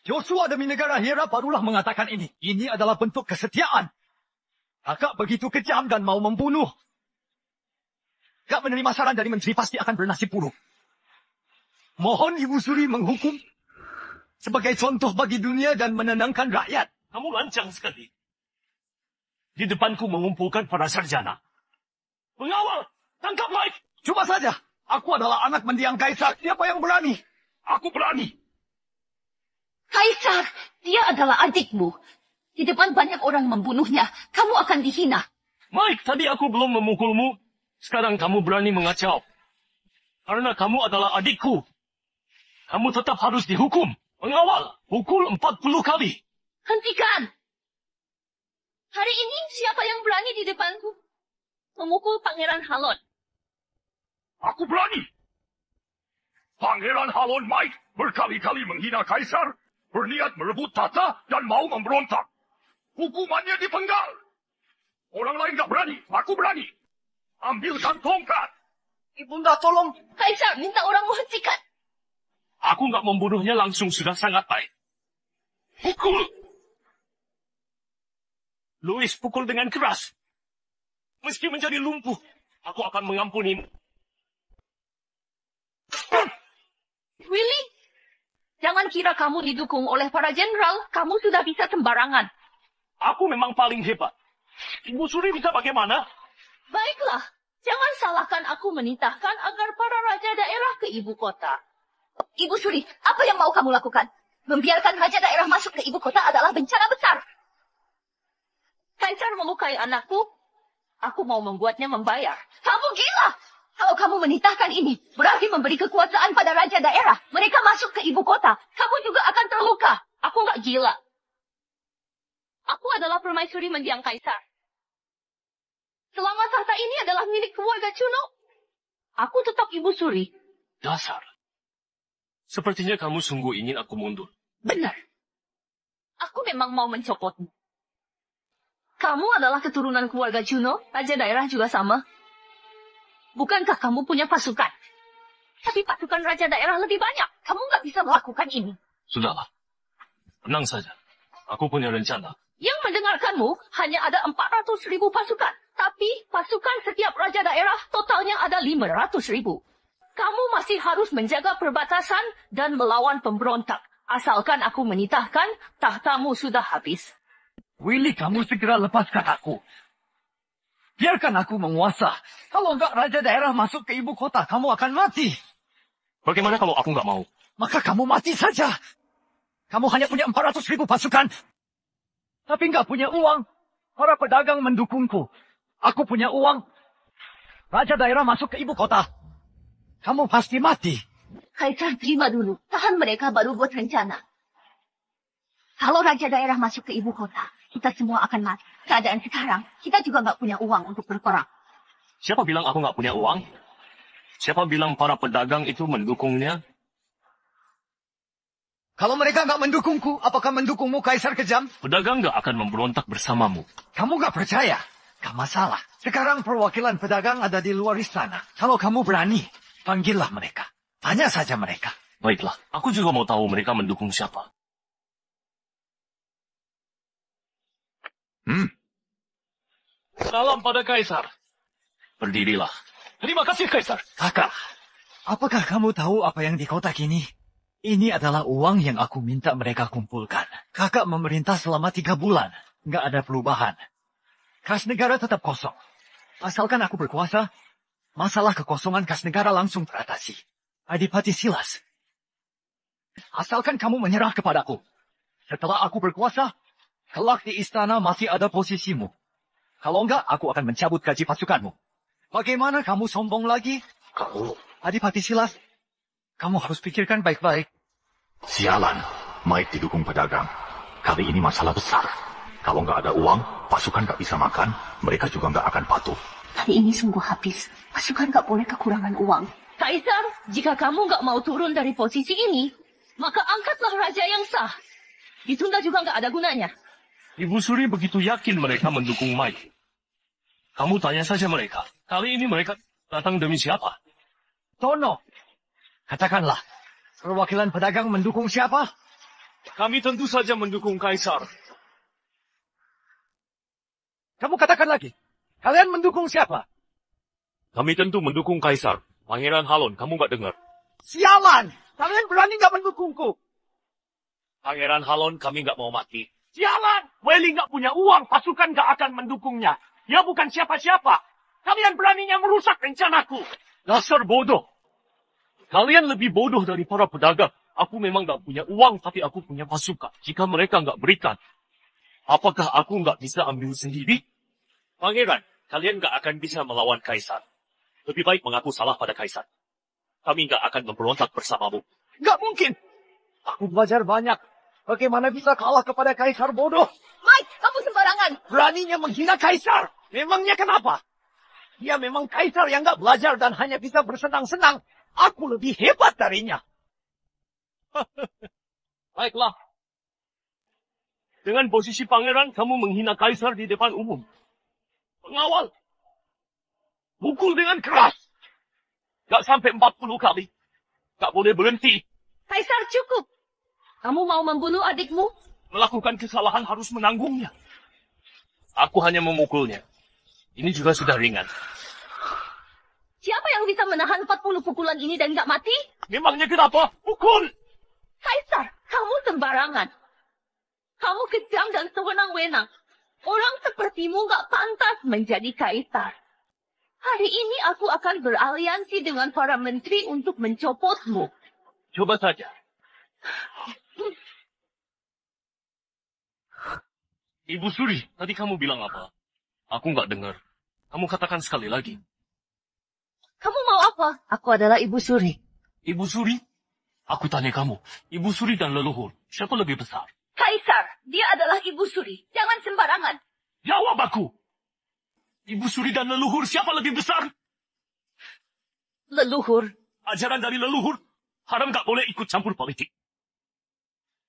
Joshua demi negara Hira barulah mengatakan ini. Ini adalah bentuk kesetiaan. Kakak begitu kejam dan mau membunuh. Gak menerima saran dari menteri pasti akan bernasib buruk. Mohon Ibu Suri menghukum sebagai contoh bagi dunia dan menenangkan rakyat. Kamu lancang sekali. Di depanku mengumpulkan para sarjana. Pengawal, tangkap Mike. Coba saja. Aku adalah anak mendiang Kaisar. Siapa yang berani? Aku berani. Kaisar, dia adalah adikmu. Di depan banyak orang membunuhnya. Kamu akan dihina. Mike, tadi aku belum memukulmu. Sekarang kamu berani mengacau. Karena kamu adalah adikku. Kamu tetap harus dihukum. Pengawal, pukul 40 kali. Hentikan. Hari ini siapa yang berani di depanku memukul Pangeran Halon? Aku berani. Pangeran Halon Mike berkali-kali menghina Kaisar, berniat merebut tahta, dan mau memberontak. Hukumannya dipenggal. Orang lain gak berani, aku berani. Ambilkan tongkat. Ibunda, tolong. Kaisar, minta orang menghentikan. Aku nggak membunuhnya langsung sudah sangat baik. Pukul! Louis pukul dengan keras. Meski menjadi lumpuh, aku akan mengampunimu. Willy, jangan kira kamu didukung oleh para jenderal. Kamu sudah bisa sembarangan. Aku memang paling hebat. Ibu Suri bisa bagaimana? Baiklah, jangan salahkan aku menitahkan agar para raja daerah ke ibu kota. Ibu Suri, apa yang mau kamu lakukan? Membiarkan raja daerah masuk ke ibu kota adalah bencana besar. Kaisar melukai anakku, Aku mau membuatnya membayar. Kamu gila! Kalau kamu menitahkan ini, berarti memberi kekuasaan pada raja daerah. Mereka masuk ke ibu kota. Kamu juga akan terluka. Aku nggak gila. Aku adalah permaisuri mendiang kaisar. Selama tahta ini adalah milik keluarga Cuno, aku tetap ibu suri. Dasar. Sepertinya kamu sungguh ingin aku mundur. Benar. Aku memang mau mencopotmu. Kamu adalah keturunan keluarga Cuno, raja daerah juga sama. Bukankah kamu punya pasukan? Tapi pasukan raja daerah lebih banyak. Kamu nggak bisa melakukan ini. Sudahlah. Tenang saja. Aku punya rencana. Yang mendengarkanmu hanya ada 400.000 pasukan. Tapi pasukan setiap raja daerah totalnya ada 500.000. Kamu masih harus menjaga perbatasan dan melawan pemberontak. Asalkan aku menitahkan, tahtamu sudah habis. Willy, kamu segera lepaskan aku. Biarkan aku menguasa. Kalau enggak raja daerah masuk ke ibu kota, kamu akan mati. Bagaimana kalau aku nggak mau? Maka kamu mati saja. Kamu hanya punya 400.000 pasukan. Tapi enggak punya uang. Para pedagang mendukungku. Aku punya uang. Raja daerah masuk ke ibu kota. Kamu pasti mati. Kaisar, terima dulu. Tahan mereka baru buat rencana. Kalau raja daerah masuk ke ibu kota, kita semua akan mati. Keadaan sekarang, kita juga nggak punya uang untuk berperang. Siapa bilang aku nggak punya uang? Siapa bilang para pedagang itu mendukungnya? Kalau mereka nggak mendukungku, apakah mendukungmu Kaisar kejam? Pedagang nggak akan memberontak bersamamu. Kamu nggak percaya? Gak masalah. Sekarang perwakilan pedagang ada di luar istana. Kalau kamu berani, panggillah mereka. Tanya saja mereka. Baiklah, aku juga mau tahu mereka mendukung siapa. Salam pada Kaisar. Berdirilah. Terima kasih, Kaisar. Kakak, apakah kamu tahu apa yang di kotak ini? Ini adalah uang yang aku minta mereka kumpulkan. Kakak memerintah selama 3 bulan. Nggak ada perubahan. Kas negara tetap kosong. Asalkan aku berkuasa, masalah kekosongan kas negara langsung teratasi. Adipati Silas. Asalkan kamu menyerah kepadaku. Setelah aku berkuasa, kelak di istana masih ada posisimu. Kalau enggak, aku akan mencabut gaji pasukanmu. Bagaimana kamu sombong lagi? Kalau Adipati Silas, kamu harus pikirkan baik-baik. sialan, Mike didukung pedagang. Kali ini masalah besar. Kalau nggak ada uang, pasukan nggak bisa makan, mereka juga nggak akan patuh. Kali ini sungguh habis. Pasukan nggak boleh kekurangan uang. Kaisar, jika kamu nggak mau turun dari posisi ini, maka angkatlah raja yang sah. Ditunda juga nggak ada gunanya. Ibu Suri begitu yakin mereka mendukung Mike. Kamu tanya saja mereka. Kali ini mereka datang demi siapa? Tono, katakanlah, perwakilan pedagang mendukung siapa? Kami tentu saja mendukung Kaisar. Kamu katakan lagi. Kalian mendukung siapa? Kami tentu mendukung Kaisar. Pangeran Halon, kamu nggak dengar? Sialan! Kalian berani nggak mendukungku? Pangeran Halon, kami nggak mau mati. Sialan! Welly nggak punya uang, pasukan nggak akan mendukungnya. Dia bukan siapa-siapa. Kalian beraninya merusak rencanaku. Dasar bodoh. Kalian lebih bodoh dari para pedagang. Aku memang nggak punya uang, tapi aku punya pasukan. Jika mereka nggak berikan, apakah aku nggak bisa ambil sendiri? Pangeran, kalian nggak akan bisa melawan Kaisar. Lebih baik mengaku salah pada Kaisar. Kami nggak akan memberontak bersamamu. Nggak mungkin. Aku belajar banyak. Bagaimana bisa kalah kepada Kaisar bodoh? Mike, kamu sembarangan. Beraninya menghina Kaisar. Memangnya kenapa? Dia memang Kaisar yang nggak belajar dan hanya bisa bersenang-senang. Aku lebih hebat darinya. Baiklah. Dengan posisi pangeran, kamu menghina Kaisar di depan umum. Pengawal. Pukul dengan keras. Gak sampai 40 kali. Gak boleh berhenti. Kaisar, cukup. Kamu mau membunuh adikmu? Melakukan kesalahan harus menanggungnya. Aku hanya memukulnya. Ini juga sudah ringan. Siapa yang bisa menahan 40 pukulan ini dan gak mati? Memangnya kenapa? Pukul! Kaisar, kamu sembarangan. Kamu kejam dan sewenang-wenang. Orang sepertimu gak pantas menjadi kaisar. Hari ini aku akan beraliansi dengan para menteri untuk mencopotmu. Coba saja. Ibu Suri, tadi kamu bilang apa? Aku nggak dengar. Kamu katakan sekali lagi. Kamu mau apa? Aku adalah Ibu Suri. Ibu Suri? Aku tanya kamu, Ibu Suri dan leluhur, siapa lebih besar? Kaisar, dia adalah Ibu Suri. Jangan sembarangan. Jawab aku! Ibu Suri dan leluhur, siapa lebih besar? Leluhur. Ajaran dari leluhur, haram gak boleh ikut campur politik.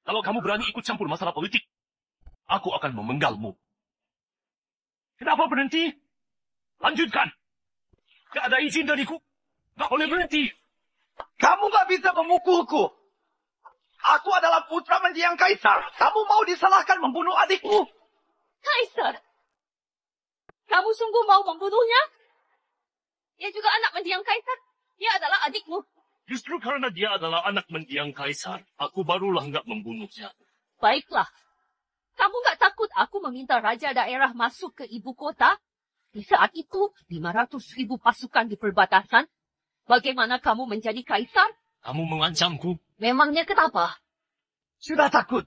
Kalau kamu berani ikut campur masalah politik, aku akan memenggalmu. Kenapa berhenti? Lanjutkan. Gak ada izin dariku. Gak boleh berhenti. Kamu gak bisa memukulku. Aku adalah putra mendiang kaisar. Kamu mau disalahkan membunuh adikku? Kaisar, kamu sungguh mau membunuhnya? Dia juga anak mendiang kaisar. Dia adalah adikmu. Justru karena dia adalah anak mendiang kaisar, aku barulah gak membunuhnya. Baiklah. Kamu gak takut aku meminta raja daerah masuk ke ibu kota? Di saat itu, 500.000 pasukan di perbatasan. Bagaimana kamu menjadi kaisar? Kamu mengancamku. Memangnya kenapa? Sudah takut.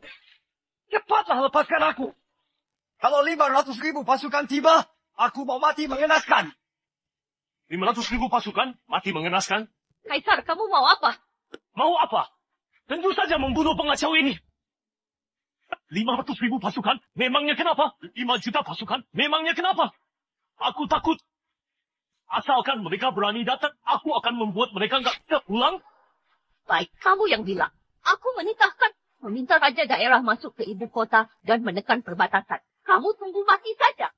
Cepatlah lepaskan aku. Kalau 500.000 pasukan tiba, aku mau mati mengenaskan. 500.000 pasukan mati mengenaskan? Kaisar, kamu mau apa? Mau apa? Tentu saja membunuh pengacau ini. 500.000 pasukan, memangnya kenapa? 5 juta pasukan, memangnya kenapa? Aku takut. Asalkan mereka berani datang, aku akan membuat mereka nggak bisa pulang. Baik, kamu yang bilang. Aku menitahkan meminta raja daerah masuk ke ibu kota dan menekan perbatasan. Kamu tunggu mati saja.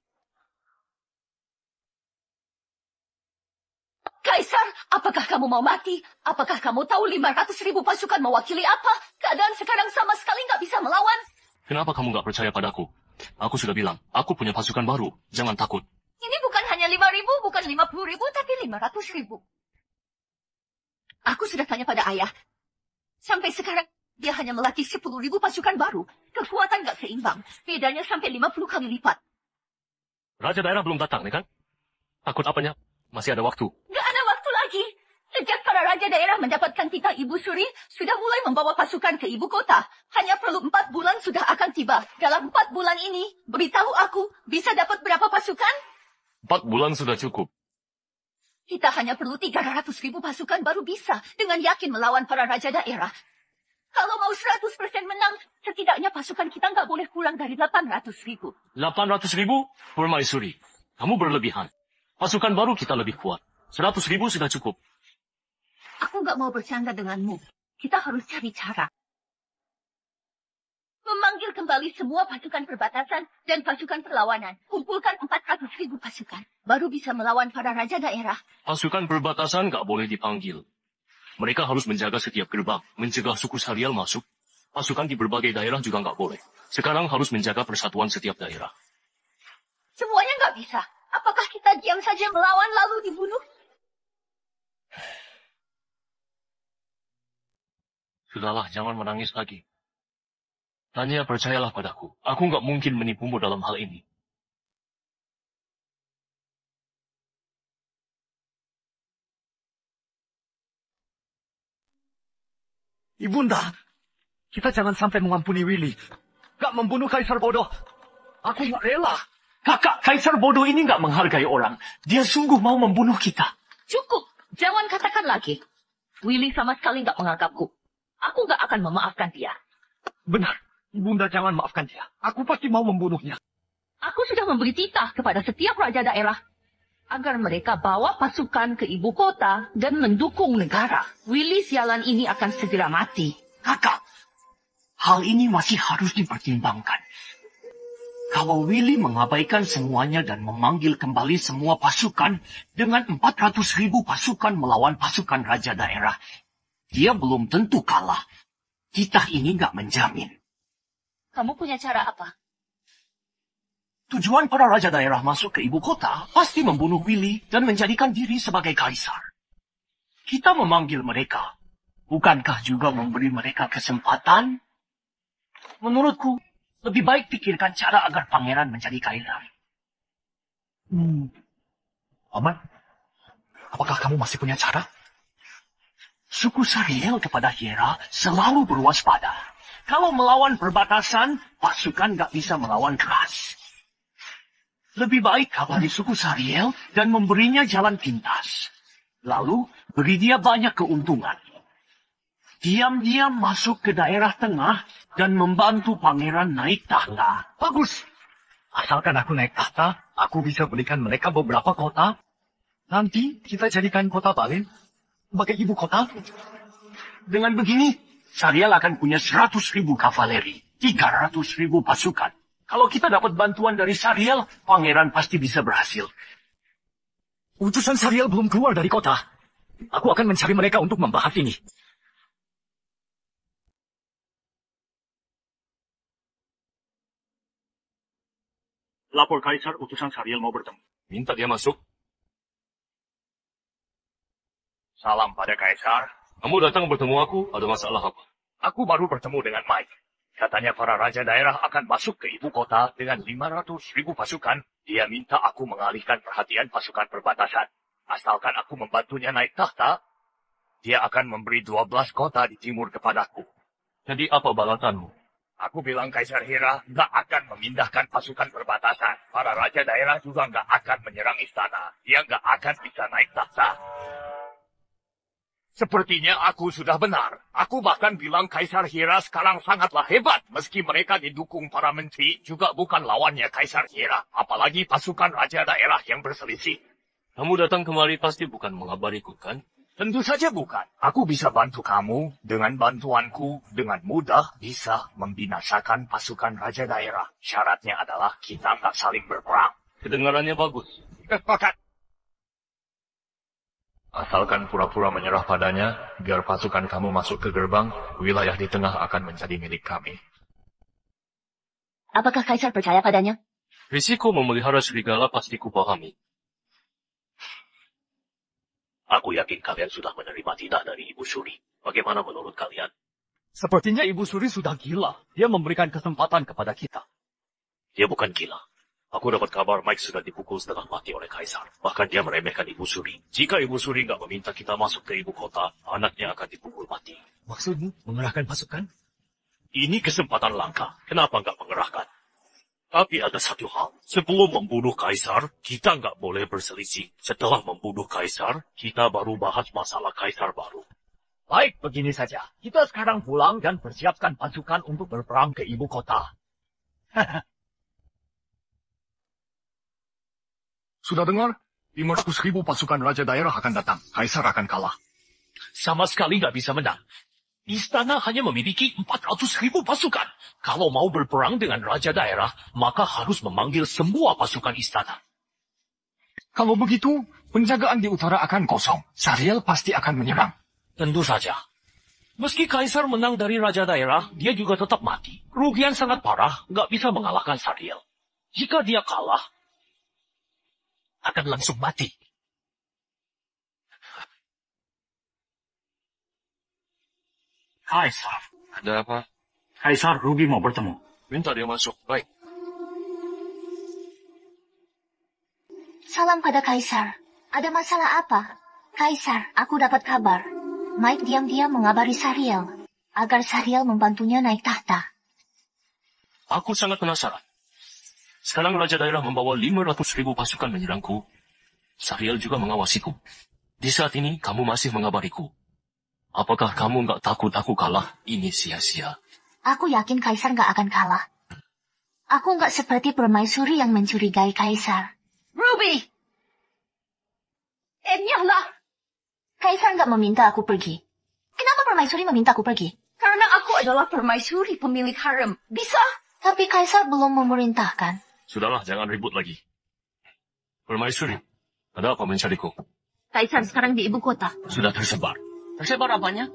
Kaisar, apakah kamu mau mati? Apakah kamu tahu 500.000 pasukan mewakili apa? Keadaan sekarang sama sekali nggak bisa melawan. Kenapa kamu nggak percaya padaku? Aku sudah bilang, aku punya pasukan baru. Jangan takut. Ini bukan hanya 5.000, bukan 50.000, tapi 500.000. Aku sudah tanya pada ayah. Sampai sekarang, dia hanya melatih 10.000 pasukan baru. Kekuatan nggak seimbang. Bedanya sampai 50 kali lipat. Raja daerah belum datang, nih kan? Takut apanya? Masih ada waktu. Nggak ada waktu lagi. Sejak para raja daerah mendapatkan titah Ibu Suri, sudah mulai membawa pasukan ke ibu kota. Hanya perlu 4 bulan sudah akan tiba. Dalam 4 bulan ini, beritahu aku, bisa dapat berapa pasukan? 4 bulan sudah cukup. Kita hanya perlu 300.000 pasukan baru bisa dengan yakin melawan para raja daerah. Kalau mau 100% menang, setidaknya pasukan kita nggak boleh kurang dari 800.000. 800.000? Permaisuri, kamu berlebihan. Pasukan baru kita lebih kuat. 100.000 sudah cukup. Aku nggak mau bercanda denganmu. Kita harus cari cara. Memanggil kembali semua pasukan perbatasan dan pasukan perlawanan. Kumpulkan 400.000 pasukan. Baru bisa melawan para raja daerah. Pasukan perbatasan nggak boleh dipanggil. Mereka harus menjaga setiap gerbang, mencegah suku Sarial masuk. Pasukan di berbagai daerah juga nggak boleh. Sekarang harus menjaga persatuan setiap daerah. Semuanya nggak bisa. Apakah kita diam saja melawan lalu dibunuh? Sudahlah, jangan menangis lagi. Tanya, percayalah padaku. Aku nggak mungkin menipumu dalam hal ini. Ibunda, kita jangan sampai mengampuni Willy. Gak membunuh kaisar bodoh. Aku gak rela. Kakak, kaisar bodoh ini nggak menghargai orang. Dia sungguh mau membunuh kita. Cukup. Jangan katakan lagi. Willy sama sekali nggak menganggapku. Aku nggak akan memaafkan dia. Benar. Ibunda jangan maafkan dia. Aku pasti mau membunuhnya. Aku sudah memberi titah kepada setiap raja daerah agar mereka bawa pasukan ke ibu kota dan mendukung negara. Willy sialan ini akan segera mati. Kakak, hal ini masih harus dipertimbangkan. Kalau Willy mengabaikan semuanya dan memanggil kembali semua pasukan dengan 400.000 pasukan melawan pasukan raja daerah, dia belum tentu kalah. Titah ini nggak menjamin. Kamu punya cara apa? Tujuan para raja daerah masuk ke ibu kota pasti membunuh Willy dan menjadikan diri sebagai kaisar. Kita memanggil mereka. Bukankah juga memberi mereka kesempatan? Menurutku, lebih baik pikirkan cara agar pangeran menjadi kaisar. Aman, apakah kamu masih punya cara? Suku Sariel kepada Hiera selalu berwaspada. Kalau melawan perbatasan, pasukan nggak bisa melawan keras. Lebih baik kabari suku Sariel dan memberinya jalan pintas. Lalu beri dia banyak keuntungan. Diam-diam masuk ke daerah tengah dan membantu pangeran naik tahta. Bagus. Asalkan aku naik tahta, aku bisa berikan mereka beberapa kota. Nanti kita jadikan kota Balin sebagai ibu kota. Dengan begini, Sariel akan punya 100.000 kavaleri, 300.000 pasukan. Kalau kita dapat bantuan dari Sariel, pangeran pasti bisa berhasil. Utusan Sariel belum keluar dari kota. Aku akan mencari mereka untuk membahas ini. Lapor Kaisar, utusan Sariel mau bertemu. Minta dia masuk. Salam pada Kaisar. Kamu datang bertemu aku, ada masalah apa? Aku baru bertemu dengan Mike. Katanya para raja daerah akan masuk ke ibu kota dengan 500.000 pasukan. Dia minta aku mengalihkan perhatian pasukan perbatasan. Asalkan aku membantunya naik tahta, dia akan memberi 12 kota di timur kepadaku. Jadi apa balasanmu? Aku bilang Kaisar Hira nggak akan memindahkan pasukan perbatasan. Para raja daerah juga nggak akan menyerang istana. Dia nggak akan bisa naik tahta. Sepertinya aku sudah benar. Aku bahkan bilang Kaisar Hira sekarang sangatlah hebat. Meski mereka didukung para menteri, juga bukan lawannya Kaisar Hira. Apalagi pasukan raja daerah yang berselisih. Kamu datang kemari pasti bukan mengabariku, kan? Tentu saja bukan. Aku bisa bantu kamu. Dengan bantuanku, dengan mudah bisa membinasakan pasukan raja daerah. Syaratnya adalah kita nggak saling berperang. Kedengarannya bagus. Sepakat. Asalkan pura-pura menyerah padanya, biar pasukan kamu masuk ke gerbang, wilayah di tengah akan menjadi milik kami. Apakah Kaisar percaya padanya? Risiko memelihara serigala pasti kupahami. Aku yakin kalian sudah menerima titah dari Ibu Suri. Bagaimana menurut kalian? Sepertinya Ibu Suri sudah gila. Dia memberikan kesempatan kepada kita. Dia bukan gila. Aku dapat kabar Mike sudah dipukul setengah mati oleh Kaisar. Bahkan dia meremehkan Ibu Suri. Jika Ibu Suri nggak meminta kita masuk ke ibu kota, anaknya akan dipukul mati. Maksudmu mengerahkan pasukan? Ini kesempatan langka. Kenapa nggak mengerahkan? Tapi ada satu hal. Sebelum membunuh Kaisar, kita nggak boleh berselisih. Setelah membunuh Kaisar, kita baru bahas masalah Kaisar baru. Baik, begini saja. Kita sekarang pulang dan persiapkan pasukan untuk berperang ke ibu kota. Sudah dengar? 500.000 pasukan raja daerah akan datang. Kaisar akan kalah. Sama sekali nggak bisa menang. Istana hanya memiliki 400.000 pasukan. Kalau mau berperang dengan raja daerah, maka harus memanggil semua pasukan istana. Kalau begitu, penjagaan di utara akan kosong. Sariel pasti akan menyerang. Tentu saja. Meski Kaisar menang dari raja daerah, dia juga tetap mati. Kerugian sangat parah, nggak bisa mengalahkan Sariel. Jika dia kalah, akan langsung mati. Kaisar. Ada apa? Kaisar, Ruby mau bertemu. Minta dia masuk. Baik. Salam pada Kaisar. Ada masalah apa? Kaisar, aku dapat kabar. Mike diam-diam mengabari Sariel agar Sariel membantunya naik tahta. Aku sangat penasaran. Sekarang raja daerah membawa 500.000 pasukan menyerangku. Sariel juga mengawasiku. Di saat ini, kamu masih mengabariku. Apakah kamu nggak takut aku kalah? Ini sia-sia. Aku yakin Kaisar nggak akan kalah. Aku nggak seperti permaisuri yang mencurigai Kaisar. Ruby! Nyala! Kaisar nggak meminta aku pergi. Kenapa permaisuri meminta aku pergi? Karena aku adalah permaisuri pemilik harem. Bisa? Tapi Kaisar belum memerintahkan. Sudahlah, jangan ribut lagi. Permaisuri, ada apa mencariku? Kaisar sekarang di ibu kota. Sudah tersebar. Tersebar apanya?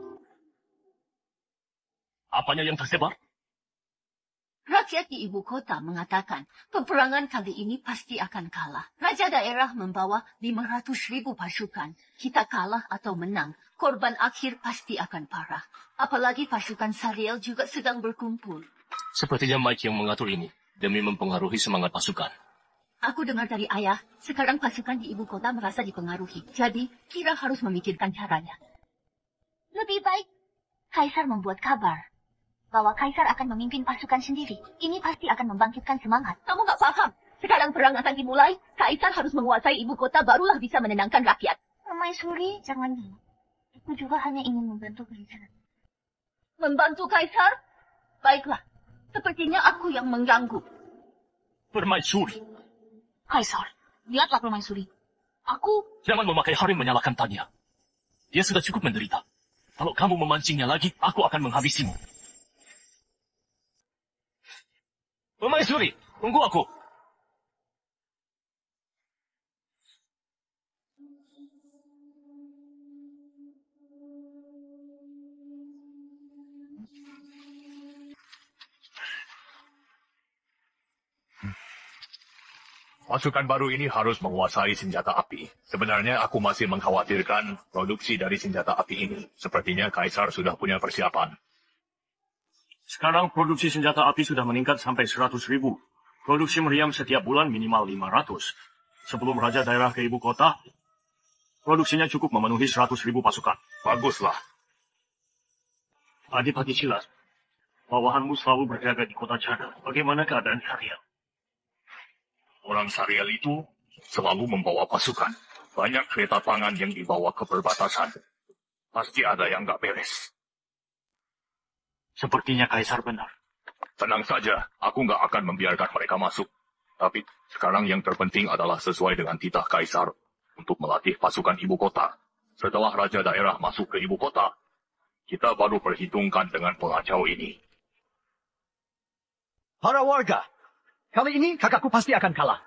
Apanya yang tersebar? Rakyat di ibu kota mengatakan peperangan kali ini pasti akan kalah. Raja daerah membawa 500.000 pasukan. Kita kalah atau menang, korban akhir pasti akan parah. Apalagi pasukan Sariel juga sedang berkumpul. Sepertinya Mike yang mengatur ini demi mempengaruhi semangat pasukan. Aku dengar dari ayah, sekarang pasukan di ibu kota merasa dipengaruhi. Jadi, Kira harus memikirkan caranya. Lebih baik Kaisar membuat kabar bahwa Kaisar akan memimpin pasukan sendiri. Ini pasti akan membangkitkan semangat. Kamu nggak paham. Sekarang perang akan dimulai. Kaisar harus menguasai ibu kota, barulah bisa menenangkan rakyat. Permaisuri, jangan. Aku juga hanya ingin membantu Kaisar. Membantu Kaisar? Baiklah. Sepertinya aku yang mengganggu. Permaisuri, Kaisar, lihatlah Permaisuri. Aku... jangan memakai harim menyalahkan Tanya. Dia sudah cukup menderita. Kalau kamu memancingnya lagi, aku akan menghabisimu. Permaisuri, tunggu aku. Pasukan baru ini harus menguasai senjata api. Sebenarnya aku masih mengkhawatirkan produksi dari senjata api ini. Sepertinya Kaisar sudah punya persiapan. Sekarang produksi senjata api sudah meningkat sampai 100.000. Produksi meriam setiap bulan minimal 500. Sebelum Raja Daerah ke ibu kota, produksinya cukup memenuhi 100.000 pasukan. Baguslah. Adipati Cilas, bawahanmu selalu berjaga di kota Chana. Bagaimana keadaan kalian? Orang Sariel itu selalu membawa pasukan. Banyak kereta tangan yang dibawa ke perbatasan. Pasti ada yang nggak beres. Sepertinya Kaisar benar. Tenang saja, aku nggak akan membiarkan mereka masuk. Tapi sekarang yang terpenting adalah sesuai dengan titah Kaisar untuk melatih pasukan ibu kota. Setelah Raja Daerah masuk ke ibu kota, kita baru perhitungkan dengan pengacau ini. Para warga, kali ini kakakku pasti akan kalah.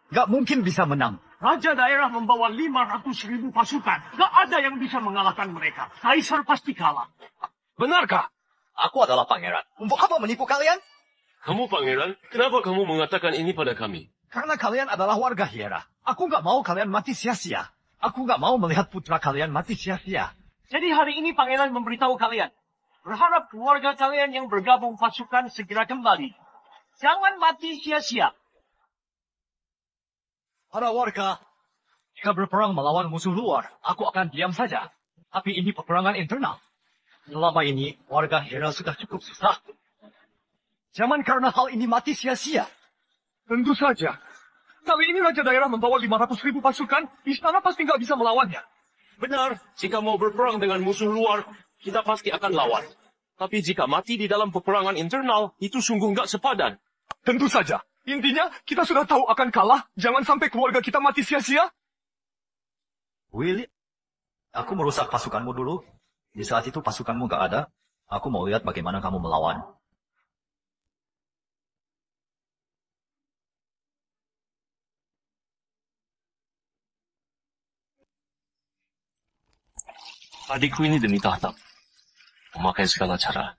Gak mungkin bisa menang. Raja Daerah membawa 500.000 pasukan. Gak ada yang bisa mengalahkan mereka. Kaisar pasti kalah. Benarkah? Aku adalah pangeran. Untuk apa menipu kalian? Kamu pangeran, kenapa kamu mengatakan ini pada kami? Karena kalian adalah warga Hiera. Aku gak mau kalian mati sia-sia. Aku gak mau melihat putra kalian mati sia-sia. Jadi hari ini pangeran memberitahu kalian. Berharap keluarga kalian yang bergabung pasukan segera kembali. Jangan mati sia-sia. Para warga, jika berperang melawan musuh luar, aku akan diam saja. Tapi ini peperangan internal. Selama ini, warga Hera sudah cukup susah. Jangan karena hal ini mati sia-sia. Tentu saja. Kali ini Raja Daerah membawa 500.000 pasukan, istana pasti nggak bisa melawannya. Benar, jika mau berperang dengan musuh luar, kita pasti akan lawan. Tapi jika mati di dalam peperangan internal, itu sungguh nggak sepadan. Tentu saja. Intinya, kita sudah tahu akan kalah. Jangan sampai keluarga kita mati sia-sia. Willy, aku merusak pasukanmu dulu. Di saat itu pasukanmu gak ada. Aku mau lihat bagaimana kamu melawan. Adikku ini demi tahta. Memakai segala cara.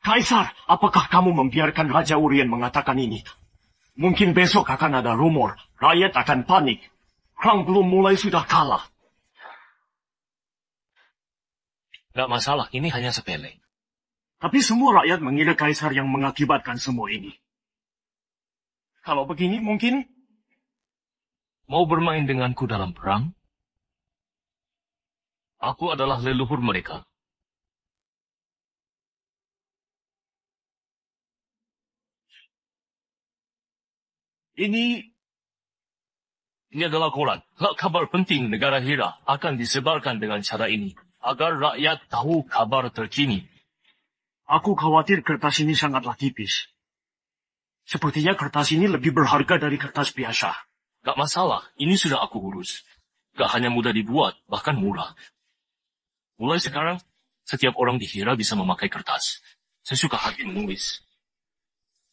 Kaisar, apakah kamu membiarkan Raja Urien mengatakan ini? Mungkin besok akan ada rumor. Rakyat akan panik. Perang belum mulai sudah kalah. Gak masalah, ini hanya sepele. Tapi semua rakyat mengira Kaisar yang mengakibatkan semua ini. Kalau begini mungkin... Mau bermain denganku dalam perang? Aku adalah leluhur mereka. Ini adalah koran. Kabar penting negara Hira akan disebarkan dengan cara ini. Agar rakyat tahu kabar terkini. Aku khawatir kertas ini sangatlah tipis. Sepertinya kertas ini lebih berharga dari kertas biasa. Gak masalah, ini sudah aku urus. Gak hanya mudah dibuat, bahkan murah. Mulai sekarang, setiap orang di Hira bisa memakai kertas. Sesuka hati menulis.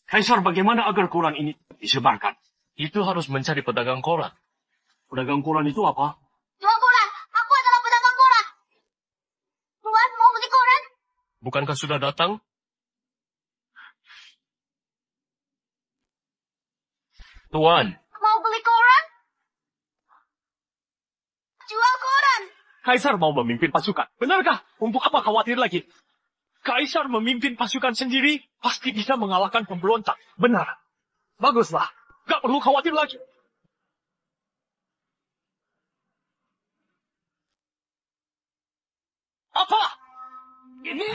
Kaisar, bagaimana agar koran ini disebarkan? Itu harus mencari pedagang koran. Pedagang koran itu apa? Jual koran. Aku adalah pedagang koran. Tuan mau beli koran? Bukankah sudah datang? Tuan. Mau beli koran? Jual koran. Kaisar mau memimpin pasukan. Benarkah? Untuk apa khawatir lagi? Kaisar memimpin pasukan sendiri pasti bisa mengalahkan pemberontak. Benar. Baguslah. Gak perlu khawatir lagi. Apa? Ini?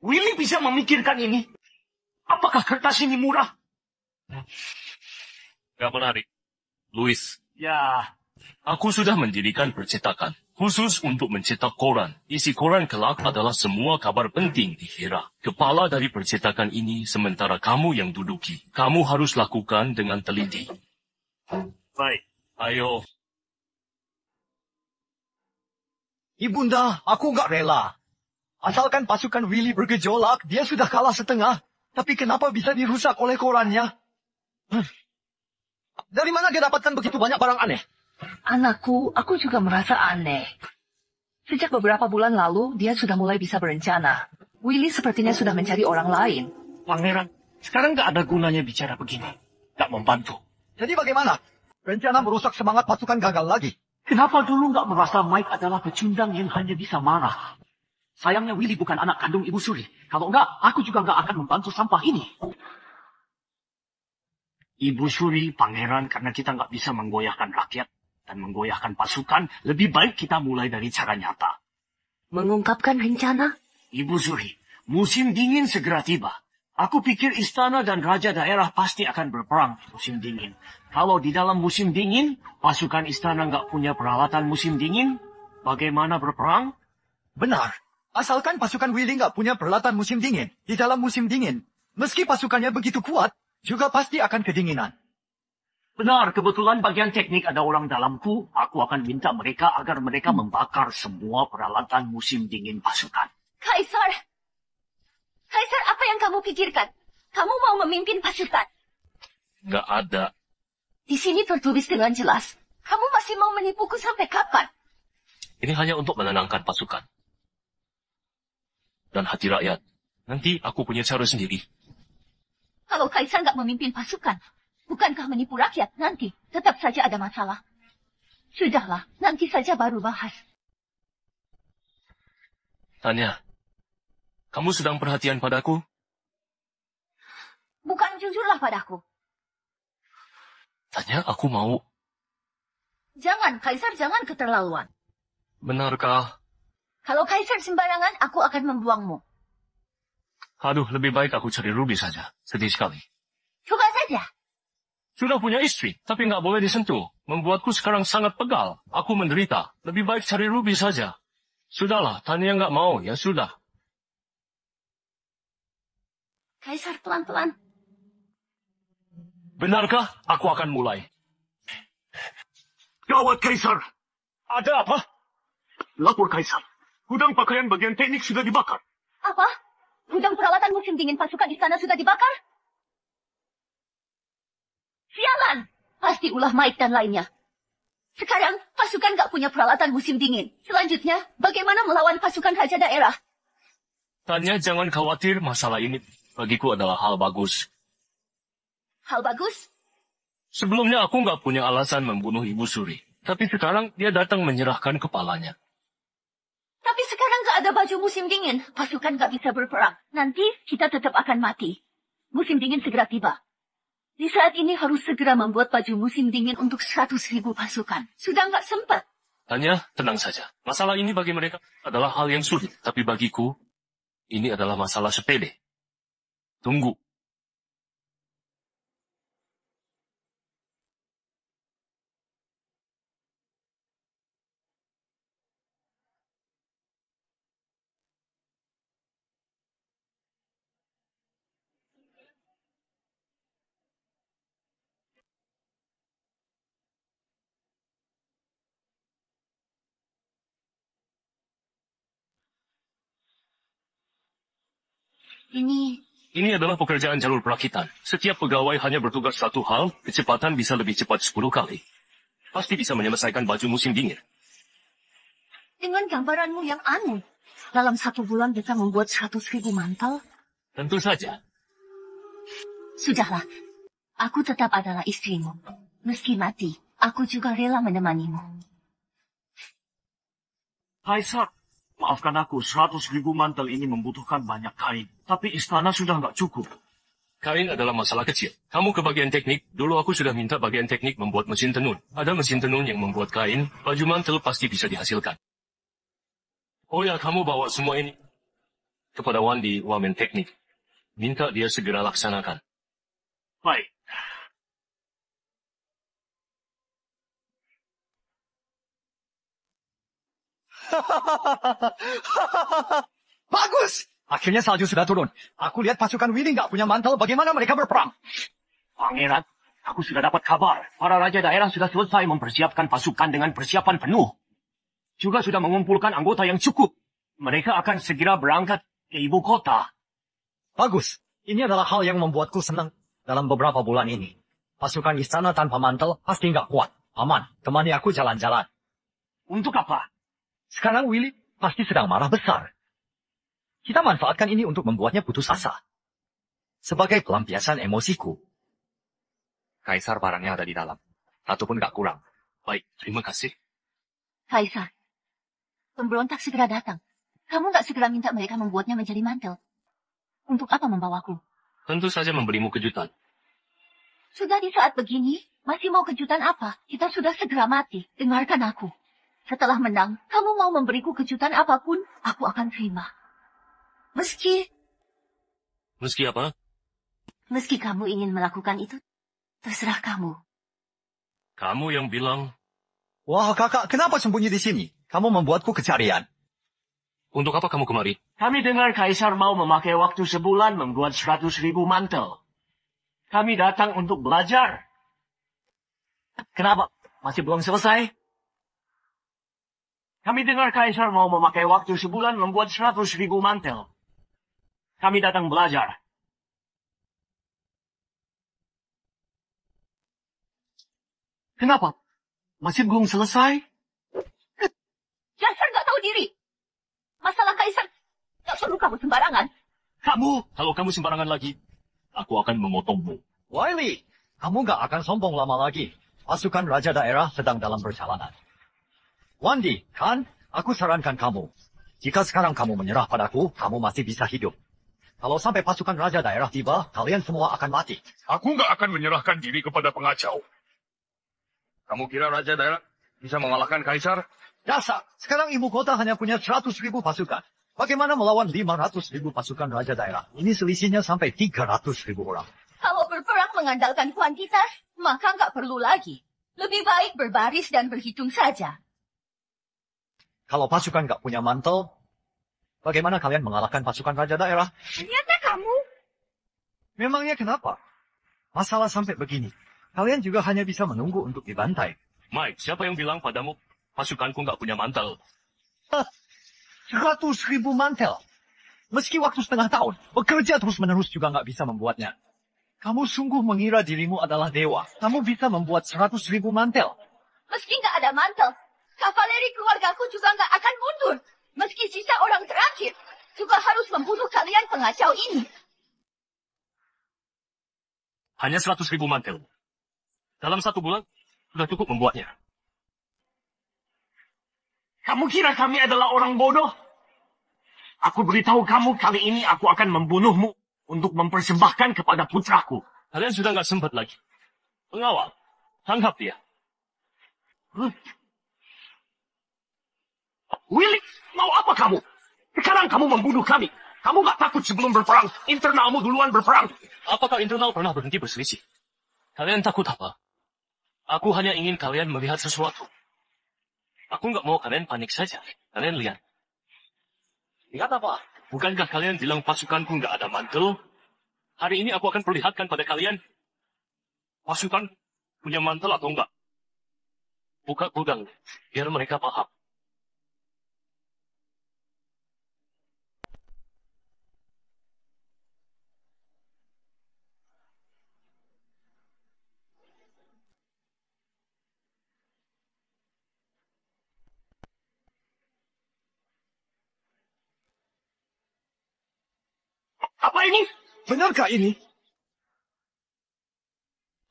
Willy bisa memikirkan ini? Apakah kertas ini murah? Gak menarik. Louis, Ya, aku sudah mendirikan percetakan khusus untuk mencetak koran. Isi koran kelak adalah semua kabar penting di Hera. Kepala dari percetakan ini sementara kamu yang duduki. Kamu harus lakukan dengan teliti. baik. Ayo. Ibunda, aku nggak rela. Asalkan pasukan Willy bergejolak, dia sudah kalah setengah. Tapi kenapa bisa dirusak oleh korannya? Dari mana dia dapatkan begitu banyak barang aneh? Anakku, aku juga merasa aneh. Sejak beberapa bulan lalu, dia sudah mulai bisa berencana. Willy sepertinya sudah mencari orang lain. Pangeran, sekarang nggak ada gunanya bicara begini. Nggak membantu. Jadi bagaimana? Rencana merusak semangat pasukan gagal lagi. Kenapa dulu nggak merasa Mike adalah pecundang yang hanya bisa marah? Sayangnya Willy bukan anak kandung Ibu Suri. Kalau enggak, aku juga nggak akan membantu sampah ini. Ibu Suri, Pangeran, karena kita nggak bisa menggoyahkan rakyat dan menggoyahkan pasukan, lebih baik kita mulai dari cara nyata. Mengungkapkan rencana? Ibu Suri, musim dingin segera tiba. Aku pikir istana dan raja daerah pasti akan berperang di musim dingin. Kalau di dalam musim dingin, pasukan istana nggak punya peralatan musim dingin, bagaimana berperang? Benar. Asalkan pasukan Willy nggak punya peralatan musim dingin. Di dalam musim dingin, meski pasukannya begitu kuat, juga pasti akan kedinginan. Benar, kebetulan bagian teknik ada orang dalamku. Aku akan minta mereka agar mereka membakar semua peralatan musim dingin pasukan. Kaisar! Kaisar, apa yang kamu pikirkan? Kamu mau memimpin pasukan? Nggak ada. Di sini tertulis dengan jelas. Kamu masih mau menipuku sampai kapan? Ini hanya untuk menenangkan pasukan. Dan hati rakyat. Nanti aku punya cara sendiri. Kalau Kaisar nggak memimpin pasukan, bukankah menipu rakyat? Nanti tetap saja ada masalah. Sudahlah, nanti saja baru bahas. Tanya, kamu sedang perhatian padaku? Bukan jujurlah padaku. Tanya, aku mau. Jangan, Kaisar, jangan keterlaluan. Benarkah? Kalau Kaisar sembarangan, aku akan membuangmu. Aduh, lebih baik aku cari Ruby saja. Sedih sekali. Coba saja. Sudah punya istri, tapi nggak boleh disentuh. Membuatku sekarang sangat pegal. Aku menderita. Lebih baik cari Ruby saja. Sudahlah, Tania nggak mau, ya sudah. Kaisar, pelan-pelan. Benarkah? Aku akan mulai. Gawat, Kaisar! Ada apa? Lapor, Kaisar. Gudang pakaian bagian teknik sudah dibakar. Apa? Gudang peralatan musim dingin pasukan istana sudah dibakar? Sialan! Pasti ulah Mike dan lainnya. Sekarang, pasukan nggak punya peralatan musim dingin. Selanjutnya, bagaimana melawan pasukan raja daerah? Tanya, jangan khawatir, masalah ini bagiku adalah hal bagus. Hal bagus? Sebelumnya aku nggak punya alasan membunuh Ibu Suri. Tapi sekarang dia datang menyerahkan kepalanya. Tapi sekarang nggak ada baju musim dingin. Pasukan nggak bisa berperang. Nanti kita tetap akan mati. Musim dingin segera tiba. Di saat ini harus segera membuat baju musim dingin untuk 100.000 pasukan. Sudah nggak sempat. Tanya, tenang saja. Masalah ini bagi mereka adalah hal yang sulit. Tapi bagiku, ini adalah masalah sepele. Tunggu. Ini adalah pekerjaan jalur perakitan. Setiap pegawai hanya bertugas satu hal, kecepatan bisa lebih cepat 10 kali. Pasti bisa menyelesaikan baju musim dingin. Dengan gambaranmu yang aneh. Dalam 1 bulan bisa membuat 100.000 mantel? Tentu saja. Sudahlah. Aku tetap adalah istrimu. Meski mati, aku juga rela menemanimu. Kaisar, maafkan aku, 100.000 mantel ini membutuhkan banyak kain. Tapi istana sudah nggak cukup. Kain adalah masalah kecil. Kamu ke bagian teknik, dulu aku sudah minta bagian teknik membuat mesin tenun. Ada mesin tenun yang membuat kain, baju mantel pasti bisa dihasilkan. Oh ya, kamu bawa semua ini kepada Wan di Wamen Teknik. Minta dia segera laksanakan. Baik. Bagus! Akhirnya salju sudah turun. Aku lihat pasukan Willy nggak punya mantel. Bagaimana mereka berperang? Pangeran, aku sudah dapat kabar. Para raja daerah sudah selesai mempersiapkan pasukan dengan persiapan penuh. Juga sudah mengumpulkan anggota yang cukup. Mereka akan segera berangkat ke ibu kota. Bagus. Ini adalah hal yang membuatku senang dalam beberapa bulan ini. Pasukan istana tanpa mantel pasti nggak kuat. Aman, temani aku jalan-jalan. Untuk apa? Sekarang Willy pasti sedang marah besar. Kita manfaatkan ini untuk membuatnya putus asa. Sebagai pelampiasan emosiku. Kaisar barangnya ada di dalam. Satu pun gak kurang. Baik, terima kasih. Kaisar, pemberontak segera datang. Kamu nggak segera minta mereka membuatnya menjadi mantel. Untuk apa membawaku? Tentu saja memberimu kejutan. Sudah di saat begini, masih mau kejutan apa? Kita sudah segera mati. Dengarkan aku. Setelah menang, kamu mau memberiku kejutan apapun, aku akan terima. Meski apa? Meski kamu ingin melakukan itu, terserah kamu. Kamu yang bilang... Wah kakak, kenapa sembunyi di sini? Kamu membuatku kecarian. Untuk apa kamu kemari? Kami dengar Kaisar mau memakai waktu sebulan membuat 100.000 mantel. Kami datang untuk belajar. Kenapa? Masih belum selesai? Kami dengar Kaisar mau memakai waktu sebulan membuat 100.000 mantel. Kami datang belajar. Kenapa? Masih belum selesai? Dasar nggak tahu diri. Masalah Kaisar nggak perlu kamu sembarangan. Kalau kamu sembarangan lagi, aku akan memotongmu. Wiley, kamu nggak akan sombong lama lagi. Pasukan raja daerah sedang dalam perjalanan. Wandi, kan? Aku sarankan kamu. Jika sekarang kamu menyerah padaku, kamu masih bisa hidup. Kalau sampai pasukan raja daerah tiba, kalian semua akan mati. Aku nggak akan menyerahkan diri kepada pengacau. Kamu kira raja daerah bisa mengalahkan kaisar? Dasar, sekarang ibu kota hanya punya 100.000 pasukan. Bagaimana melawan 500.000 pasukan raja daerah? Ini selisihnya sampai 300.000 orang. Kalau berperang mengandalkan kuantitas, maka nggak perlu lagi. Lebih baik berbaris dan berhitung saja. Kalau pasukan nggak punya mantel, bagaimana kalian mengalahkan pasukan raja daerah? Ternyata kamu. Memangnya kenapa? Masalah sampai begini. Kalian juga hanya bisa menunggu untuk dibantai. Mike, siapa yang bilang padamu pasukanku nggak punya mantel? 100.000 mantel. Meski waktu setengah tahun, bekerja terus-menerus juga nggak bisa membuatnya. Kamu sungguh mengira dirimu adalah dewa. Kamu bisa membuat 100.000 mantel. Meski nggak ada mantel, kavaleri keluargaku juga nggak akan mundur. Meski sisa orang terakhir, juga harus membunuh kalian pengacau ini. Hanya 100.000 mantel. Dalam 1 bulan, sudah cukup membuatnya. Kamu kira kami adalah orang bodoh? Aku beritahu kamu kali ini aku akan membunuhmu untuk mempersembahkan kepada putraku. Kalian sudah nggak sempat lagi. Pengawal, tangkap dia. Willy, mau apa kamu? Sekarang kamu membunuh kami. Kamu nggak takut sebelum berperang? Internalmu duluan berperang. Apakah internal pernah berhenti berselisih? Kalian takut apa? Aku hanya ingin kalian melihat sesuatu. Aku nggak mau kalian panik saja. Kalian lihat. Lihat apa? Bukankah kalian bilang pasukanku nggak ada mantel? Hari ini aku akan perlihatkan pada kalian. Pasukan punya mantel atau enggak. Buka gudang, biar mereka paham. Apa ini? Benarkah ini?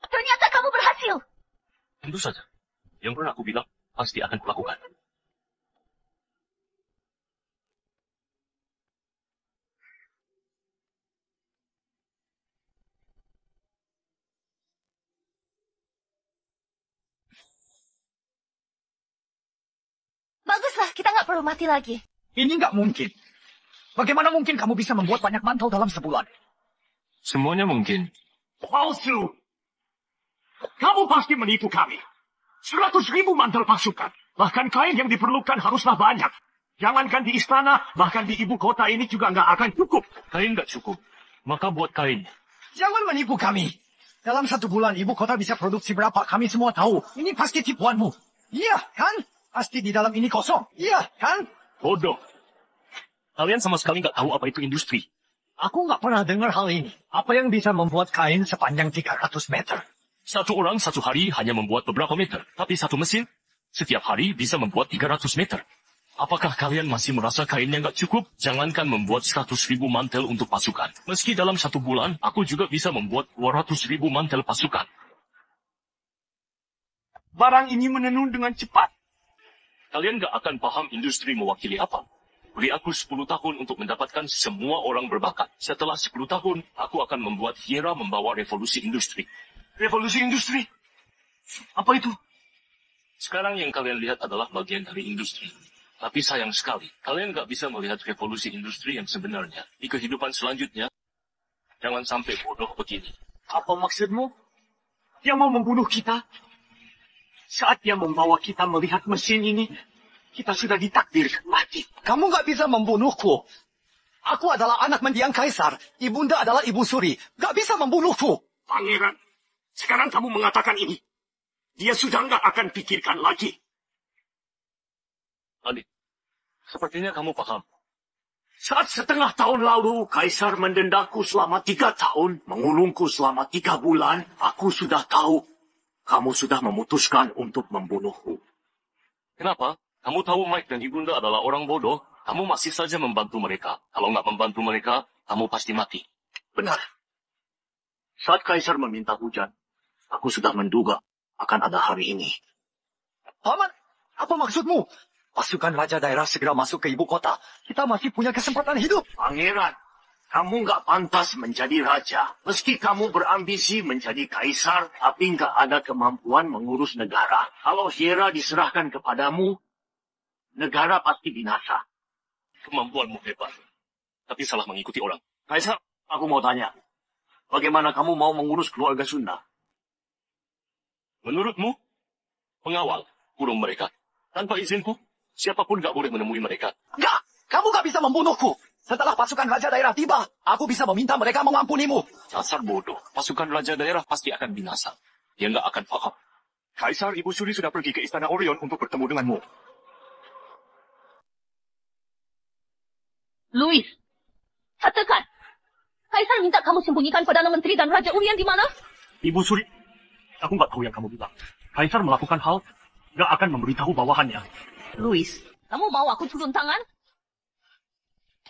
Ternyata kamu berhasil. Tentu saja. Yang pernah aku bilang, pasti akan kulakukan. Baguslah, kita nggak perlu mati lagi. Ini nggak mungkin. Bagaimana mungkin kamu bisa membuat banyak mantel dalam sebulan? Semuanya mungkin. Palsu! Kamu pasti menipu kami. 100.000 mantel pasukan. Bahkan kain yang diperlukan haruslah banyak. Jangankan di istana, bahkan di ibu kota ini juga nggak akan cukup. Kain nggak cukup. Maka buat kain. Jangan menipu kami. Dalam 1 bulan ibu kota bisa produksi berapa kami semua tahu. Ini pasti tipuanmu. Iya kan? Pasti di dalam ini kosong. Iya kan? Bodoh. Kalian sama sekali nggak tahu apa itu industri. Aku nggak pernah dengar hal ini. Apa yang bisa membuat kain sepanjang 300 meter? Satu orang satu hari hanya membuat beberapa meter. Tapi satu mesin setiap hari bisa membuat 300 meter. Apakah kalian masih merasa kainnya nggak cukup? Jangankan membuat 100.000 mantel untuk pasukan. Meski dalam 1 bulan, aku juga bisa membuat 200.000 mantel pasukan. Barang ini menenun dengan cepat. Kalian nggak akan paham industri mewakili apa. Beri aku 10 tahun untuk mendapatkan semua orang berbakat. Setelah 10 tahun, aku akan membuat Hiera membawa revolusi industri. Revolusi industri? Apa itu? Sekarang yang kalian lihat adalah bagian dari industri. Tapi sayang sekali, kalian nggak bisa melihat revolusi industri yang sebenarnya. Di kehidupan selanjutnya, jangan sampai bodoh begini. Apa maksudmu? Dia mau membunuh kita? Saat dia membawa kita melihat mesin ini, kita sudah ditakdirkan mati. Kamu nggak bisa membunuhku. Aku adalah anak mendiang kaisar. Ibunda adalah ibu suri. Nggak bisa membunuhku. Pangeran, sekarang kamu mengatakan ini. Dia sudah nggak akan pikirkan lagi. Adik, sepertinya kamu paham. Saat setengah tahun lalu, Kaisar mendendaku selama 3 tahun, mengulungku selama 3 bulan, aku sudah tahu. Kamu sudah memutuskan untuk membunuhku. Kenapa? Kamu tahu Mike dan Ibunda adalah orang bodoh. Kamu masih saja membantu mereka. Kalau nggak membantu mereka, kamu pasti mati. Benar. Saat Kaisar meminta hujan, aku sudah menduga akan ada hari ini. Paman, apa maksudmu? Pasukan raja daerah segera masuk ke ibu kota. Kita masih punya kesempatan hidup. Pangeran, kamu nggak pantas menjadi raja. Meski kamu berambisi menjadi kaisar, tapi nggak ada kemampuan mengurus negara. Kalau Hiera diserahkan kepadamu, negara pasti binasa. Kemampuanmu hebat, tapi salah mengikuti orang. Kaisar, aku mau tanya. Bagaimana kamu mau mengurus keluarga Sunda? Menurutmu, pengawal kurung mereka. Tanpa izinku, siapapun gak boleh menemui mereka. Enggak, kamu gak bisa membunuhku. Setelah pasukan raja daerah tiba, aku bisa meminta mereka mengampunimu. Dasar bodoh, pasukan raja daerah pasti akan binasa. Dia gak akan paham. Kaisar Ibu Suri sudah pergi ke Istana Orion untuk bertemu denganmu. Louis, katakan. Kaisar minta kamu sembunyikan Perdana Menteri dan Raja Urian di mana? Ibu Suri, aku nggak tahu yang kamu bilang. Kaisar melakukan hal, nggak akan memberitahu bawahannya. Louis, kamu mau aku turun tangan?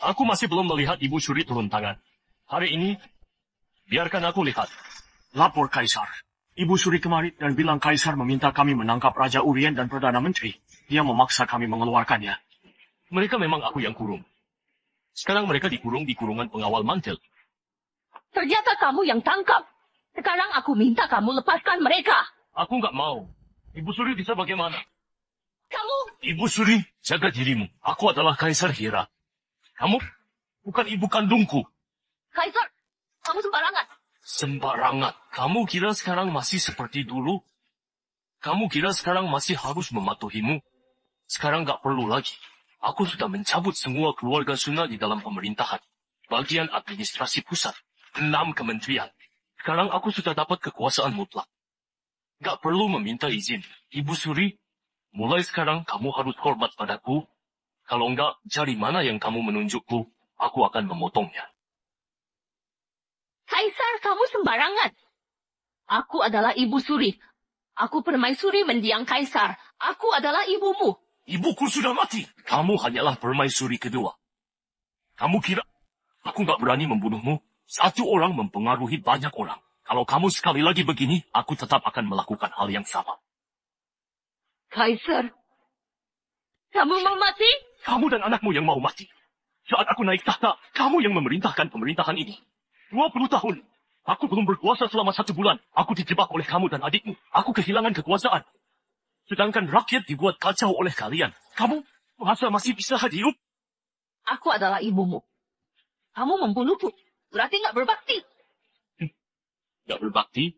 Aku masih belum melihat Ibu Suri turun tangan. Hari ini, biarkan aku lihat. Lapor Kaisar. Ibu Suri kemari dan bilang Kaisar meminta kami menangkap Raja Urian dan Perdana Menteri. Dia memaksa kami mengeluarkannya. Mereka memang aku yang kurung. Sekarang mereka dikurung di kurungan pengawal mantel. Ternyata kamu yang tangkap. Sekarang aku minta kamu lepaskan mereka. Aku nggak mau. Ibu Suri bisa bagaimana? Kamu... Ibu Suri, jaga dirimu. Aku adalah Kaisar Hiera. Kamu bukan ibu kandungku. Kaisar, kamu sembarangan. Sembarangan. Kamu kira sekarang masih seperti dulu? Kamu kira sekarang masih harus mematuhimu? Sekarang nggak perlu lagi. Aku sudah mencabut semua keluarga Sunda di dalam pemerintahan. Bagian administrasi pusat. 6 kementerian. Sekarang aku sudah dapat kekuasaan mutlak. Gak perlu meminta izin. Ibu Suri, mulai sekarang kamu harus hormat padaku. Kalau enggak, jari mana yang kamu menunjukku, aku akan memotongnya. Kaisar, kamu sembarangan. Aku adalah Ibu Suri. Aku permaisuri mendiang Kaisar. Aku adalah ibumu. Ibuku sudah mati. Kamu hanyalah permaisuri kedua. Kamu kira aku gak berani membunuhmu? Satu orang mempengaruhi banyak orang. Kalau kamu sekali lagi begini, aku tetap akan melakukan hal yang sama. Kaisar, kamu mau mati? Kamu dan anakmu yang mau mati. Saat aku naik tahta, kamu yang memerintahkan pemerintahan ini. 20 tahun. Aku belum berkuasa selama 1 bulan. Aku dijebak oleh kamu dan adikmu. Aku kehilangan kekuasaan. Sedangkan rakyat dibuat kacau oleh kalian. Kamu merasa masih bisa hidup? Aku adalah ibumu. Kamu membunuhku. Berarti nggak berbakti. Gak berbakti.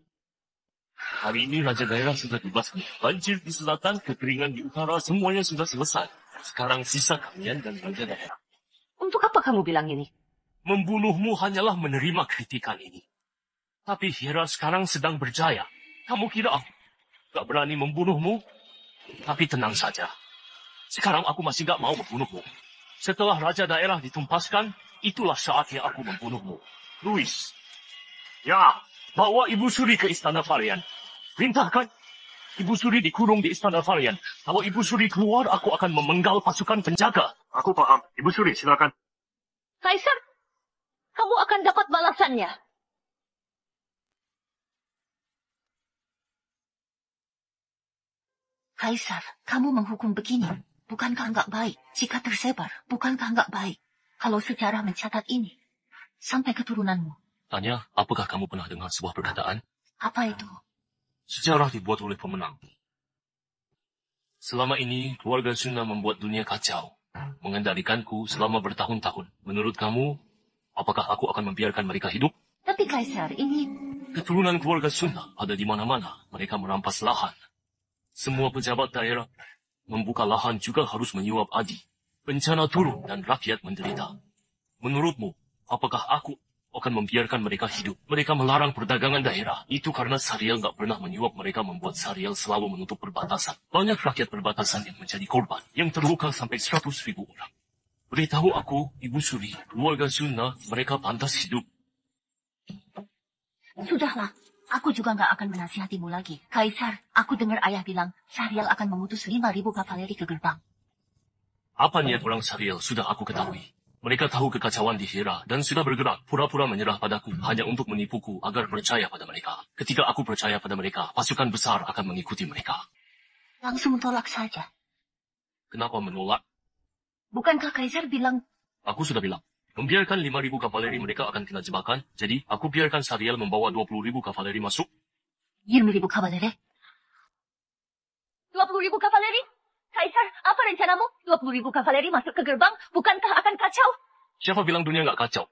Hari ini Raja Daerah sudah bebaskan. Banjir di selatan, kekeringan di utara, semuanya sudah selesai. Sekarang sisa kalian dan Raja Daerah. Untuk apa kamu bilang ini? Membunuhmu hanyalah menerima kritikan ini. Tapi Hera sekarang sedang berjaya. Kamu kira aku gak berani membunuhmu? Tapi tenang saja. Sekarang aku masih gak mau membunuhmu. Setelah Raja Daerah ditumpaskan, itulah saatnya aku membunuhmu. Louis. Ya, bawa Ibu Suri ke Istana Varian. Perintahkan Ibu Suri dikurung di Istana Varian. Kalau Ibu Suri keluar, aku akan memenggal pasukan penjaga. Aku paham. Ibu Suri, silakan. Kaisar, kamu akan dapat balasannya. Kaisar, kamu menghukum begini. Bukankah enggak baik? Jika tersebar, bukankah enggak baik? Kalau sejarah mencatat ini, sampai keturunanmu. Tanya, apakah kamu pernah dengar sebuah perkataan? Apa itu? Sejarah dibuat oleh pemenang. Selama ini, keluarga Sunda membuat dunia kacau. Mengendalikanku selama bertahun-tahun. Menurut kamu, apakah aku akan membiarkan mereka hidup? Tapi Kaisar, ini... Keturunan keluarga Sunda ada di mana-mana. Mereka merampas lahan. Semua pejabat daerah membuka lahan juga harus menyuap adi. Bencana turun dan rakyat menderita. Menurutmu, apakah aku akan membiarkan mereka hidup? Mereka melarang perdagangan daerah. Itu karena Sariel gak pernah menyuap mereka membuat Sariel selalu menutup perbatasan. Banyak rakyat perbatasan yang menjadi korban. Yang terluka sampai 100.000 orang. Beritahu aku, Ibu Suri, keluarga Sunda, mereka pantas hidup. Sudahlah, aku juga nggak akan menasihatimu lagi. Kaisar, aku dengar ayah bilang, Sariel akan mengutus 5.000 kavaleri ke gerbang. Apa niat orang Sariel sudah aku ketahui. Mereka tahu kekacauan di Hera dan sudah bergerak pura-pura menyerah padaku hanya untuk menipuku agar percaya pada mereka. Ketika aku percaya pada mereka, pasukan besar akan mengikuti mereka. Langsung tolak saja. Kenapa menolak? Bukankah Kaisar bilang... Aku sudah bilang. Membiarkan 5.000 kavaleri mereka akan kena jebakan, jadi aku biarkan Sariel membawa 20.000 kavaleri masuk. 20.000 kavaleri? 20.000 kavaleri? Kaisar, apa rencanamu? 20.000 kavaleri masuk ke gerbang, bukankah akan kacau? Siapa bilang dunia nggak kacau?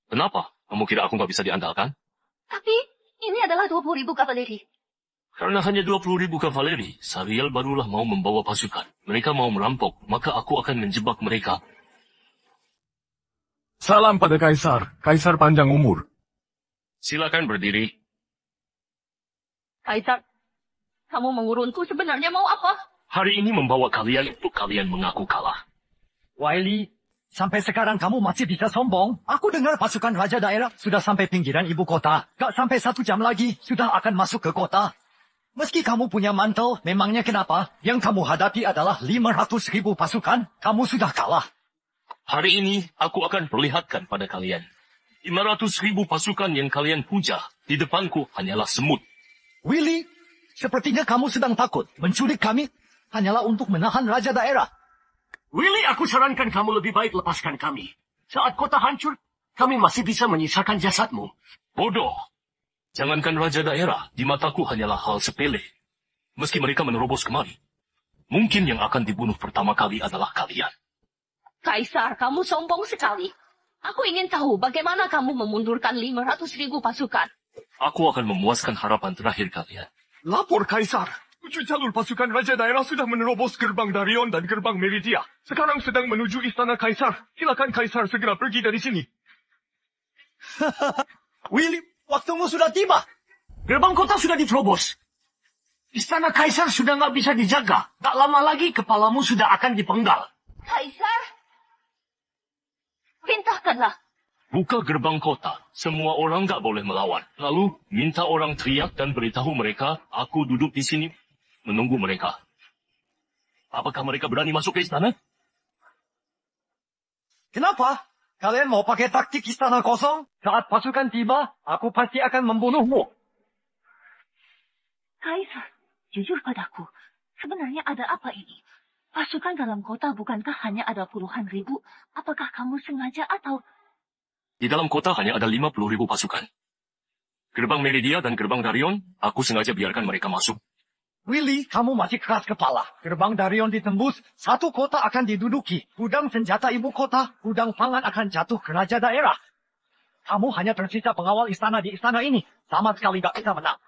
Kenapa? Kamu kira aku nggak bisa diandalkan? Tapi, ini adalah 20.000 kavaleri. Karena hanya 20.000 kavaleri, Sariel barulah mau membawa pasukan. Mereka mau merampok, maka aku akan menjebak mereka. Salam pada Kaisar. Kaisar panjang umur. Silakan berdiri. Kaisar, kamu mengurunku sebenarnya mau apa? Hari ini membawa kalian untuk kalian mengaku kalah. Wiley, sampai sekarang kamu masih bisa sombong. Aku dengar pasukan Raja Daerah sudah sampai pinggiran ibu kota. Gak sampai 1 jam lagi, sudah akan masuk ke kota. Meski kamu punya mantel, memangnya kenapa? Yang kamu hadapi adalah 500.000 pasukan. Kamu sudah kalah. Hari ini, aku akan perlihatkan pada kalian. 500.000 pasukan yang kalian puja, di depanku hanyalah semut. Willy, sepertinya kamu sedang takut. Menculik kami hanyalah untuk menahan Raja Daerah. Willy, aku sarankan kamu lebih baik lepaskan kami. Saat kota hancur, kami masih bisa menyisakan jasadmu. Bodoh. Jangankan Raja Daerah, di mataku hanyalah hal sepele. Meski mereka menerobos kemari. Mungkin yang akan dibunuh pertama kali adalah kalian. Kaisar, kamu sombong sekali. Aku ingin tahu bagaimana kamu memundurkan 500.000 pasukan. Aku akan memuaskan harapan terakhir kalian. Lapor Kaisar. 7 jalur pasukan Raja Daerah sudah menerobos gerbang Darion dan gerbang Meridia. Sekarang sedang menuju istana Kaisar. Silakan Kaisar segera pergi dari sini. Willy, waktumu sudah tiba. Gerbang kota sudah diterobos. Istana Kaisar sudah nggak bisa dijaga. Tak lama lagi kepalamu sudah akan dipenggal. Kaisar, perintahkanlah. Buka gerbang kota. Semua orang nggak boleh melawan. Lalu, minta orang teriak dan beritahu mereka, aku duduk di sini, menunggu mereka. Apakah mereka berani masuk ke istana? Kenapa? Kalian mau pakai taktik istana kosong? Saat pasukan tiba, aku pasti akan membunuhmu. Kaisar, jujur padaku. Sebenarnya ada apa ini? Pasukan dalam kota bukankah hanya ada puluhan ribu? Apakah kamu sengaja atau... Di dalam kota hanya ada 50.000 pasukan. Gerbang Meridia dan gerbang Darion, aku sengaja biarkan mereka masuk. Willy, kamu masih keras kepala. Gerbang Darion ditembus, 1 kota akan diduduki. Gudang senjata ibu kota, gudang pangan akan jatuh ke Raja Daerah. Kamu hanya tersisa pengawal istana di istana ini. sama sekali nggak bisa menang.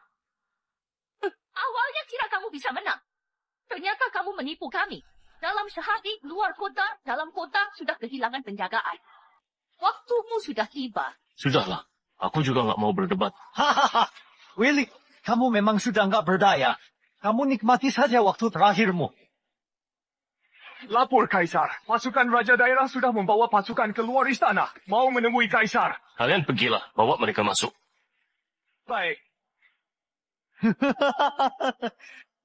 Awalnya kira kamu bisa menang. Ternyata kamu menipu kami. Dalam sehari, luar kota, dalam kota, sudah kehilangan penjagaan. Waktumu sudah tiba. Sudahlah, aku juga nggak mau berdebat. Hahaha, Willy, kamu memang sudah nggak berdaya. Kamu nikmati saja waktu terakhirmu. Lapor Kaisar. Pasukan Raja Daerah sudah membawa pasukan keluar istana. Mau menemui Kaisar. Kalian pergilah, bawa mereka masuk. Baik.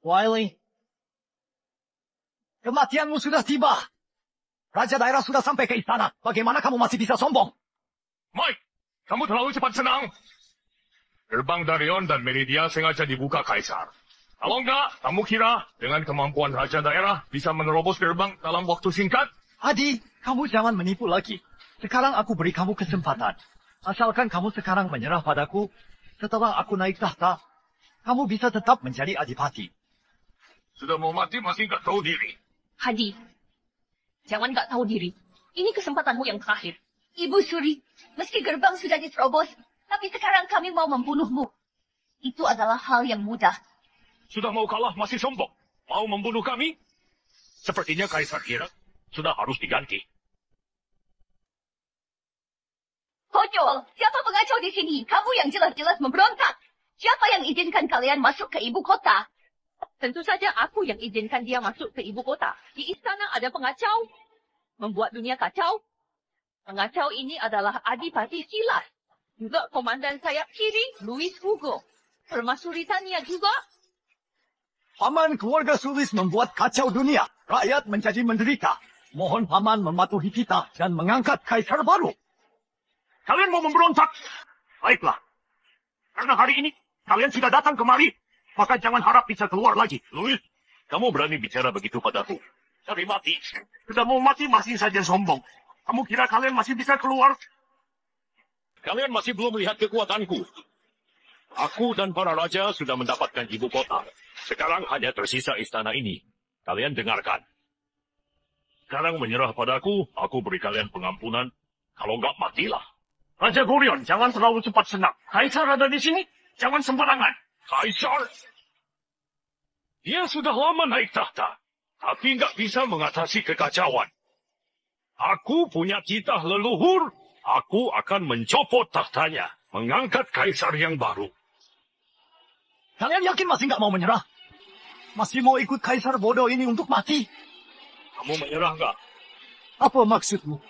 Wiley, kematianmu sudah tiba. Raja Daerah sudah sampai ke istana. Bagaimana kamu masih bisa sombong? Mike, kamu terlalu cepat senang. Gerbang Darion dan Meridia sengaja dibuka Kaisar. Kalau enggak, kamu kira dengan kemampuan Raja Daerah bisa menerobos gerbang dalam waktu singkat? Adi, kamu jangan menipu lagi. Sekarang aku beri kamu kesempatan. Asalkan kamu sekarang menyerah padaku, setelah aku naik tahta, kamu bisa tetap menjadi adipati. Sudah mau mati masih nggak tahu diri. Hadi, jangan nggak tahu diri. Ini kesempatanmu yang terakhir. Ibu Suri, meski gerbang sudah diterobos, tapi sekarang kami mau membunuhmu. Itu adalah hal yang mudah. Sudah mau kalah masih sombong. Mau membunuh kami? Sepertinya Kaisar kira sudah harus diganti. Konyol, siapa pengacau di sini? Kamu yang jelas-jelas memberontak. Siapa yang izinkan kalian masuk ke ibu kota? Tentu saja aku yang izinkan dia masuk ke ibu kota. Di istana ada pengacau. Membuat dunia kacau. Pengacau ini adalah Adipati Silas. Juga komandan sayap kiri, Luis Hugo. Permaisuri Tania juga. Paman keluarga Sulis membuat kacau dunia. Rakyat menjadi menderita. Mohon paman mematuhi kita dan mengangkat kaisar baru. Kalian mau memberontak? Baiklah. Karena hari ini kalian sudah datang kemari, maka jangan harap bisa keluar lagi. Louis, kamu berani bicara begitu padaku. Cari mati. Sudah mau mati masih saja sombong. Kamu kira kalian masih bisa keluar? Kalian masih belum melihat kekuatanku. Aku dan para raja sudah mendapatkan ibu kota. Sekarang hanya tersisa istana ini. Kalian dengarkan. Sekarang menyerah padaku, aku beri kalian pengampunan. Kalau enggak, matilah. Raja Gorion, jangan terlalu cepat senang. Kaisar ada di sini, jangan sembarangan. Kaisar? Dia sudah lama naik tahta, tapi nggak bisa mengatasi kekacauan. Aku punya titah leluhur, aku akan mencopot tahtanya, mengangkat kaisar yang baru. Kalian yakin masih nggak mau menyerah? Masih mau ikut kaisar bodoh ini untuk mati? Kamu menyerah nggak? Apa maksudmu?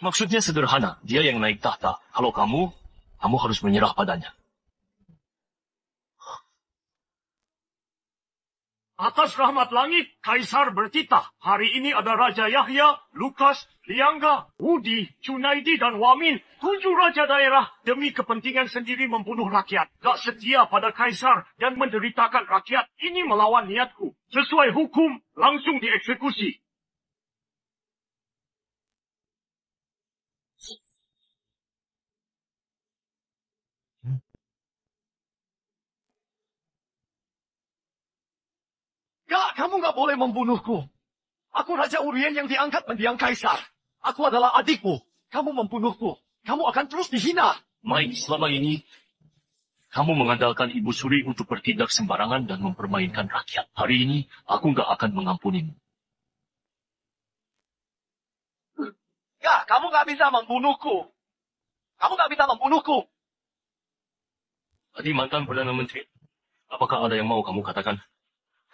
Maksudnya sederhana, dia yang naik tahta. Kalau kamu harus menyerah padanya. Atas rahmat langit, Kaisar bertitah. Hari ini ada Raja Yahya, Lukas, Liangga, Udi, Cunaidi, dan Wamin. 7 raja daerah demi kepentingan sendiri membunuh rakyat. Gak setia pada Kaisar dan menderitakan rakyat. Ini melawan niatku. Sesuai hukum, langsung dieksekusi. Gak, kamu gak boleh membunuhku. Aku Raja Urien yang diangkat mendiang kaisar. Aku adalah adikmu. Kamu membunuhku. Kamu akan terus dihina. Mike, selama ini, kamu mengandalkan Ibu Suri untuk bertindak sembarangan dan mempermainkan rakyat. Hari ini, aku gak akan mengampunimu. Gak, kamu gak bisa membunuhku. Kamu gak bisa membunuhku. Tadi mantan Perdana Menteri, apakah ada yang mau kamu katakan?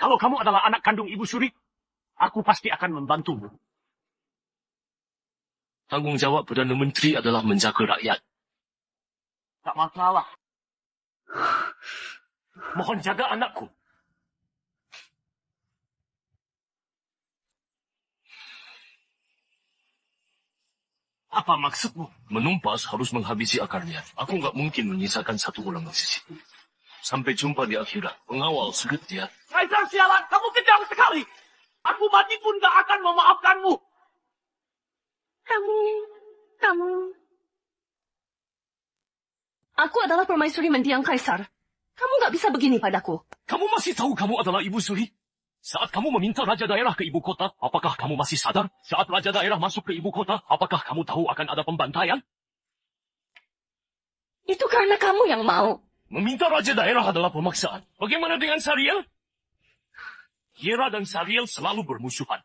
Kalau kamu adalah anak kandung Ibu Suri, aku pasti akan membantumu. Tanggung jawab Perdana Menteri adalah menjaga rakyat. Tak masalah. Mohon jaga anakku. Apa maksudmu? Menumpas harus menghabisi akarnya. Aku nggak mungkin menyisakan satu orang di sisi. Sampai jumpa di akhirat. Pengawal sulit dia. Kaisar sialan, kamu kejam sekali. Aku mati pun gak akan memaafkanmu. Kamu. Aku adalah permaisuri mendiang kaisar. Kamu gak bisa begini padaku. Kamu masih tahu kamu adalah Ibu Suri? Saat kamu meminta Raja Daerah ke ibu kota, apakah kamu masih sadar? Saat Raja Daerah masuk ke ibu kota, apakah kamu tahu akan ada pembantaian? Itu karena kamu yang mau. Meminta raja daerah adalah pemaksaan. Bagaimana dengan Sariel? Hera dan Sariel selalu bermusuhan.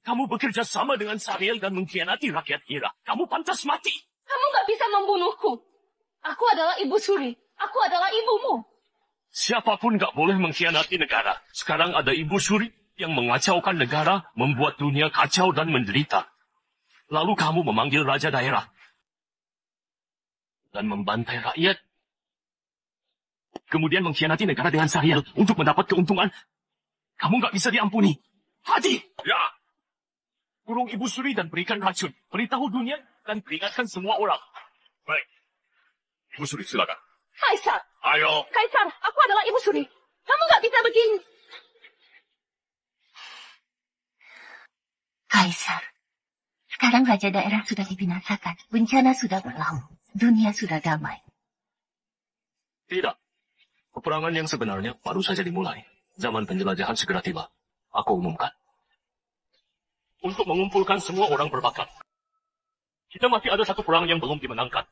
Kamu bekerja sama dengan Sariel dan mengkhianati rakyat Hera. Kamu pantas mati. Kamu nggak bisa membunuhku. Aku adalah ibu suri. Aku adalah ibumu. Siapapun nggak boleh mengkhianati negara. Sekarang ada ibu suri yang mengacaukan negara, membuat dunia kacau dan menderita. Lalu kamu memanggil raja daerah dan membantai rakyat. Kemudian mengkhianati negara dengan Sariel untuk mendapat keuntungan. Kamu nggak bisa diampuni. Hati! Ya, Kurung ibu suri dan berikan racun. Beritahu dunia dan peringatkan semua orang. baik. Ibu Suri, silakan. Kaisar. Ayo. Kaisar, aku adalah ibu suri. Kamu nggak bisa begini. Kaisar, sekarang raja daerah sudah dibinasakan. Bencana sudah berlalu. Dunia sudah damai. Tidak. Peperangan yang sebenarnya baru saja dimulai. Zaman penjelajahan segera tiba. Aku umumkan. Untuk mengumpulkan semua orang berbakat. Kita masih ada satu perang yang belum dimenangkan.